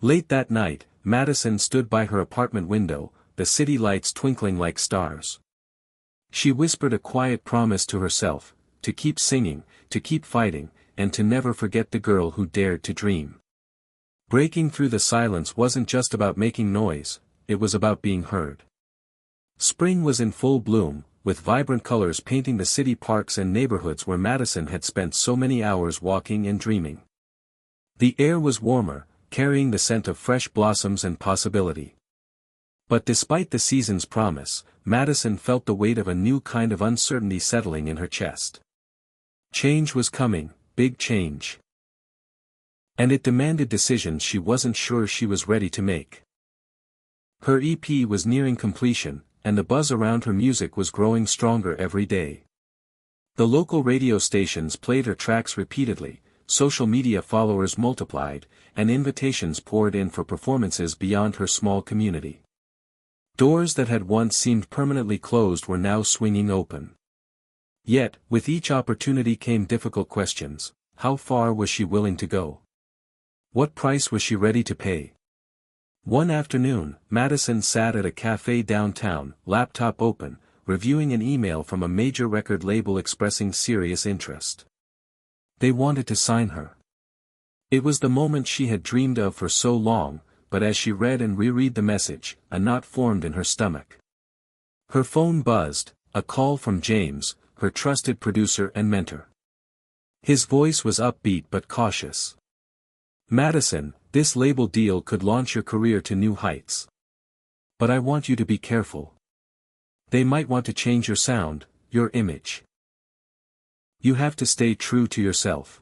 Late that night, Madison stood by her apartment window, the city lights twinkling like stars. She whispered a quiet promise to herself, to keep singing, to keep fighting, and to never forget the girl who dared to dream. Breaking through the silence wasn't just about making noise, it was about being heard. Spring was in full bloom, with vibrant colors painting the city parks and neighborhoods where Madison had spent so many hours walking and dreaming. The air was warmer, carrying the scent of fresh blossoms and possibility. But despite the season's promise, Madison felt the weight of a new kind of uncertainty settling in her chest. Change was coming, big change. And it demanded decisions she wasn't sure she was ready to make. Her EP was nearing completion, and the buzz around her music was growing stronger every day. The local radio stations played her tracks repeatedly, social media followers multiplied, and invitations poured in for performances beyond her small community. Doors that had once seemed permanently closed were now swinging open. Yet, with each opportunity came difficult questions. How far was she willing to go? What price was she ready to pay? One afternoon, Madison sat at a cafe downtown, laptop open, reviewing an email from a major record label expressing serious interest. They wanted to sign her. It was the moment she had dreamed of for so long, but as she read and reread the message, a knot formed in her stomach. Her phone buzzed, a call from James, her trusted producer and mentor. His voice was upbeat but cautious. "Madison, this label deal could launch your career to new heights. But I want you to be careful. They might want to change your sound, your image. You have to stay true to yourself."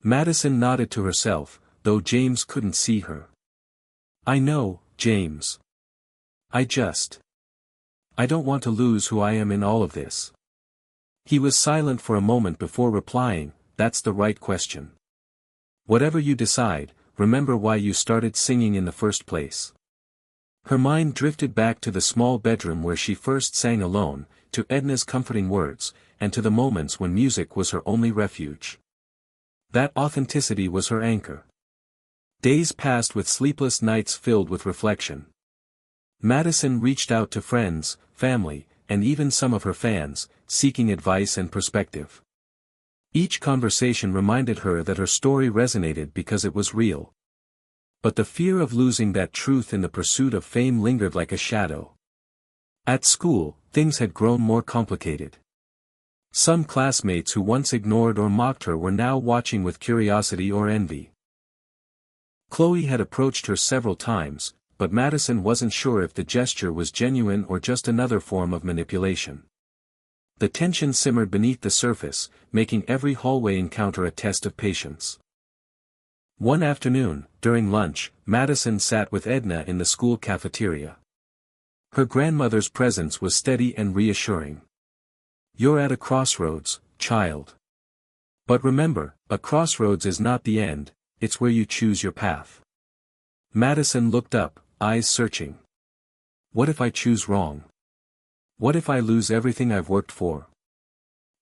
Madison nodded to herself, though James couldn't see her. "I know, James. I don't want to lose who I am in all of this." He was silent for a moment before replying, "That's the right question. Whatever you decide, remember why you started singing in the first place." Her mind drifted back to the small bedroom where she first sang alone, to Edna's comforting words, and to the moments when music was her only refuge. That authenticity was her anchor. Days passed with sleepless nights filled with reflection. Madison reached out to friends, family, and even some of her fans, seeking advice and perspective. Each conversation reminded her that her story resonated because it was real. But the fear of losing that truth in the pursuit of fame lingered like a shadow. At school, things had grown more complicated. Some classmates who once ignored or mocked her were now watching with curiosity or envy. Chloe had approached her several times, but Madison wasn't sure if the gesture was genuine or just another form of manipulation. The tension simmered beneath the surface, making every hallway encounter a test of patience. One afternoon, during lunch, Madison sat with Edna in the school cafeteria. Her grandmother's presence was steady and reassuring. "You're at a crossroads, child. But remember, a crossroads is not the end, it's where you choose your path." Madison looked up, eyes searching. "What if I choose wrong? What if I lose everything I've worked for?"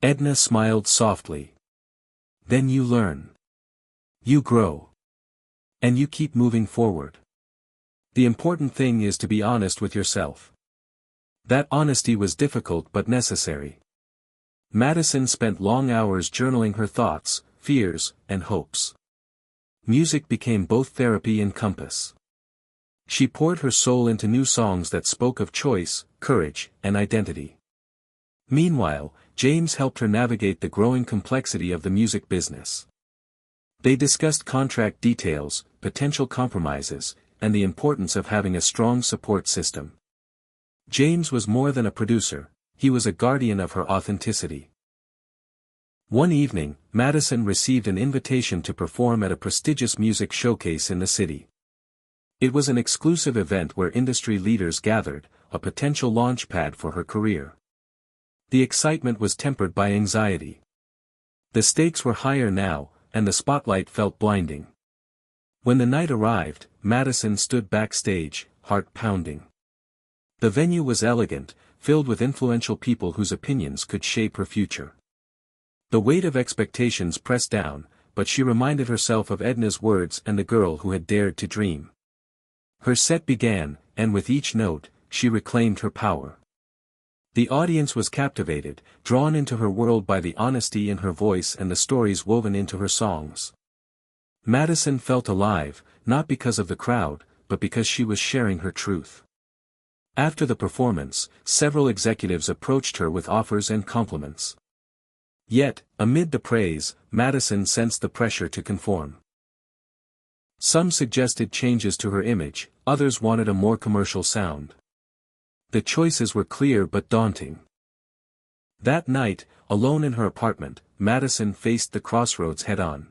Edna smiled softly. "Then you learn. You grow. And you keep moving forward. The important thing is to be honest with yourself." That honesty was difficult but necessary. Madison spent long hours journaling her thoughts, fears, and hopes. Music became both therapy and compass. She poured her soul into new songs that spoke of choice, courage, and identity. Meanwhile, James helped her navigate the growing complexity of the music business. They discussed contract details, potential compromises, and the importance of having a strong support system. James was more than a producer, he was a guardian of her authenticity. One evening, Madison received an invitation to perform at a prestigious music showcase in the city. It was an exclusive event where industry leaders gathered, a potential launchpad for her career. The excitement was tempered by anxiety. The stakes were higher now, and the spotlight felt blinding. When the night arrived, Madison stood backstage, heart pounding. The venue was elegant, filled with influential people whose opinions could shape her future. The weight of expectations pressed down, but she reminded herself of Edna's words and the girl who had dared to dream. Her set began, and with each note, she reclaimed her power. The audience was captivated, drawn into her world by the honesty in her voice and the stories woven into her songs. Madison felt alive, not because of the crowd, but because she was sharing her truth. After the performance, several executives approached her with offers and compliments. Yet, amid the praise, Madison sensed the pressure to conform. Some suggested changes to her image, others wanted a more commercial sound. The choices were clear but daunting. That night, alone in her apartment, Madison faced the crossroads head-on.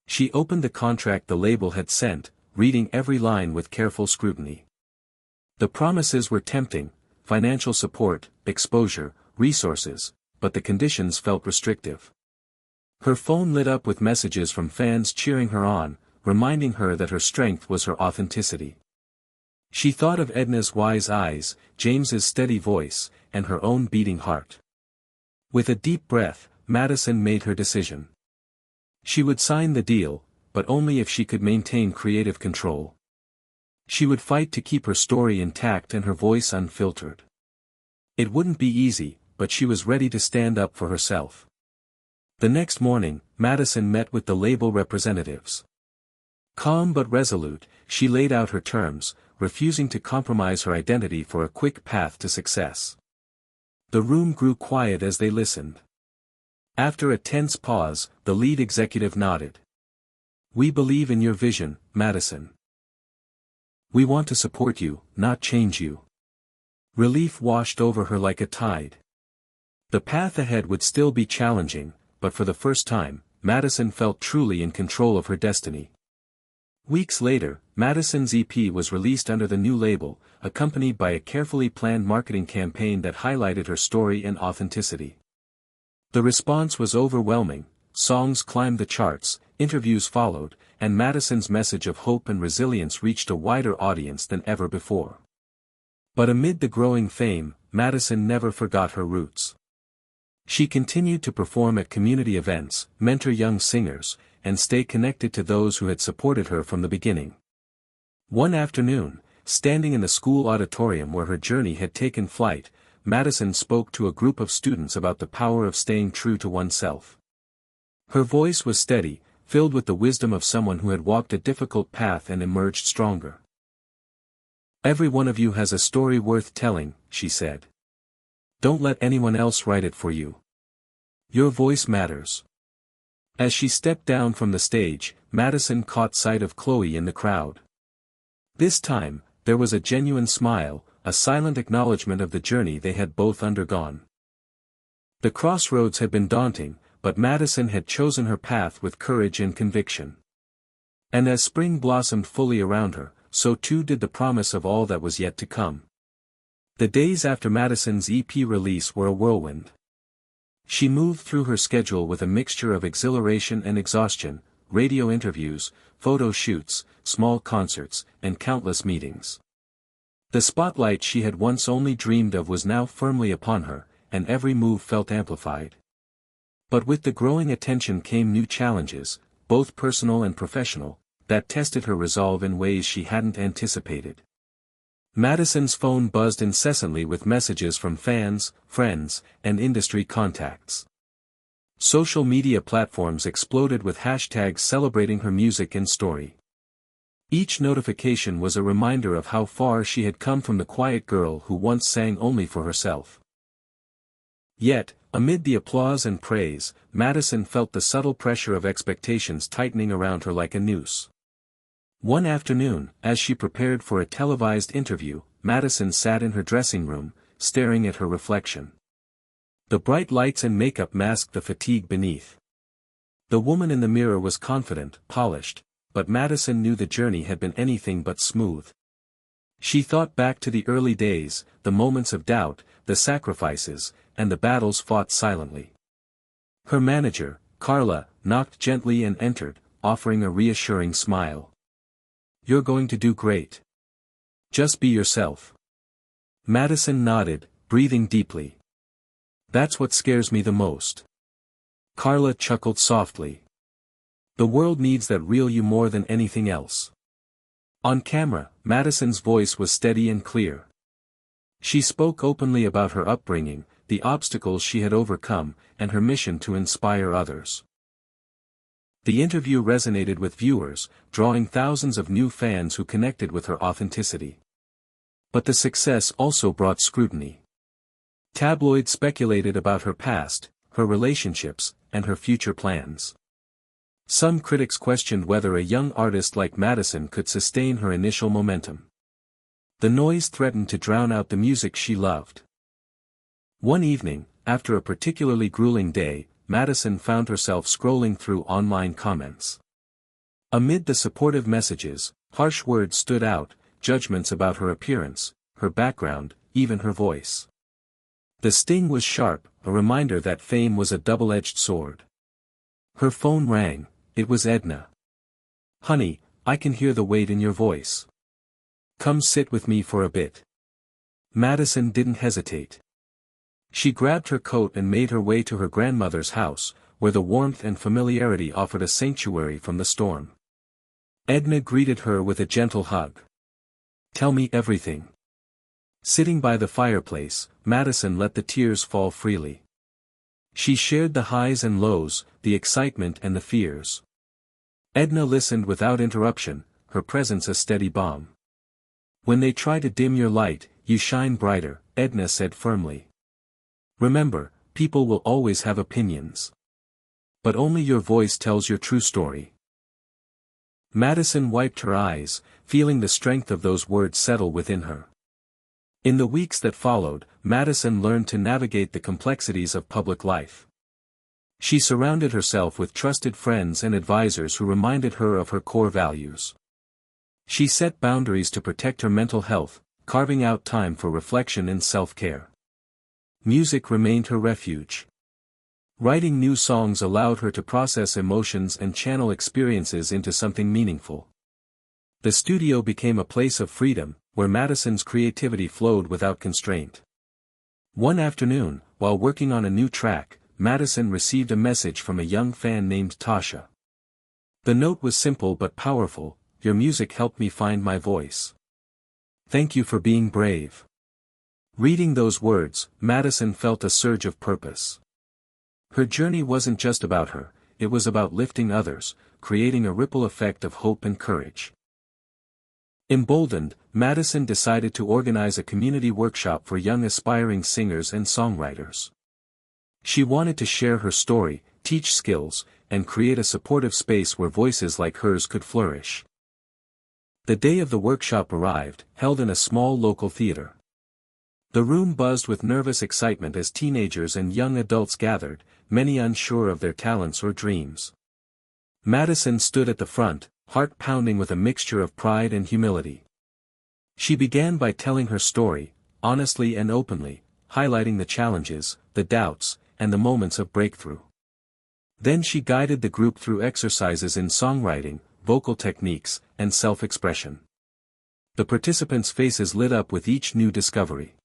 She opened the contract the label had sent, reading every line with careful scrutiny. The promises were tempting: financial support, exposure, resources, but the conditions felt restrictive. Her phone lit up with messages from fans cheering her on, reminding her that her strength was her authenticity. She thought of Edna's wise eyes, James's steady voice, and her own beating heart. With a deep breath, Madison made her decision. She would sign the deal, but only if she could maintain creative control. She would fight to keep her story intact and her voice unfiltered. It wouldn't be easy, but she was ready to stand up for herself. The next morning, Madison met with the label representatives. Calm but resolute, she laid out her terms, refusing to compromise her identity for a quick path to success. The room grew quiet as they listened. After a tense pause, the lead executive nodded. "We believe in your vision, Madison. We want to support you, not change you." Relief washed over her like a tide. The path ahead would still be challenging, but for the first time, Madison felt truly in control of her destiny. Weeks later, Madison's EP was released under the new label, accompanied by a carefully planned marketing campaign that highlighted her story and authenticity. The response was overwhelming. Songs climbed the charts, interviews followed, and Madison's message of hope and resilience reached a wider audience than ever before. But amid the growing fame, Madison never forgot her roots. She continued to perform at community events, mentor young singers, and stay connected to those who had supported her from the beginning. One afternoon, standing in the school auditorium where her journey had taken flight, Madison spoke to a group of students about the power of staying true to oneself. Her voice was steady, filled with the wisdom of someone who had walked a difficult path and emerged stronger. "Every one of you has a story worth telling," she said. "Don't let anyone else write it for you. Your voice matters." As she stepped down from the stage, Madison caught sight of Chloe in the crowd. This time, there was a genuine smile, a silent acknowledgement of the journey they had both undergone. The crossroads had been daunting, but Madison had chosen her path with courage and conviction. And as spring blossomed fully around her, so too did the promise of all that was yet to come. The days after Madison's EP release were a whirlwind. She moved through her schedule with a mixture of exhilaration and exhaustion: radio interviews, photo shoots, small concerts, and countless meetings. The spotlight she had once only dreamed of was now firmly upon her, and every move felt amplified. But with the growing attention came new challenges, both personal and professional, that tested her resolve in ways she hadn't anticipated. Madison's phone buzzed incessantly with messages from fans, friends, and industry contacts. Social media platforms exploded with hashtags celebrating her music and story. Each notification was a reminder of how far she had come from the quiet girl who once sang only for herself. Yet, amid the applause and praise, Madison felt the subtle pressure of expectations tightening around her like a noose. One afternoon, as she prepared for a televised interview, Madison sat in her dressing room, staring at her reflection. The bright lights and makeup masked the fatigue beneath. The woman in the mirror was confident, polished, but Madison knew the journey had been anything but smooth. She thought back to the early days, the moments of doubt, the sacrifices, and the battles fought silently. Her manager, Carla, knocked gently and entered, offering a reassuring smile. "You're going to do great. Just be yourself." Madison nodded, breathing deeply. "That's what scares me the most." Carla chuckled softly. "The world needs that real you more than anything else." On camera, Madison's voice was steady and clear. She spoke openly about her upbringing, the obstacles she had overcome, and her mission to inspire others. The interview resonated with viewers, drawing thousands of new fans who connected with her authenticity. But the success also brought scrutiny. Tabloids speculated about her past, her relationships, and her future plans. Some critics questioned whether a young artist like Madison could sustain her initial momentum. The noise threatened to drown out the music she loved. One evening, after a particularly grueling day, Madison found herself scrolling through online comments. Amid the supportive messages, harsh words stood out, judgments about her appearance, her background, even her voice. The sting was sharp, a reminder that fame was a double-edged sword. Her phone rang. It was Edna. "Honey, I can hear the weight in your voice. Come sit with me for a bit." Madison didn't hesitate. She grabbed her coat and made her way to her grandmother's house, where the warmth and familiarity offered a sanctuary from the storm. Edna greeted her with a gentle hug. "Tell me everything." Sitting by the fireplace, Madison let the tears fall freely. She shared the highs and lows, the excitement and the fears. Edna listened without interruption, her presence a steady balm. "When they try to dim your light, you shine brighter," Edna said firmly. "Remember, people will always have opinions. But only your voice tells your true story." Madison wiped her eyes, feeling the strength of those words settle within her. In the weeks that followed, Madison learned to navigate the complexities of public life. She surrounded herself with trusted friends and advisors who reminded her of her core values. She set boundaries to protect her mental health, carving out time for reflection and self-care. Music remained her refuge. Writing new songs allowed her to process emotions and channel experiences into something meaningful. The studio became a place of freedom, where Madison's creativity flowed without constraint. One afternoon, while working on a new track, Madison received a message from a young fan named Tasha. The note was simple but powerful: "Your music helped me find my voice. Thank you for being brave." Reading those words, Madison felt a surge of purpose. Her journey wasn't just about her, it was about lifting others, creating a ripple effect of hope and courage. Emboldened, Madison decided to organize a community workshop for young aspiring singers and songwriters. She wanted to share her story, teach skills, and create a supportive space where voices like hers could flourish. The day of the workshop arrived, held in a small local theater. The room buzzed with nervous excitement as teenagers and young adults gathered, many unsure of their talents or dreams. Madison stood at the front, heart pounding with a mixture of pride and humility. She began by telling her story, honestly and openly, highlighting the challenges, the doubts, and the moments of breakthrough. Then she guided the group through exercises in songwriting, vocal techniques, and self-expression. The participants' faces lit up with each new discovery.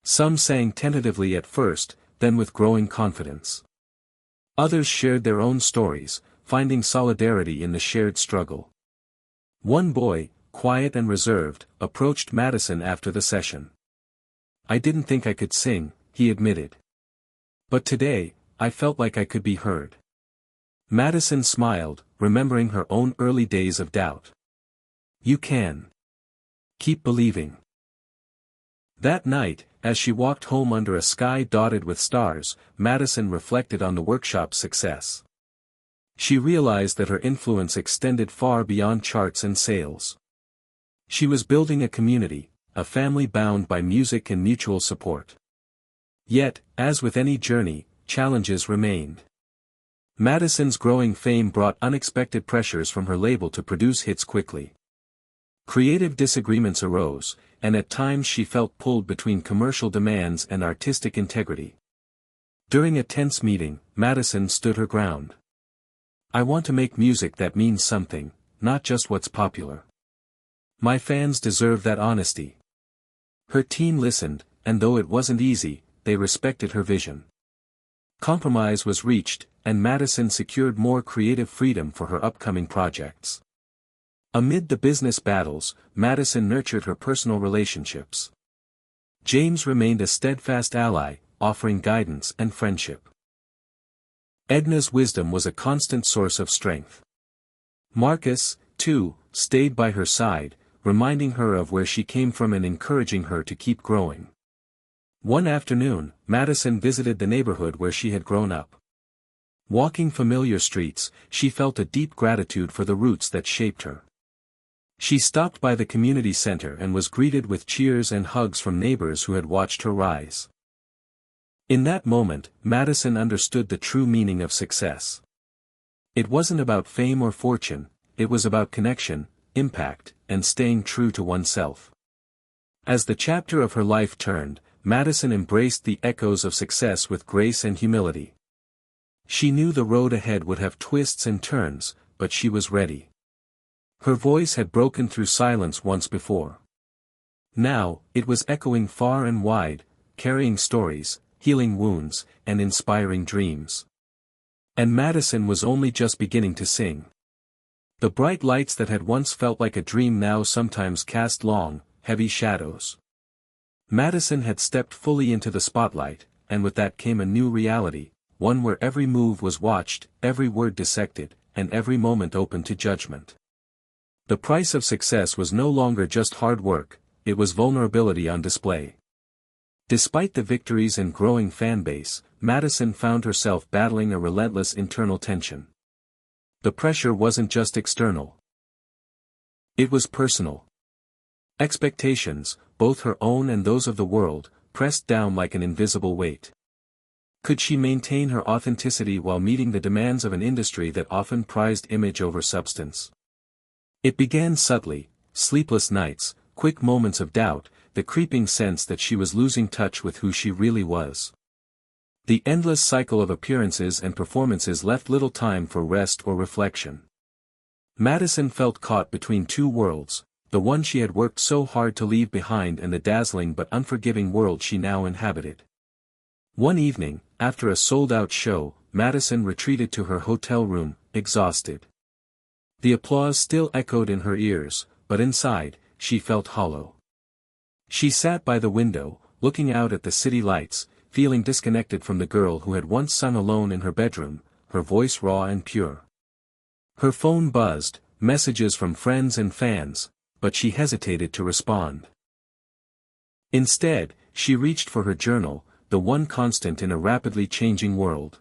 Some sang tentatively at first, then with growing confidence. Others shared their own stories, finding solidarity in the shared struggle. One boy, quiet and reserved, approached Madison after the session. "I didn't think I could sing," he admitted. "But today, I felt like I could be heard." Madison smiled, remembering her own early days of doubt. "You can. Keep believing." That night, as she walked home under a sky dotted with stars, Madison reflected on the workshop's success. She realized that her influence extended far beyond charts and sales. She was building a community, a family bound by music and mutual support. Yet, as with any journey, challenges remained. Madison's growing fame brought unexpected pressures from her label to produce hits quickly. Creative disagreements arose, and at times she felt pulled between commercial demands and artistic integrity. During a tense meeting, Madison stood her ground. "I want to make music that means something, not just what's popular. My fans deserve that honesty." Her team listened, and though it wasn't easy, they respected her vision. Compromise was reached, and Madison secured more creative freedom for her upcoming projects. Amid the business battles, Madison nurtured her personal relationships. James remained a steadfast ally, offering guidance and friendship. Edna's wisdom was a constant source of strength. Marcus, too, stayed by her side, reminding her of where she came from and encouraging her to keep growing. One afternoon, Madison visited the neighborhood where she had grown up. Walking familiar streets, she felt a deep gratitude for the roots that shaped her. She stopped by the community center and was greeted with cheers and hugs from neighbors who had watched her rise. In that moment, Madison understood the true meaning of success. It wasn't about fame or fortune, it was about connection, impact, and staying true to oneself. As the chapter of her life turned, Madison embraced the echoes of success with grace and humility. She knew the road ahead would have twists and turns, but she was ready. Her voice had broken through silence once before. Now, it was echoing far and wide, carrying stories, healing wounds, and inspiring dreams. And Madison was only just beginning to sing. The bright lights that had once felt like a dream now sometimes cast long, heavy shadows. Madison had stepped fully into the spotlight, and with that came a new reality, one where every move was watched, every word dissected, and every moment open to judgment. The price of success was no longer just hard work, it was vulnerability on display. Despite the victories and growing fan base, Madison found herself battling a relentless internal tension. The pressure wasn't just external. It was personal. Expectations, both her own and those of the world, pressed down like an invisible weight. Could she maintain her authenticity while meeting the demands of an industry that often prized image over substance? It began subtly, sleepless nights, quick moments of doubt, the creeping sense that she was losing touch with who she really was. The endless cycle of appearances and performances left little time for rest or reflection. Madison felt caught between two worlds, the one she had worked so hard to leave behind and the dazzling but unforgiving world she now inhabited. One evening, after a sold-out show, Madison retreated to her hotel room, exhausted. The applause still echoed in her ears, but inside, she felt hollow. She sat by the window, looking out at the city lights, feeling disconnected from the girl who had once sung alone in her bedroom, her voice raw and pure. Her phone buzzed, messages from friends and fans, but she hesitated to respond. Instead, she reached for her journal, the one constant in a rapidly changing world.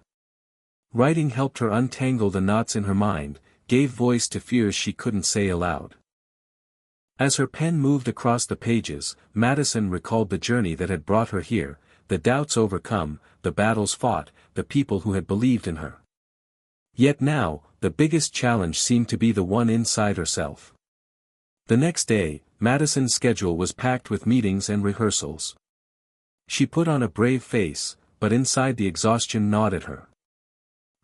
Writing helped her untangle the knots in her mind, gave voice to fears she couldn't say aloud. As her pen moved across the pages, Madison recalled the journey that had brought her here, the doubts overcome, the battles fought, the people who had believed in her. Yet now, the biggest challenge seemed to be the one inside herself. The next day, Madison's schedule was packed with meetings and rehearsals. She put on a brave face, but inside the exhaustion gnawed at her.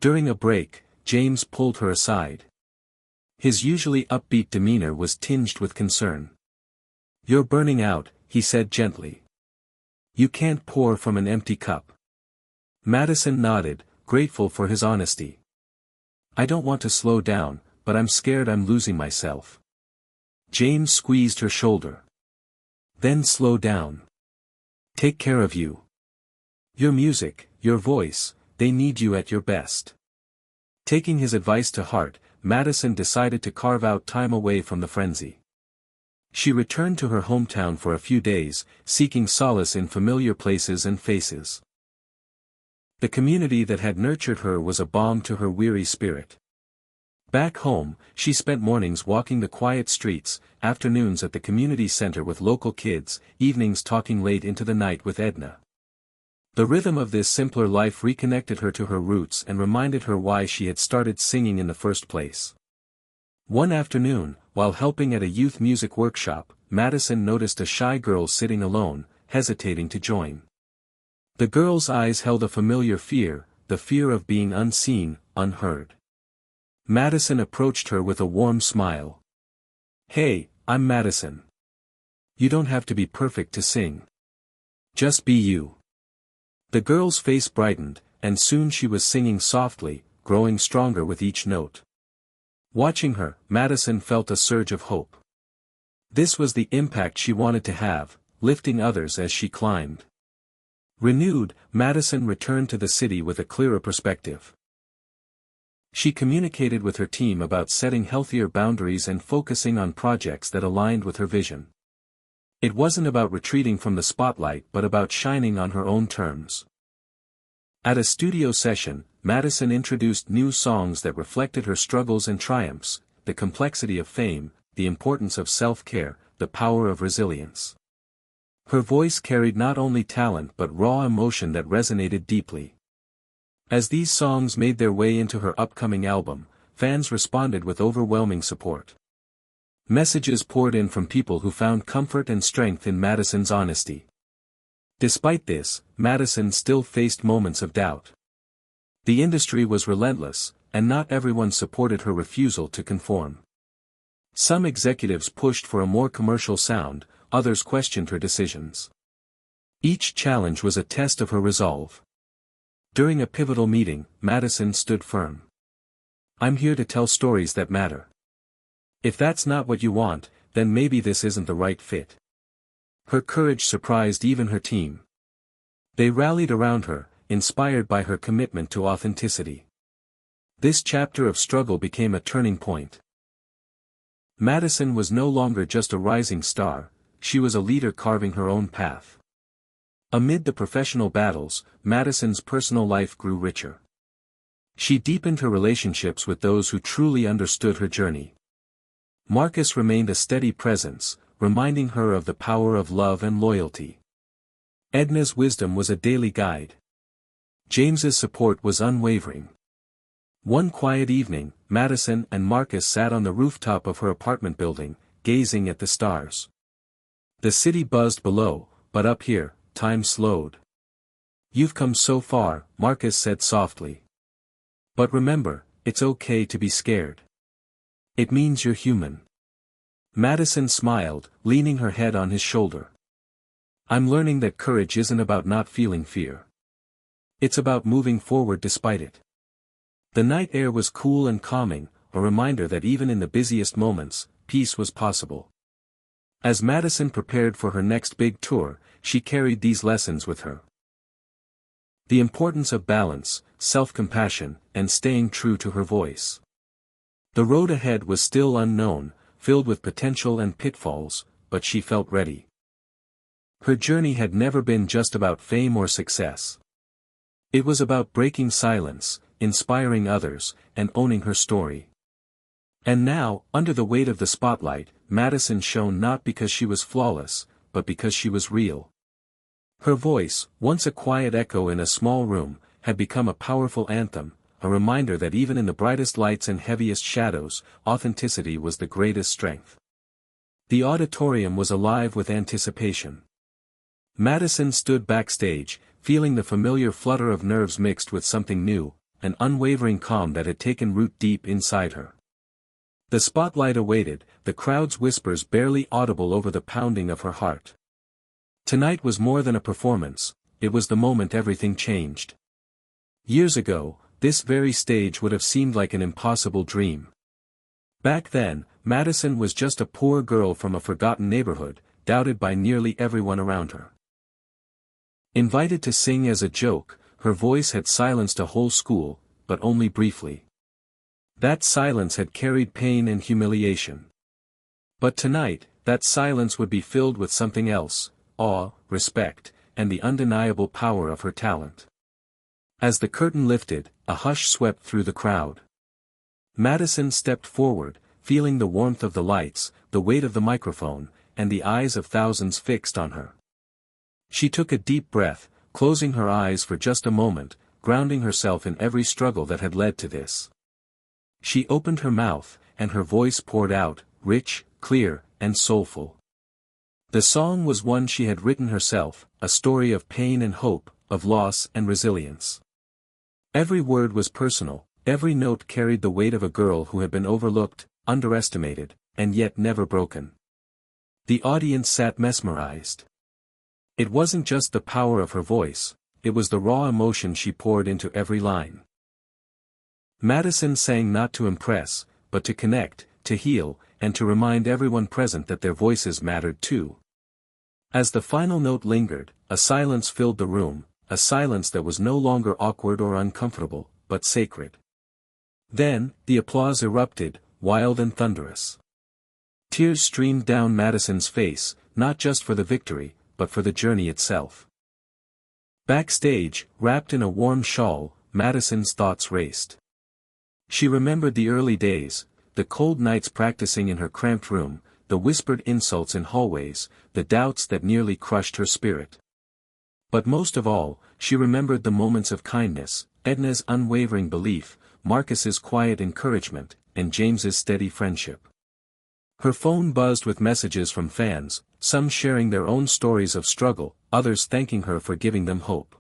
During a break, James pulled her aside. His usually upbeat demeanor was tinged with concern. "You're burning out," he said gently. "You can't pour from an empty cup." Madison nodded, grateful for his honesty. "I don't want to slow down, but I'm scared I'm losing myself." James squeezed her shoulder. "Then slow down. Take care of you. Your music, your voice, they need you at your best." Taking his advice to heart, Madison decided to carve out time away from the frenzy. She returned to her hometown for a few days, seeking solace in familiar places and faces. The community that had nurtured her was a balm to her weary spirit. Back home, she spent mornings walking the quiet streets, afternoons at the community center with local kids, evenings talking late into the night with Edna. The rhythm of this simpler life reconnected her to her roots and reminded her why she had started singing in the first place. One afternoon, while helping at a youth music workshop, Madison noticed a shy girl sitting alone, hesitating to join. The girl's eyes held a familiar fear, the fear of being unseen, unheard. Madison approached her with a warm smile. "Hey, I'm Madison. You don't have to be perfect to sing. Just be you." The girl's face brightened, and soon she was singing softly, growing stronger with each note. Watching her, Madison felt a surge of hope. This was the impact she wanted to have, lifting others as she climbed. Renewed, Madison returned to the city with a clearer perspective. She communicated with her team about setting healthier boundaries and focusing on projects that aligned with her vision. It wasn't about retreating from the spotlight but about shining on her own terms. At a studio session, Madison introduced new songs that reflected her struggles and triumphs, the complexity of fame, the importance of self-care, the power of resilience. Her voice carried not only talent but raw emotion that resonated deeply. As these songs made their way into her upcoming album, fans responded with overwhelming support. Messages poured in from people who found comfort and strength in Madison's honesty. Despite this, Madison still faced moments of doubt. The industry was relentless, and not everyone supported her refusal to conform. Some executives pushed for a more commercial sound, others questioned her decisions. Each challenge was a test of her resolve. During a pivotal meeting, Madison stood firm. "I'm here to tell stories that matter. If that's not what you want, then maybe this isn't the right fit." Her courage surprised even her team. They rallied around her, inspired by her commitment to authenticity. This chapter of struggle became a turning point. Madison was no longer just a rising star, she was a leader carving her own path. Amid the professional battles, Madison's personal life grew richer. She deepened her relationships with those who truly understood her journey. Marcus remained a steady presence, reminding her of the power of love and loyalty. Edna's wisdom was a daily guide. James's support was unwavering. One quiet evening, Madison and Marcus sat on the rooftop of her apartment building, gazing at the stars. The city buzzed below, but up here, time slowed. "You've come so far," Marcus said softly. "But remember, it's okay to be scared. It means you're human." Madison smiled, leaning her head on his shoulder. "I'm learning that courage isn't about not feeling fear. It's about moving forward despite it." The night air was cool and calming, a reminder that even in the busiest moments, peace was possible. As Madison prepared for her next big tour, she carried these lessons with her. The importance of balance, self-compassion, and staying true to her voice. The road ahead was still unknown, filled with potential and pitfalls, but she felt ready. Her journey had never been just about fame or success. It was about breaking silence, inspiring others, and owning her story. And now, under the weight of the spotlight, Madison shone not because she was flawless, but because she was real. Her voice, once a quiet echo in a small room, had become a powerful anthem, a reminder that even in the brightest lights and heaviest shadows, authenticity was the greatest strength. The auditorium was alive with anticipation. Madison stood backstage, feeling the familiar flutter of nerves mixed with something new, an unwavering calm that had taken root deep inside her. The spotlight awaited, the crowd's whispers barely audible over the pounding of her heart. Tonight was more than a performance, it was the moment everything changed. Years ago, this very stage would have seemed like an impossible dream. Back then, Madison was just a poor girl from a forgotten neighborhood, doubted by nearly everyone around her. Invited to sing as a joke, her voice had silenced a whole school, but only briefly. That silence had carried pain and humiliation. But tonight, that silence would be filled with something else, awe, respect, and the undeniable power of her talent. As the curtain lifted, a hush swept through the crowd. Madison stepped forward, feeling the warmth of the lights, the weight of the microphone, and the eyes of thousands fixed on her. She took a deep breath, closing her eyes for just a moment, grounding herself in every struggle that had led to this. She opened her mouth, and her voice poured out, rich, clear, and soulful. The song was one she had written herself, a story of pain and hope, of loss and resilience. Every word was personal, every note carried the weight of a girl who had been overlooked, underestimated, and yet never broken. The audience sat mesmerized. It wasn't just the power of her voice, it was the raw emotion she poured into every line. Madison sang not to impress, but to connect, to heal, and to remind everyone present that their voices mattered too. As the final note lingered, a silence filled the room, a silence that was no longer awkward or uncomfortable, but sacred. Then, the applause erupted, wild and thunderous. Tears streamed down Madison's face, not just for the victory, but for the journey itself. Backstage, wrapped in a warm shawl, Madison's thoughts raced. She remembered the early days, the cold nights practicing in her cramped room, the whispered insults in hallways, the doubts that nearly crushed her spirit. But most of all, she remembered the moments of kindness, Edna's unwavering belief, Marcus's quiet encouragement, and James's steady friendship. Her phone buzzed with messages from fans, some sharing their own stories of struggle, others thanking her for giving them hope.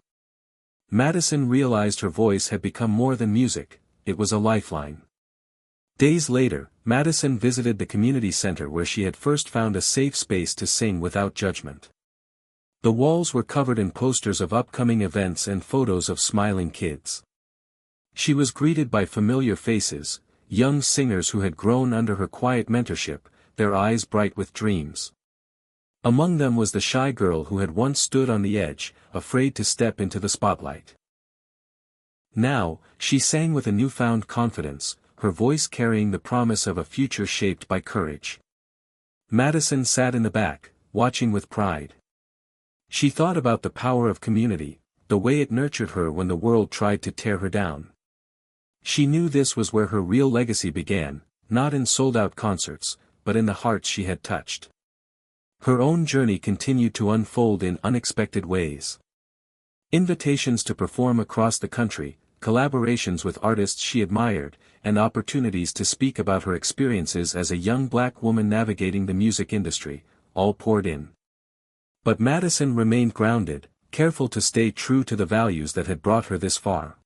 Madison realized her voice had become more than music, it was a lifeline. Days later, Madison visited the community center where she had first found a safe space to sing without judgment. The walls were covered in posters of upcoming events and photos of smiling kids. She was greeted by familiar faces, young singers who had grown under her quiet mentorship, their eyes bright with dreams. Among them was the shy girl who had once stood on the edge, afraid to step into the spotlight. Now, she sang with a newfound confidence, her voice carrying the promise of a future shaped by courage. Madison sat in the back, watching with pride. She thought about the power of community, the way it nurtured her when the world tried to tear her down. She knew this was where her real legacy began, not in sold-out concerts, but in the hearts she had touched. Her own journey continued to unfold in unexpected ways. Invitations to perform across the country, collaborations with artists she admired, and opportunities to speak about her experiences as a young black woman navigating the music industry, all poured in. But Madison remained grounded, careful to stay true to the values that had brought her this far.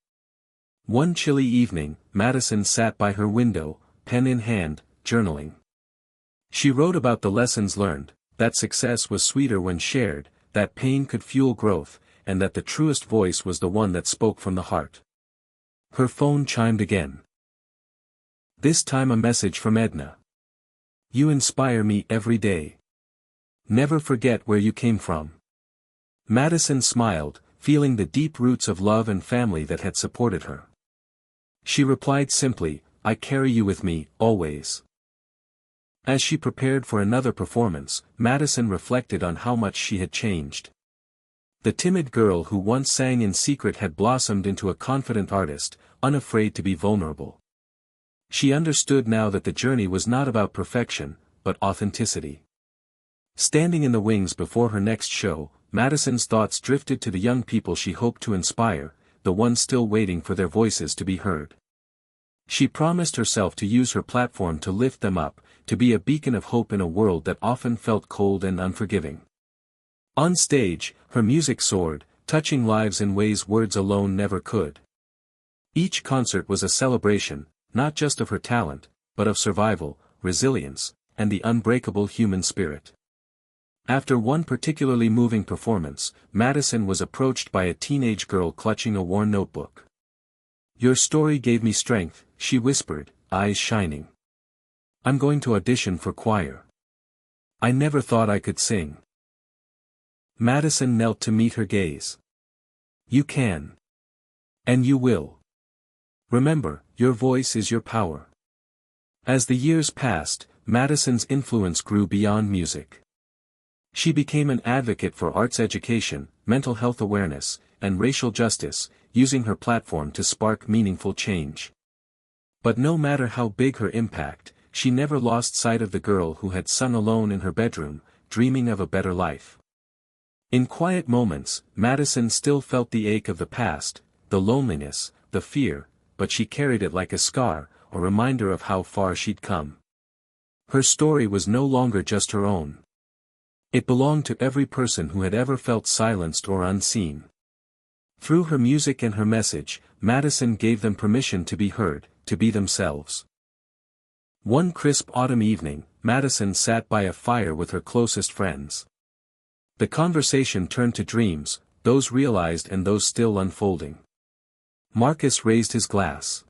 One chilly evening, Madison sat by her window, pen in hand, journaling. She wrote about the lessons learned, that success was sweeter when shared, that pain could fuel growth, and that the truest voice was the one that spoke from the heart. Her phone chimed again. This time a message from Edna. You inspire me every day. Never forget where you came from. Madison smiled, feeling the deep roots of love and family that had supported her. She replied simply, I carry you with me, always. As she prepared for another performance, Madison reflected on how much she had changed. The timid girl who once sang in secret had blossomed into a confident artist, unafraid to be vulnerable. She understood now that the journey was not about perfection, but authenticity. Standing in the wings before her next show, Madison's thoughts drifted to the young people she hoped to inspire, the ones still waiting for their voices to be heard. She promised herself to use her platform to lift them up, to be a beacon of hope in a world that often felt cold and unforgiving. On stage, her music soared, touching lives in ways words alone never could. Each concert was a celebration, not just of her talent, but of survival, resilience, and the unbreakable human spirit. After one particularly moving performance, Madison was approached by a teenage girl clutching a worn notebook. Your story gave me strength, she whispered, eyes shining. I'm going to audition for choir. I never thought I could sing. Madison knelt to meet her gaze. You can. And you will. Remember, your voice is your power. As the years passed, Madison's influence grew beyond music. She became an advocate for arts education, mental health awareness, and racial justice, using her platform to spark meaningful change. But no matter how big her impact, she never lost sight of the girl who had sung alone in her bedroom, dreaming of a better life. In quiet moments, Madison still felt the ache of the past, the loneliness, the fear, but she carried it like a scar, a reminder of how far she'd come. Her story was no longer just her own. It belonged to every person who had ever felt silenced or unseen. Through her music and her message, Madison gave them permission to be heard, to be themselves. One crisp autumn evening, Madison sat by a fire with her closest friends. The conversation turned to dreams, those realized and those still unfolding. Marcus raised his glass.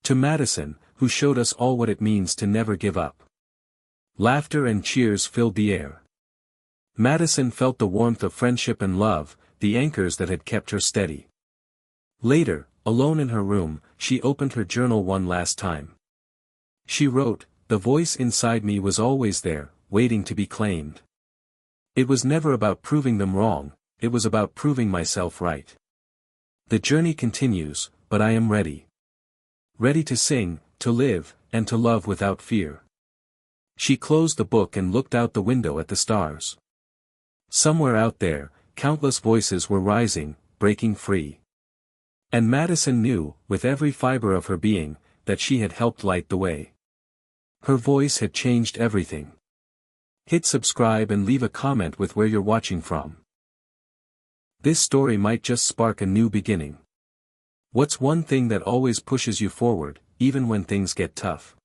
To Madison, who showed us all what it means to never give up. Laughter and cheers filled the air. Madison felt the warmth of friendship and love, the anchors that had kept her steady. Later, alone in her room, she opened her journal one last time. She wrote, "The voice inside me was always there, waiting to be claimed. It was never about proving them wrong, it was about proving myself right. The journey continues, but I am ready. Ready to sing, to live, and to love without fear." She closed the book and looked out the window at the stars. Somewhere out there, countless voices were rising, breaking free. And Madison knew, with every fiber of her being, that she had helped light the way. Her voice had changed everything. Hit subscribe and leave a comment with where you're watching from. This story might just spark a new beginning. What's one thing that always pushes you forward, even when things get tough?